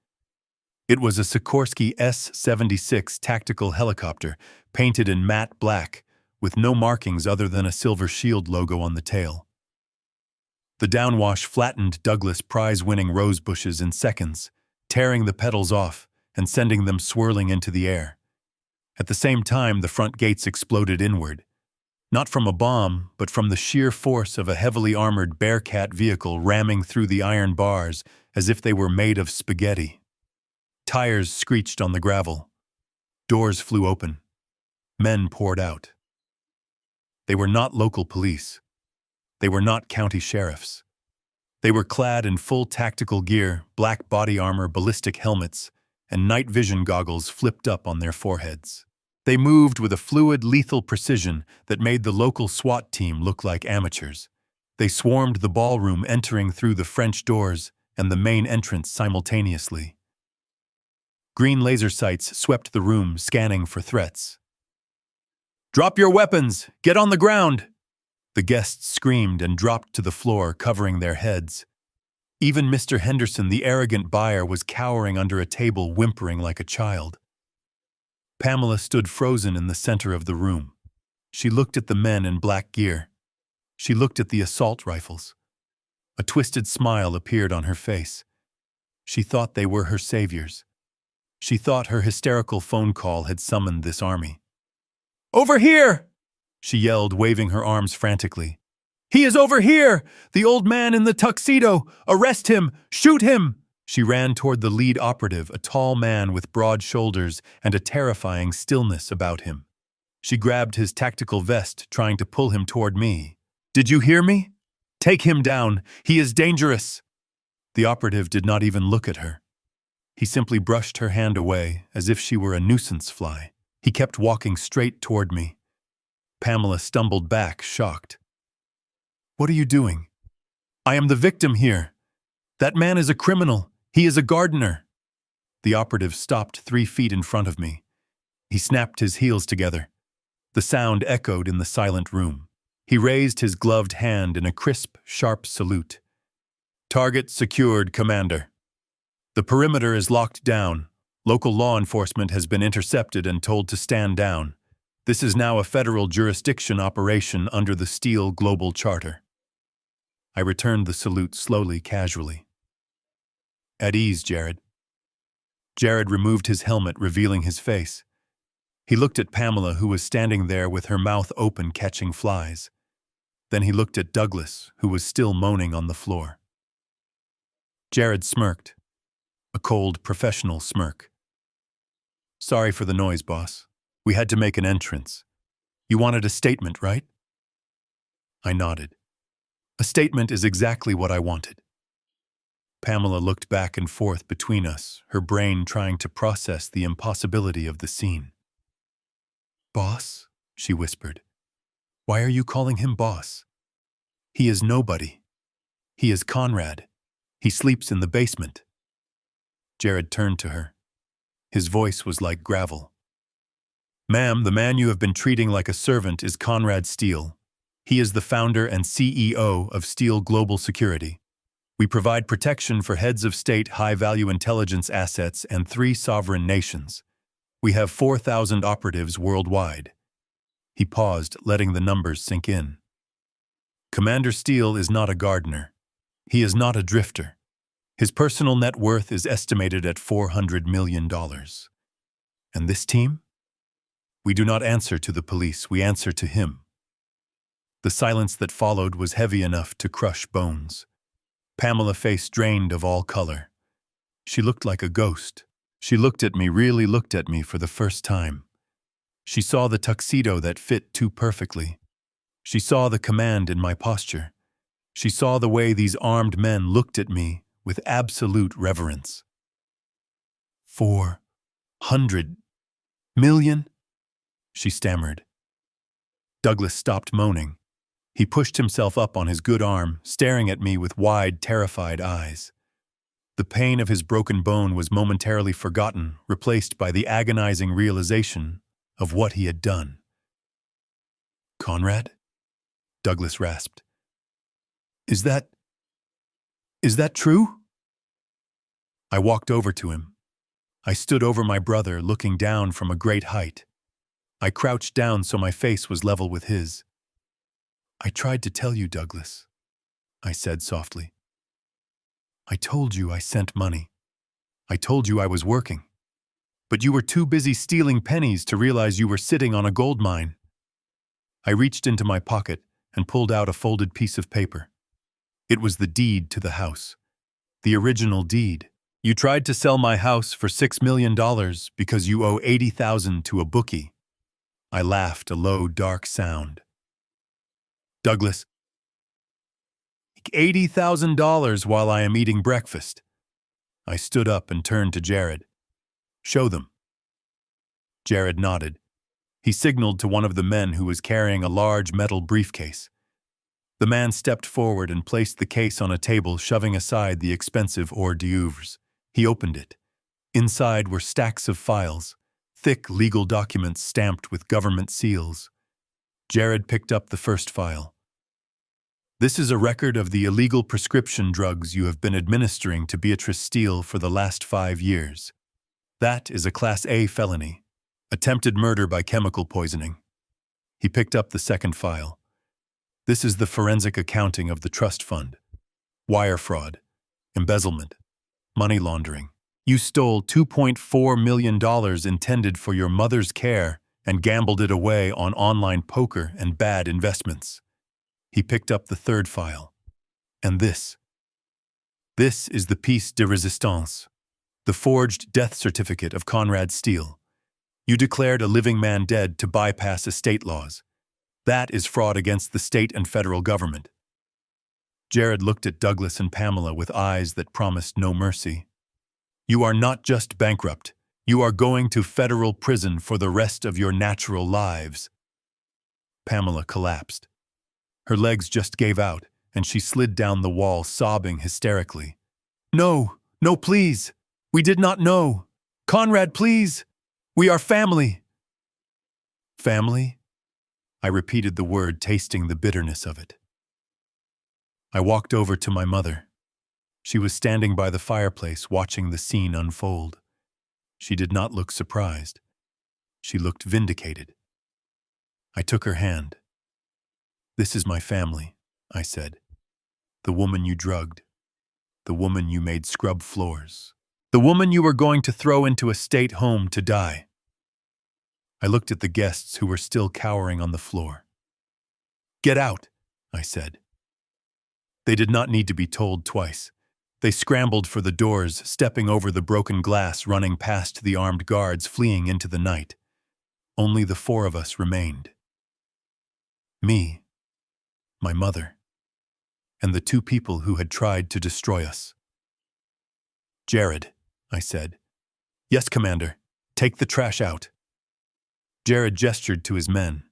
It was a Sikorsky S-76 tactical helicopter, painted in matte black, with no markings other than a silver shield logo on the tail. The downwash flattened Douglas' prize-winning rose bushes in seconds, tearing the petals off and sending them swirling into the air. At the same time, the front gates exploded inward. Not from a bomb, but from the sheer force of a heavily armored Bearcat vehicle ramming through the iron bars as if they were made of spaghetti. Tires screeched on the gravel. Doors flew open. Men poured out. They were not local police. They were not county sheriffs. They were clad in full tactical gear, black body armor, ballistic helmets, and night vision goggles flipped up on their foreheads. They moved with a fluid, lethal precision that made the local SWAT team look like amateurs. They swarmed the ballroom, entering through the French doors and the main entrance simultaneously. Green laser sights swept the room, scanning for threats. "Drop your weapons! Get on the ground!" The guests screamed and dropped to the floor, covering their heads. Even Mr. Henderson, the arrogant buyer, was cowering under a table, whimpering like a child. Pamela stood frozen in the center of the room. She looked at the men in black gear. She looked at the assault rifles. A twisted smile appeared on her face. She thought they were her saviors. She thought her hysterical phone call had summoned this army. "Over here!" she yelled, waving her arms frantically. "He is over here! The old man in the tuxedo! Arrest him! Shoot him!" She ran toward the lead operative, a tall man with broad shoulders and a terrifying stillness about him. She grabbed his tactical vest, trying to pull him toward me. "Did you hear me? Take him down! He is dangerous!" The operative did not even look at her. He simply brushed her hand away, as if she were a nuisance fly. He kept walking straight toward me. Pamela stumbled back, shocked. "What are you doing?" "I am the victim here. That man is a criminal. He is a gardener." The operative stopped 3 feet in front of me. He snapped his heels together. The sound echoed in the silent room. He raised his gloved hand in a crisp, sharp salute. Target secured, Commander. The perimeter is locked down. Local law enforcement has been intercepted and told to stand down. This is now a federal jurisdiction operation under the Steel Global Charter. I returned the salute slowly, casually. At ease, Jared. Jared removed his helmet, revealing his face. He looked at Pamela, who was standing there with her mouth open, catching flies. Then he looked at Douglas, who was still moaning on the floor. Jared smirked. A cold, professional smirk. Sorry for the noise, boss. We had to make an entrance. You wanted a statement, right? I nodded. A statement is exactly what I wanted. Pamela looked back and forth between us, her brain trying to process the impossibility of the scene. Boss, she whispered. Why are you calling him boss? He is nobody. He is Conrad. He sleeps in the basement. Jared turned to her. His voice was like gravel. Ma'am, the man you have been treating like a servant is Conrad Steele. He is the founder and CEO of Steel Global Security. We provide protection for heads of state high-value intelligence assets and 3 sovereign nations. We have 4,000 operatives worldwide. He paused, letting the numbers sink in. Commander Steele is not a gardener. He is not a drifter. His personal net worth is estimated at $400 million. And this team? We do not answer to the police, we answer to him. The silence that followed was heavy enough to crush bones. Pamela's face drained of all color. She looked like a ghost. She looked at me, really looked at me for the first time. She saw the tuxedo that fit too perfectly. She saw the command in my posture. She saw the way these armed men looked at me with absolute reverence. 400 million? She stammered. Douglas stopped moaning. He pushed himself up on his good arm, staring at me with wide, terrified eyes. The pain of his broken bone was momentarily forgotten, replaced by the agonizing realization of what he had done. Conrad? Douglas rasped. Is that true? I walked over to him. I stood over my brother, looking down from a great height. I crouched down so my face was level with his. I tried to tell you, Douglas, I said softly. I told you I sent money. I told you I was working. But you were too busy stealing pennies to realize you were sitting on a gold mine. I reached into my pocket and pulled out a folded piece of paper. It was the deed to the house. The original deed. You tried to sell my house for $6 million because you owe $80,000 to a bookie. I laughed, a low, dark sound. Douglas, $80,000 while I am eating breakfast. I stood up and turned to Jared. Show them. Jared nodded. He signaled to one of the men who was carrying a large metal briefcase. The man stepped forward and placed the case on a table, shoving aside the expensive hors d'oeuvres. He opened it. Inside were stacks of files, thick legal documents stamped with government seals. Jared picked up the first file. This is a record of the illegal prescription drugs you have been administering to Beatrice Steele for the last 5 years. That is a Class A felony, attempted murder by chemical poisoning. He picked up the second file. This is the forensic accounting of the trust fund. Wire fraud, embezzlement, money laundering. You stole $2.4 million intended for your mother's care and gambled it away on online poker and bad investments. He picked up the third file. And this. This is the pièce de résistance, the forged death certificate of Conrad Steele. You declared a living man dead to bypass estate laws. That is fraud against the state and federal government. Jared looked at Douglas and Pamela with eyes that promised no mercy. You are not just bankrupt. You are going to federal prison for the rest of your natural lives. Pamela collapsed. Her legs just gave out, and she slid down the wall, sobbing hysterically. No, no, please. We did not know. Conrad, please. We are family. Family? I repeated the word, tasting the bitterness of it. I walked over to my mother. She was standing by the fireplace watching the scene unfold. She did not look surprised. She looked vindicated. I took her hand. "This is my family," I said. "The woman you drugged. The woman you made scrub floors. The woman you were going to throw into a state home to die." I looked at the guests who were still cowering on the floor. "Get out," I said. They did not need to be told twice. They scrambled for the doors, stepping over the broken glass, running past the armed guards, fleeing into the night. Only the four of us remained. Me, my mother, and the two people who had tried to destroy us. "Jared," I said. "Yes, Commander. Take the trash out." Jared gestured to his men.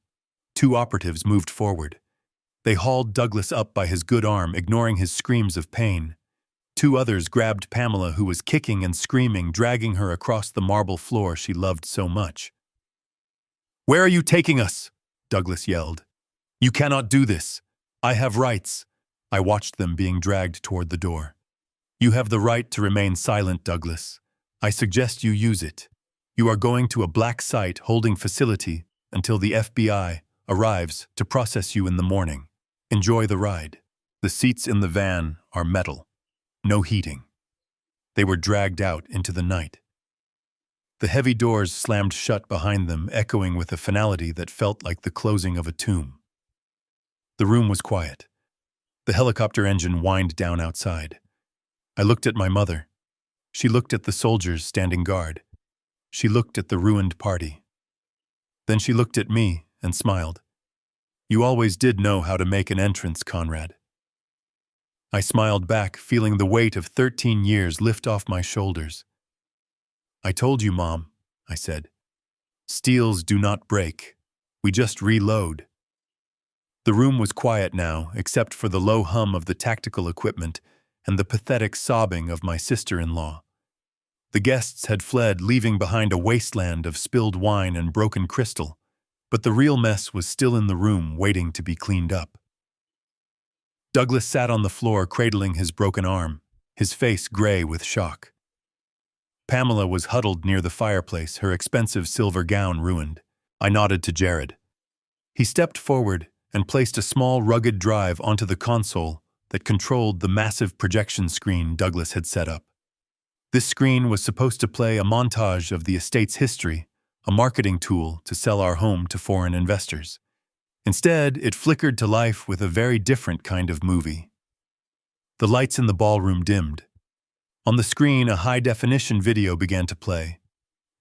Two operatives moved forward. They hauled Douglas up by his good arm, ignoring his screams of pain. Two others grabbed Pamela, who was kicking and screaming, dragging her across the marble floor she loved so much. "Where are you taking us?" Douglas yelled. "You cannot do this. I have rights." I watched them being dragged toward the door. "You have the right to remain silent, Douglas. I suggest you use it. You are going to a black site holding facility until the FBI arrives to process you in the morning. Enjoy the ride. The seats in the van are metal. No heating." They were dragged out into the night. The heavy doors slammed shut behind them, echoing with a finality that felt like the closing of a tomb. The room was quiet. The helicopter engine whined down outside. I looked at my mother. She looked at the soldiers standing guard. She looked at the ruined party. Then she looked at me and smiled. "You always did know how to make an entrance, Conrad." I smiled back, feeling the weight of 13 years lift off my shoulders. "I told you, Mom," I said. "Steels do not break. We just reload." The room was quiet now, except for the low hum of the tactical equipment and the pathetic sobbing of my sister-in-law. The guests had fled, leaving behind a wasteland of spilled wine and broken crystal, but the real mess was still in the room, waiting to be cleaned up. Douglas sat on the floor, cradling his broken arm, his face gray with shock. Pamela was huddled near the fireplace, her expensive silver gown ruined. I nodded to Jared. He stepped forward and placed a small, rugged drive onto the console that controlled the massive projection screen Douglas had set up. This screen was supposed to play a montage of the estate's history, a marketing tool to sell our home to foreign investors. Instead, it flickered to life with a very different kind of movie. The lights in the ballroom dimmed. On the screen, a high-definition video began to play.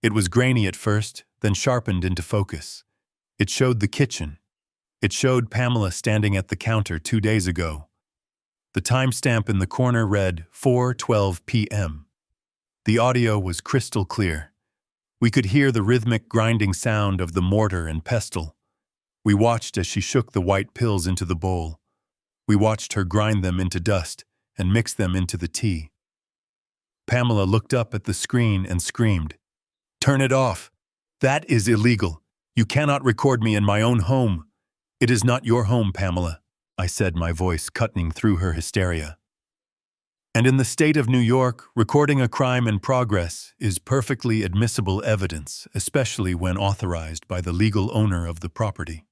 It was grainy at first, then sharpened into focus. It showed the kitchen. It showed Pamela standing at the counter 2 days ago. The timestamp in the corner read 4:12 p.m. The audio was crystal clear. We could hear the rhythmic grinding sound of the mortar and pestle. We watched as she shook the white pills into the bowl. We watched her grind them into dust and mix them into the tea. Pamela looked up at the screen and screamed, "Turn it off! That is illegal! You cannot record me in my own home!" "It is not your home, Pamela," I said, my voice cutting through her hysteria. "And in the state of New York, recording a crime in progress is perfectly admissible evidence, especially when authorized by the legal owner of the property."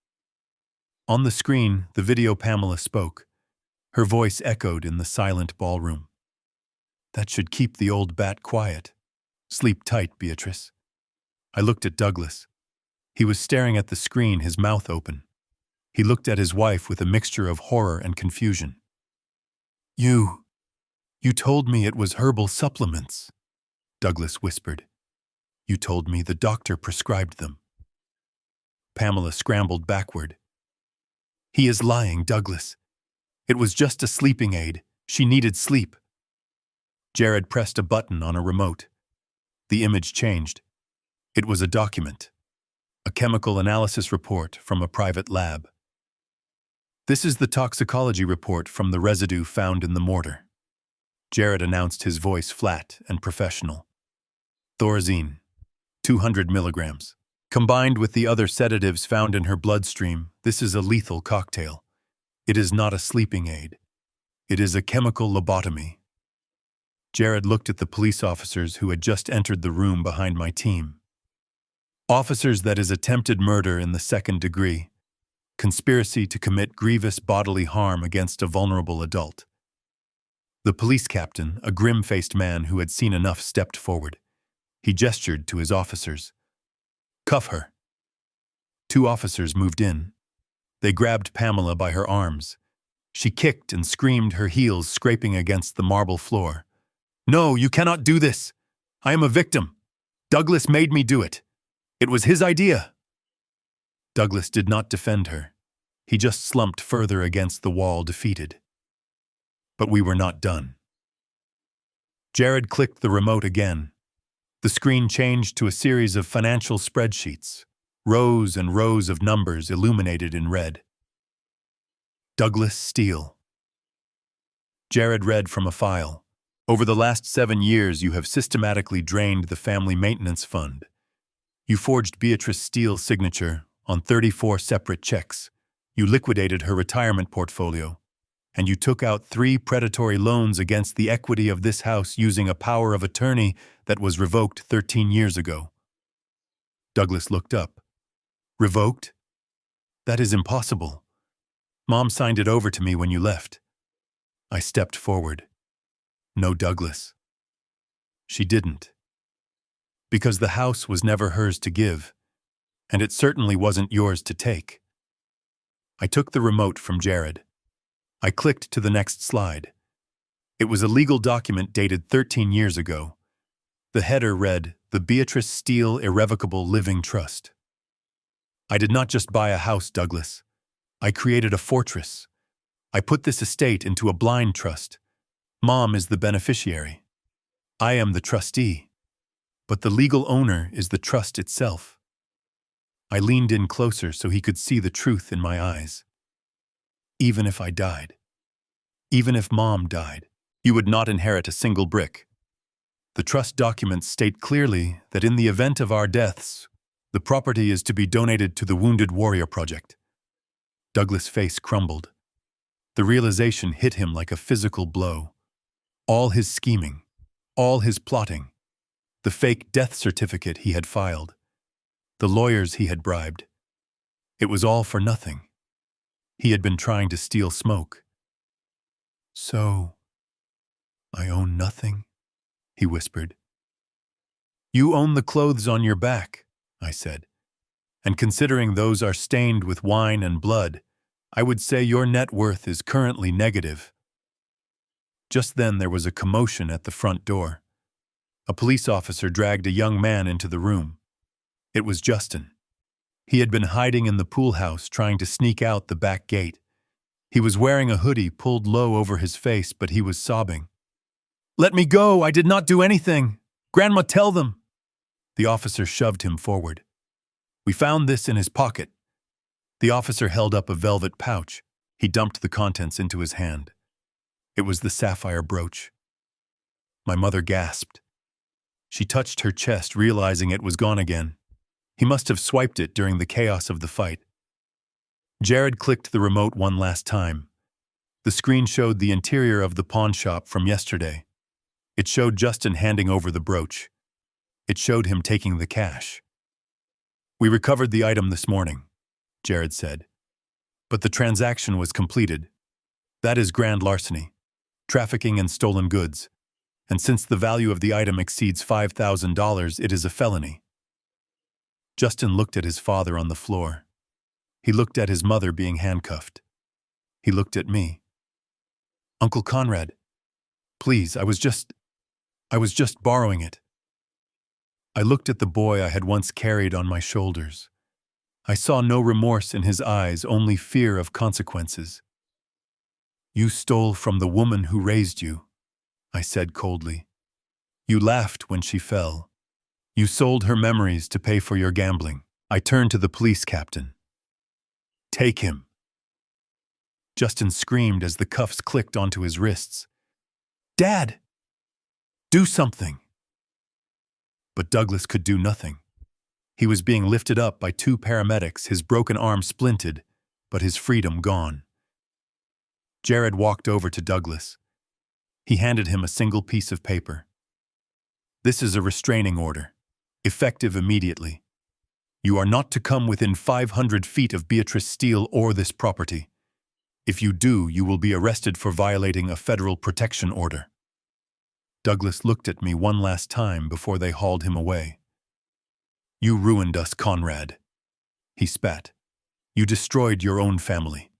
On the screen, the video Pamela spoke. Her voice echoed in the silent ballroom. "That should keep the old bat quiet. Sleep tight, Beatrice." I looked at Douglas. He was staring at the screen, his mouth open. He looked at his wife with a mixture of horror and confusion. You told me it was herbal supplements," Douglas whispered. "You told me the doctor prescribed them." Pamela scrambled backward. "He is lying, Douglas. It was just a sleeping aid. She needed sleep." Jared pressed a button on a remote. The image changed. It was a document, a chemical analysis report from a private lab. "This is the toxicology report from the residue found in the mortar," Jared announced, his voice flat and professional. "Thorazine, 200 milligrams. Combined with the other sedatives found in her bloodstream, this is a lethal cocktail. It is not a sleeping aid. It is a chemical lobotomy. Jared looked at the police officers who had just entered the room behind my team. Officers, that is attempted murder in the second degree, conspiracy to commit grievous bodily harm against a vulnerable adult. The police captain, a grim-faced man who had seen enough, stepped forward. He gestured to his officers. "Cuff her." 2 officers moved in. They grabbed Pamela by her arms. She kicked and screamed, her heels scraping against the marble floor. "No, you cannot do this. I am a victim. Douglas made me do it. It was his idea." Douglas did not defend her. He just slumped further against the wall, defeated. But we were not done. Jared clicked the remote again. The screen changed to a series of financial spreadsheets, rows and rows of numbers illuminated in red. Douglas Steele. Jared read from a file. "Over the last 7 years, you have systematically drained the family maintenance fund. You forged Beatrice Steele's signature on 34 separate checks. You liquidated her retirement portfolio. And you took out 3 predatory loans against the equity of this house using a power of attorney that was revoked 13 years ago." Douglas looked up. "Revoked? That is impossible. Mom signed it over to me when you left." I stepped forward. "No, Douglas. She didn't. Because the house was never hers to give, and it certainly wasn't yours to take." I took the remote from Jared. I clicked to the next slide. It was a legal document dated 13 years ago. The header read, "The Beatrice Steele Irrevocable Living Trust." I did not just buy a house, Douglas. I created a fortress. I put this estate into a blind trust. Mom is the beneficiary. I am the trustee. But the legal owner is the trust itself. I leaned in closer so he could see the truth in my eyes. "Even if I died, even if Mom died, you would not inherit a single brick. The trust documents state clearly that in the event of our deaths, the property is to be donated to the Wounded Warrior Project." Douglas' face crumbled. The realization hit him like a physical blow. All his scheming, all his plotting, the fake death certificate he had filed, the lawyers he had bribed. It was all for nothing. He had been trying to steal smoke. "So, I own nothing?" he whispered. "You own the clothes on your back," I said. "And considering those are stained with wine and blood, I would say your net worth is currently negative." Just then there was a commotion at the front door. A police officer dragged a young man into the room. It was Justin. He had been hiding in the pool house, trying to sneak out the back gate. He was wearing a hoodie pulled low over his face, but he was sobbing. "Let me go! I did not do anything! Grandma, tell them!" The officer shoved him forward. "We found this in his pocket." The officer held up a velvet pouch. He dumped the contents into his hand. It was the sapphire brooch. My mother gasped. She touched her chest, realizing it was gone again. He must have swiped it during the chaos of the fight. Jared clicked the remote one last time. The screen showed the interior of the pawn shop from yesterday. It showed Justin handing over the brooch. It showed him taking the cash. "We recovered the item this morning," Jared said. "But the transaction was completed. That is grand larceny, trafficking in stolen goods. And since the value of the item exceeds $5,000, it is a felony." Justin looked at his father on the floor. He looked at his mother being handcuffed. He looked at me. "Uncle Conrad, please, I was just borrowing it." I looked at the boy I had once carried on my shoulders. I saw no remorse in his eyes, only fear of consequences. "You stole from the woman who raised you," I said coldly. "You laughed when she fell. You sold her memories to pay for your gambling." I turned to the police captain. "Take him." Justin screamed as the cuffs clicked onto his wrists. "Dad! Do something!" But Douglas could do nothing. He was being lifted up by 2 paramedics, his broken arm splinted, but his freedom gone. Jared walked over to Douglas. He handed him a single piece of paper. This is a restraining order, effective immediately. You are not to come within 500 feet of Beatrice Steele or this property. If you do, you will be arrested for violating a federal protection order. Douglas looked at me one last time before they hauled him away. You ruined us, Conrad. He spat. You destroyed your own family.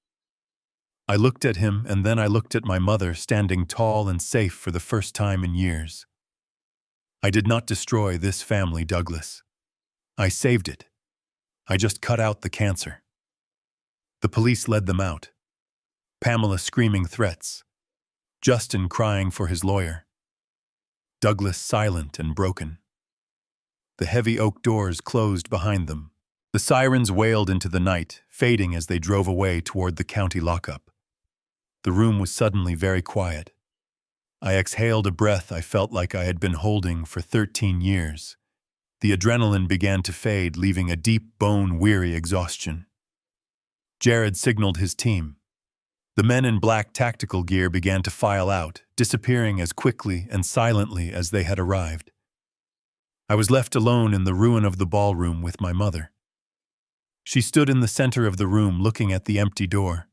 I looked at him, and then I looked at my mother standing tall and safe for the first time in years. I did not destroy this family, Douglas. I saved it. I just cut out the cancer. The police led them out. Pamela screaming threats. Justin crying for his lawyer. Douglas silent and broken. The heavy oak doors closed behind them. The sirens wailed into the night, fading as they drove away toward the county lockup. The room was suddenly very quiet. I exhaled a breath I felt like I had been holding for 13 years. The adrenaline began to fade, leaving a deep, bone-weary exhaustion. Jared signaled his team. The men in black tactical gear began to file out, disappearing as quickly and silently as they had arrived. I was left alone in the ruin of the ballroom with my mother. She stood in the center of the room looking at the empty door.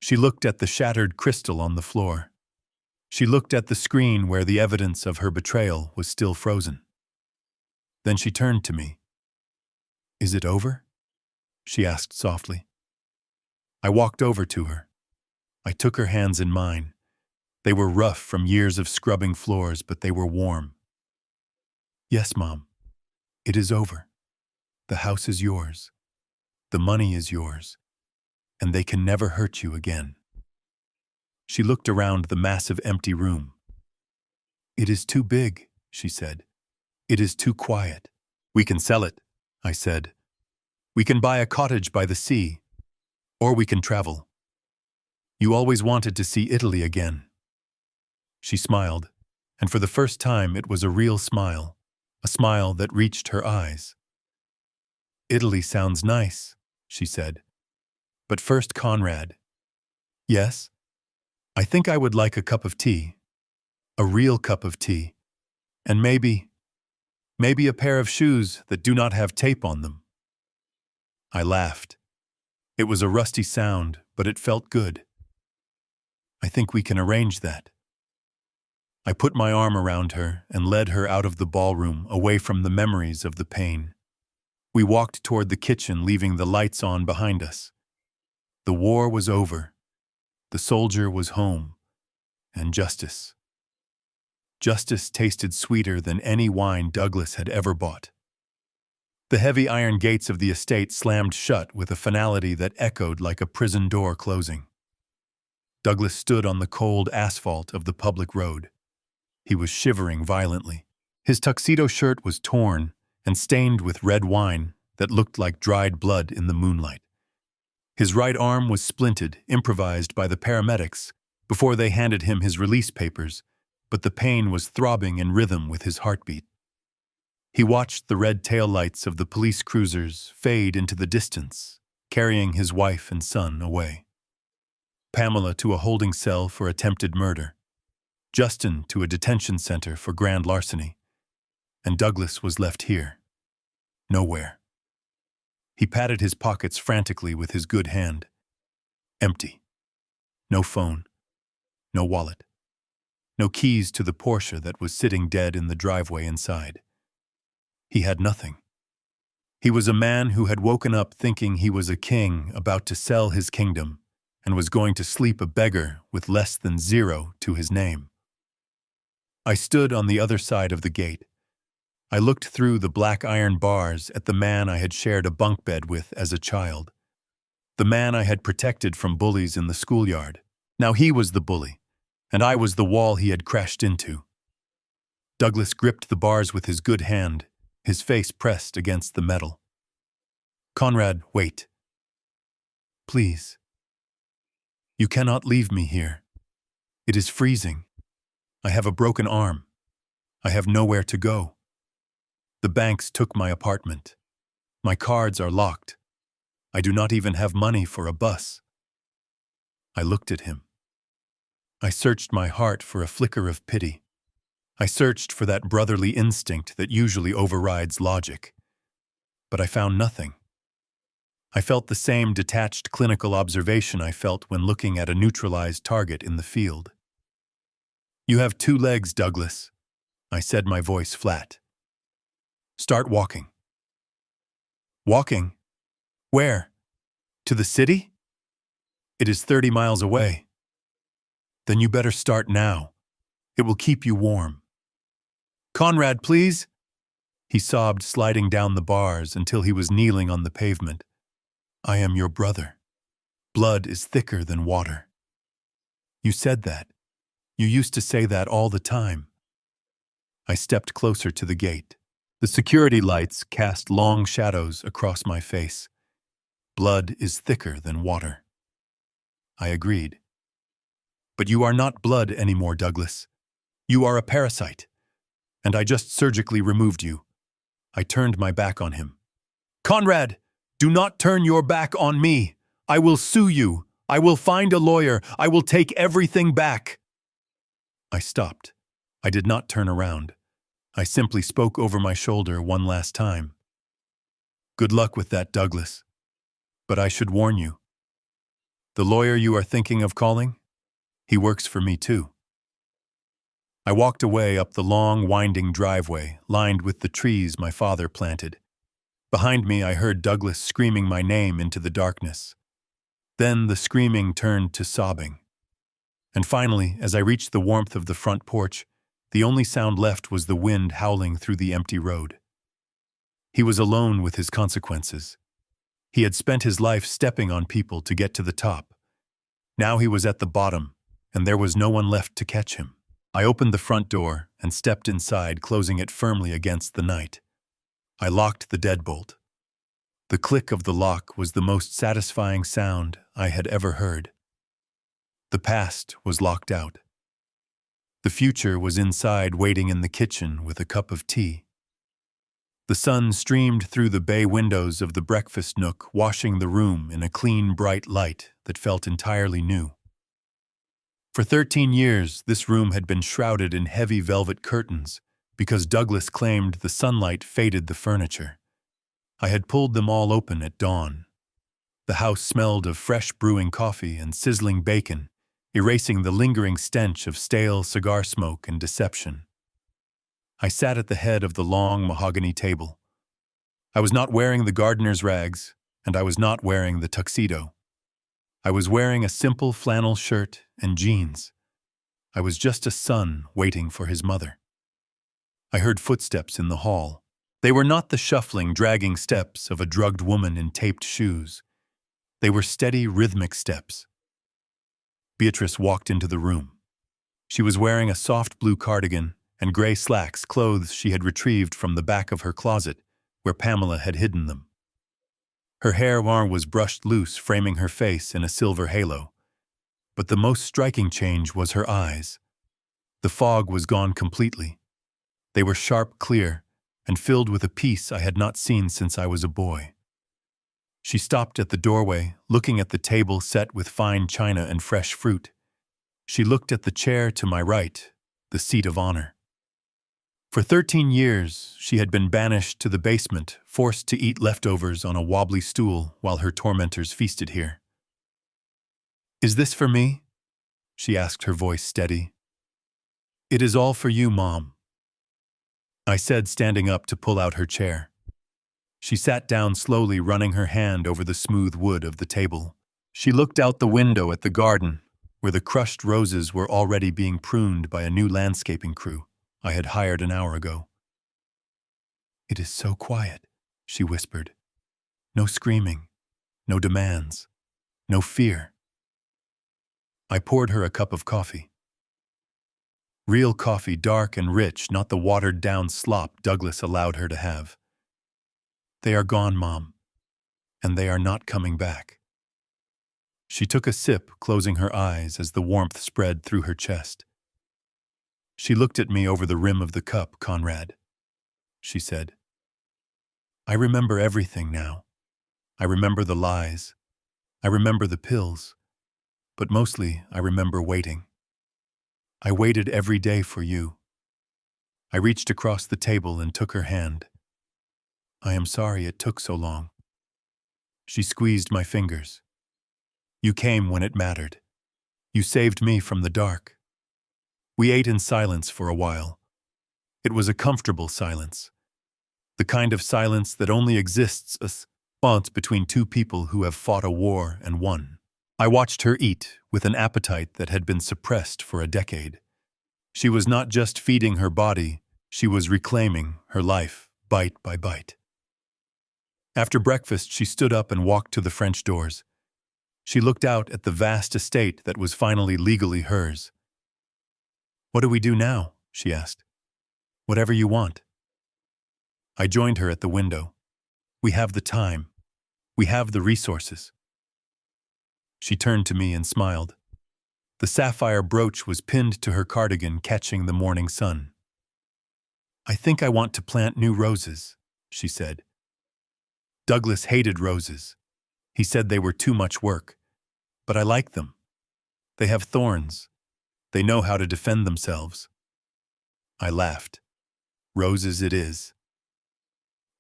She looked at the shattered crystal on the floor. She looked at the screen where the evidence of her betrayal was still frozen. Then she turned to me. "Is it over?" she asked softly. I walked over to her. I took her hands in mine. They were rough from years of scrubbing floors, but they were warm. "Yes, Mom. It is over. The house is yours. The money is yours. And they can never hurt you again." She looked around the massive empty room. "It is too big," she said. "It is too quiet." "We can sell it," I said. "We can buy a cottage by the sea. Or we can travel. You always wanted to see Italy again." She smiled, and for the first time it was a real smile, a smile that reached her eyes. "Italy sounds nice," she said. "But first, Conrad." "Yes? I think I would like a cup of tea. A real cup of tea. And maybe a pair of shoes that do not have tape on them." I laughed. It was a rusty sound, but it felt good. "I think we can arrange that." I put my arm around her and led her out of the ballroom, away from the memories of the pain. We walked toward the kitchen, leaving the lights on behind us. The war was over. The soldier was home. And justice. Justice tasted sweeter than any wine Douglas had ever bought. The heavy iron gates of the estate slammed shut with a finality that echoed like a prison door closing. Douglas stood on the cold asphalt of the public road. He was shivering violently. His tuxedo shirt was torn and stained with red wine that looked like dried blood in the moonlight. His right arm was splinted, improvised by the paramedics before they handed him his release papers, but the pain was throbbing in rhythm with his heartbeat. He watched the red taillights of the police cruisers fade into the distance, carrying his wife and son away. Pamela to a holding cell for attempted murder. Justin to a detention center for grand larceny. And Douglas was left here. Nowhere. He patted his pockets frantically with his good hand. Empty. No phone. No wallet. No keys to the Porsche that was sitting dead in the driveway inside. He had nothing. He was a man who had woken up thinking he was a king about to sell his kingdom and was going to sleep a beggar with less than 0 to his name. I stood on the other side of the gate. I looked through the black iron bars at the man I had shared a bunk bed with as a child. The man I had protected from bullies in the schoolyard. Now he was the bully, and I was the wall he had crashed into. Douglas gripped the bars with his good hand, his face pressed against the metal. "Conrad, wait. Please. You cannot leave me here. It is freezing. I have a broken arm. I have nowhere to go. The banks took my apartment. My cards are locked. I do not even have money for a bus." I looked at him. I searched my heart for a flicker of pity. I searched for that brotherly instinct that usually overrides logic. But I found nothing. I felt the same detached clinical observation I felt when looking at a neutralized target in the field. "You have 2 legs, Douglas," I said, my voice flat. "Start walking." "Walking? Where? To the city? It is 30 miles away." "Then you better start now. It will keep you warm." "Conrad, please," he sobbed, sliding down the bars until he was kneeling on the pavement. "I am your brother. Blood is thicker than water." "You said that. You used to say that all the time." I stepped closer to the gate. The security lights cast long shadows across my face. "Blood is thicker than water." I agreed. "But you are not blood anymore, Douglas. You are a parasite. And I just surgically removed you." I turned my back on him. "Conrad, do not turn your back on me. I will sue you. I will find a lawyer. I will take everything back." I stopped. I did not turn around. I simply spoke over my shoulder one last time. "Good luck with that, Douglas. But I should warn you. The lawyer you are thinking of calling? He works for me too." I walked away up the long, winding driveway, lined with the trees my father planted. Behind me, I heard Douglas screaming my name into the darkness. Then the screaming turned to sobbing. And finally, as I reached the warmth of the front porch, the only sound left was the wind howling through the empty road. He was alone with his consequences. He had spent his life stepping on people to get to the top. Now he was at the bottom, and there was no one left to catch him. I opened the front door and stepped inside, closing it firmly against the night. I locked the deadbolt. The click of the lock was the most satisfying sound I had ever heard. The past was locked out. The future was inside, waiting in the kitchen with a cup of tea. The sun streamed through the bay windows of the breakfast nook, washing the room in a clean, bright light that felt entirely new. For 13 years, this room had been shrouded in heavy velvet curtains because Douglas claimed the sunlight faded the furniture. I had pulled them all open at dawn. The house smelled of fresh brewing coffee and sizzling bacon, erasing the lingering stench of stale cigar smoke and deception. I sat at the head of the long mahogany table. I was not wearing the gardener's rags, and I was not wearing the tuxedo. I was wearing a simple flannel shirt and jeans. I was just a son waiting for his mother. I heard footsteps in the hall. They were not the shuffling, dragging steps of a drugged woman in taped shoes. They were steady, rhythmic steps. Beatrice walked into the room. She was wearing a soft blue cardigan and gray slacks, clothes she had retrieved from the back of her closet, where Pamela had hidden them. Her hair was brushed loose, framing her face in a silver halo. But the most striking change was her eyes. The fog was gone completely. They were sharp, clear, and filled with a peace I had not seen since I was a boy. She stopped at the doorway, looking at the table set with fine china and fresh fruit. She looked at the chair to my right, the seat of honor. For 13 years, she had been banished to the basement, forced to eat leftovers on a wobbly stool while her tormentors feasted here. "Is this for me?" she asked, her voice steady. "It is all for you, Mom," I said, standing up to pull out her chair. She sat down slowly, running her hand over the smooth wood of the table. She looked out the window at the garden, where the crushed roses were already being pruned by a new landscaping crew I had hired an hour ago. "It is so quiet," she whispered. "No screaming, no demands, no fear." I poured her a cup of coffee. Real coffee, dark and rich, not the watered-down slop Douglas allowed her to have. "They are gone, Mom, and they are not coming back." She took a sip, closing her eyes as the warmth spread through her chest. She looked at me over the rim of the cup. "Conrad," she said, "I remember everything now. I remember the lies. I remember the pills. But mostly, I remember waiting. I waited every day for you. I reached across the table and took her hand. I am sorry it took so long. She squeezed my fingers. You came when it mattered. You saved me from the dark. We ate in silence for a while. It was a comfortable silence. The kind of silence that only exists as bonds between two people who have fought a war and won. I watched her eat with an appetite that had been suppressed for a decade. She was not just feeding her body, she was reclaiming her life, bite by bite. After breakfast, she stood up and walked to the French doors. She looked out at the vast estate that was finally legally hers. "What do we do now?" she asked. "Whatever you want." I joined her at the window. We have the time. We have the resources. She turned to me and smiled. The sapphire brooch was pinned to her cardigan, catching the morning sun. "I think I want to plant new roses," she said. Douglas hated roses. He said they were too much work. But I like them. They have thorns. They know how to defend themselves. I laughed. Roses it is.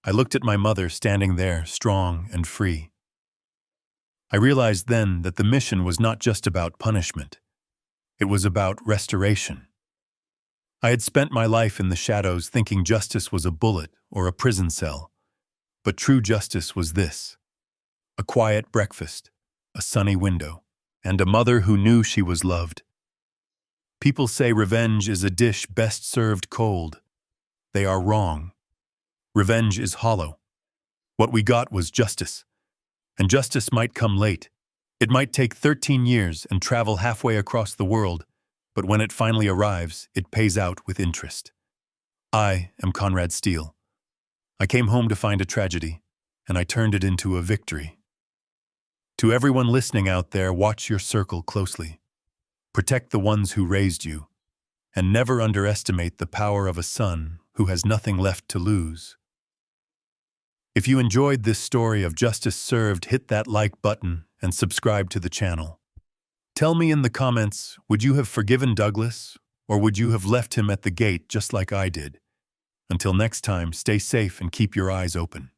I looked at my mother standing there, strong and free. I realized then that the mission was not just about punishment. It was about restoration. I had spent my life in the shadows thinking justice was a bullet or a prison cell. But true justice was this: a quiet breakfast, a sunny window, and a mother who knew she was loved. People say revenge is a dish best served cold. They are wrong. Revenge is hollow. What we got was justice. And justice might come late. It might take 13 years and travel halfway across the world, but when it finally arrives, it pays out with interest. I am Conrad Steele. I came home to find a tragedy, and I turned it into a victory. To everyone listening out there, watch your circle closely. Protect the ones who raised you, and never underestimate the power of a son who has nothing left to lose. If you enjoyed this story of justice served, hit that like button and subscribe to the channel. Tell me in the comments, would you have forgiven Douglas, or would you have left him at the gate just like I did? Until next time, stay safe and keep your eyes open.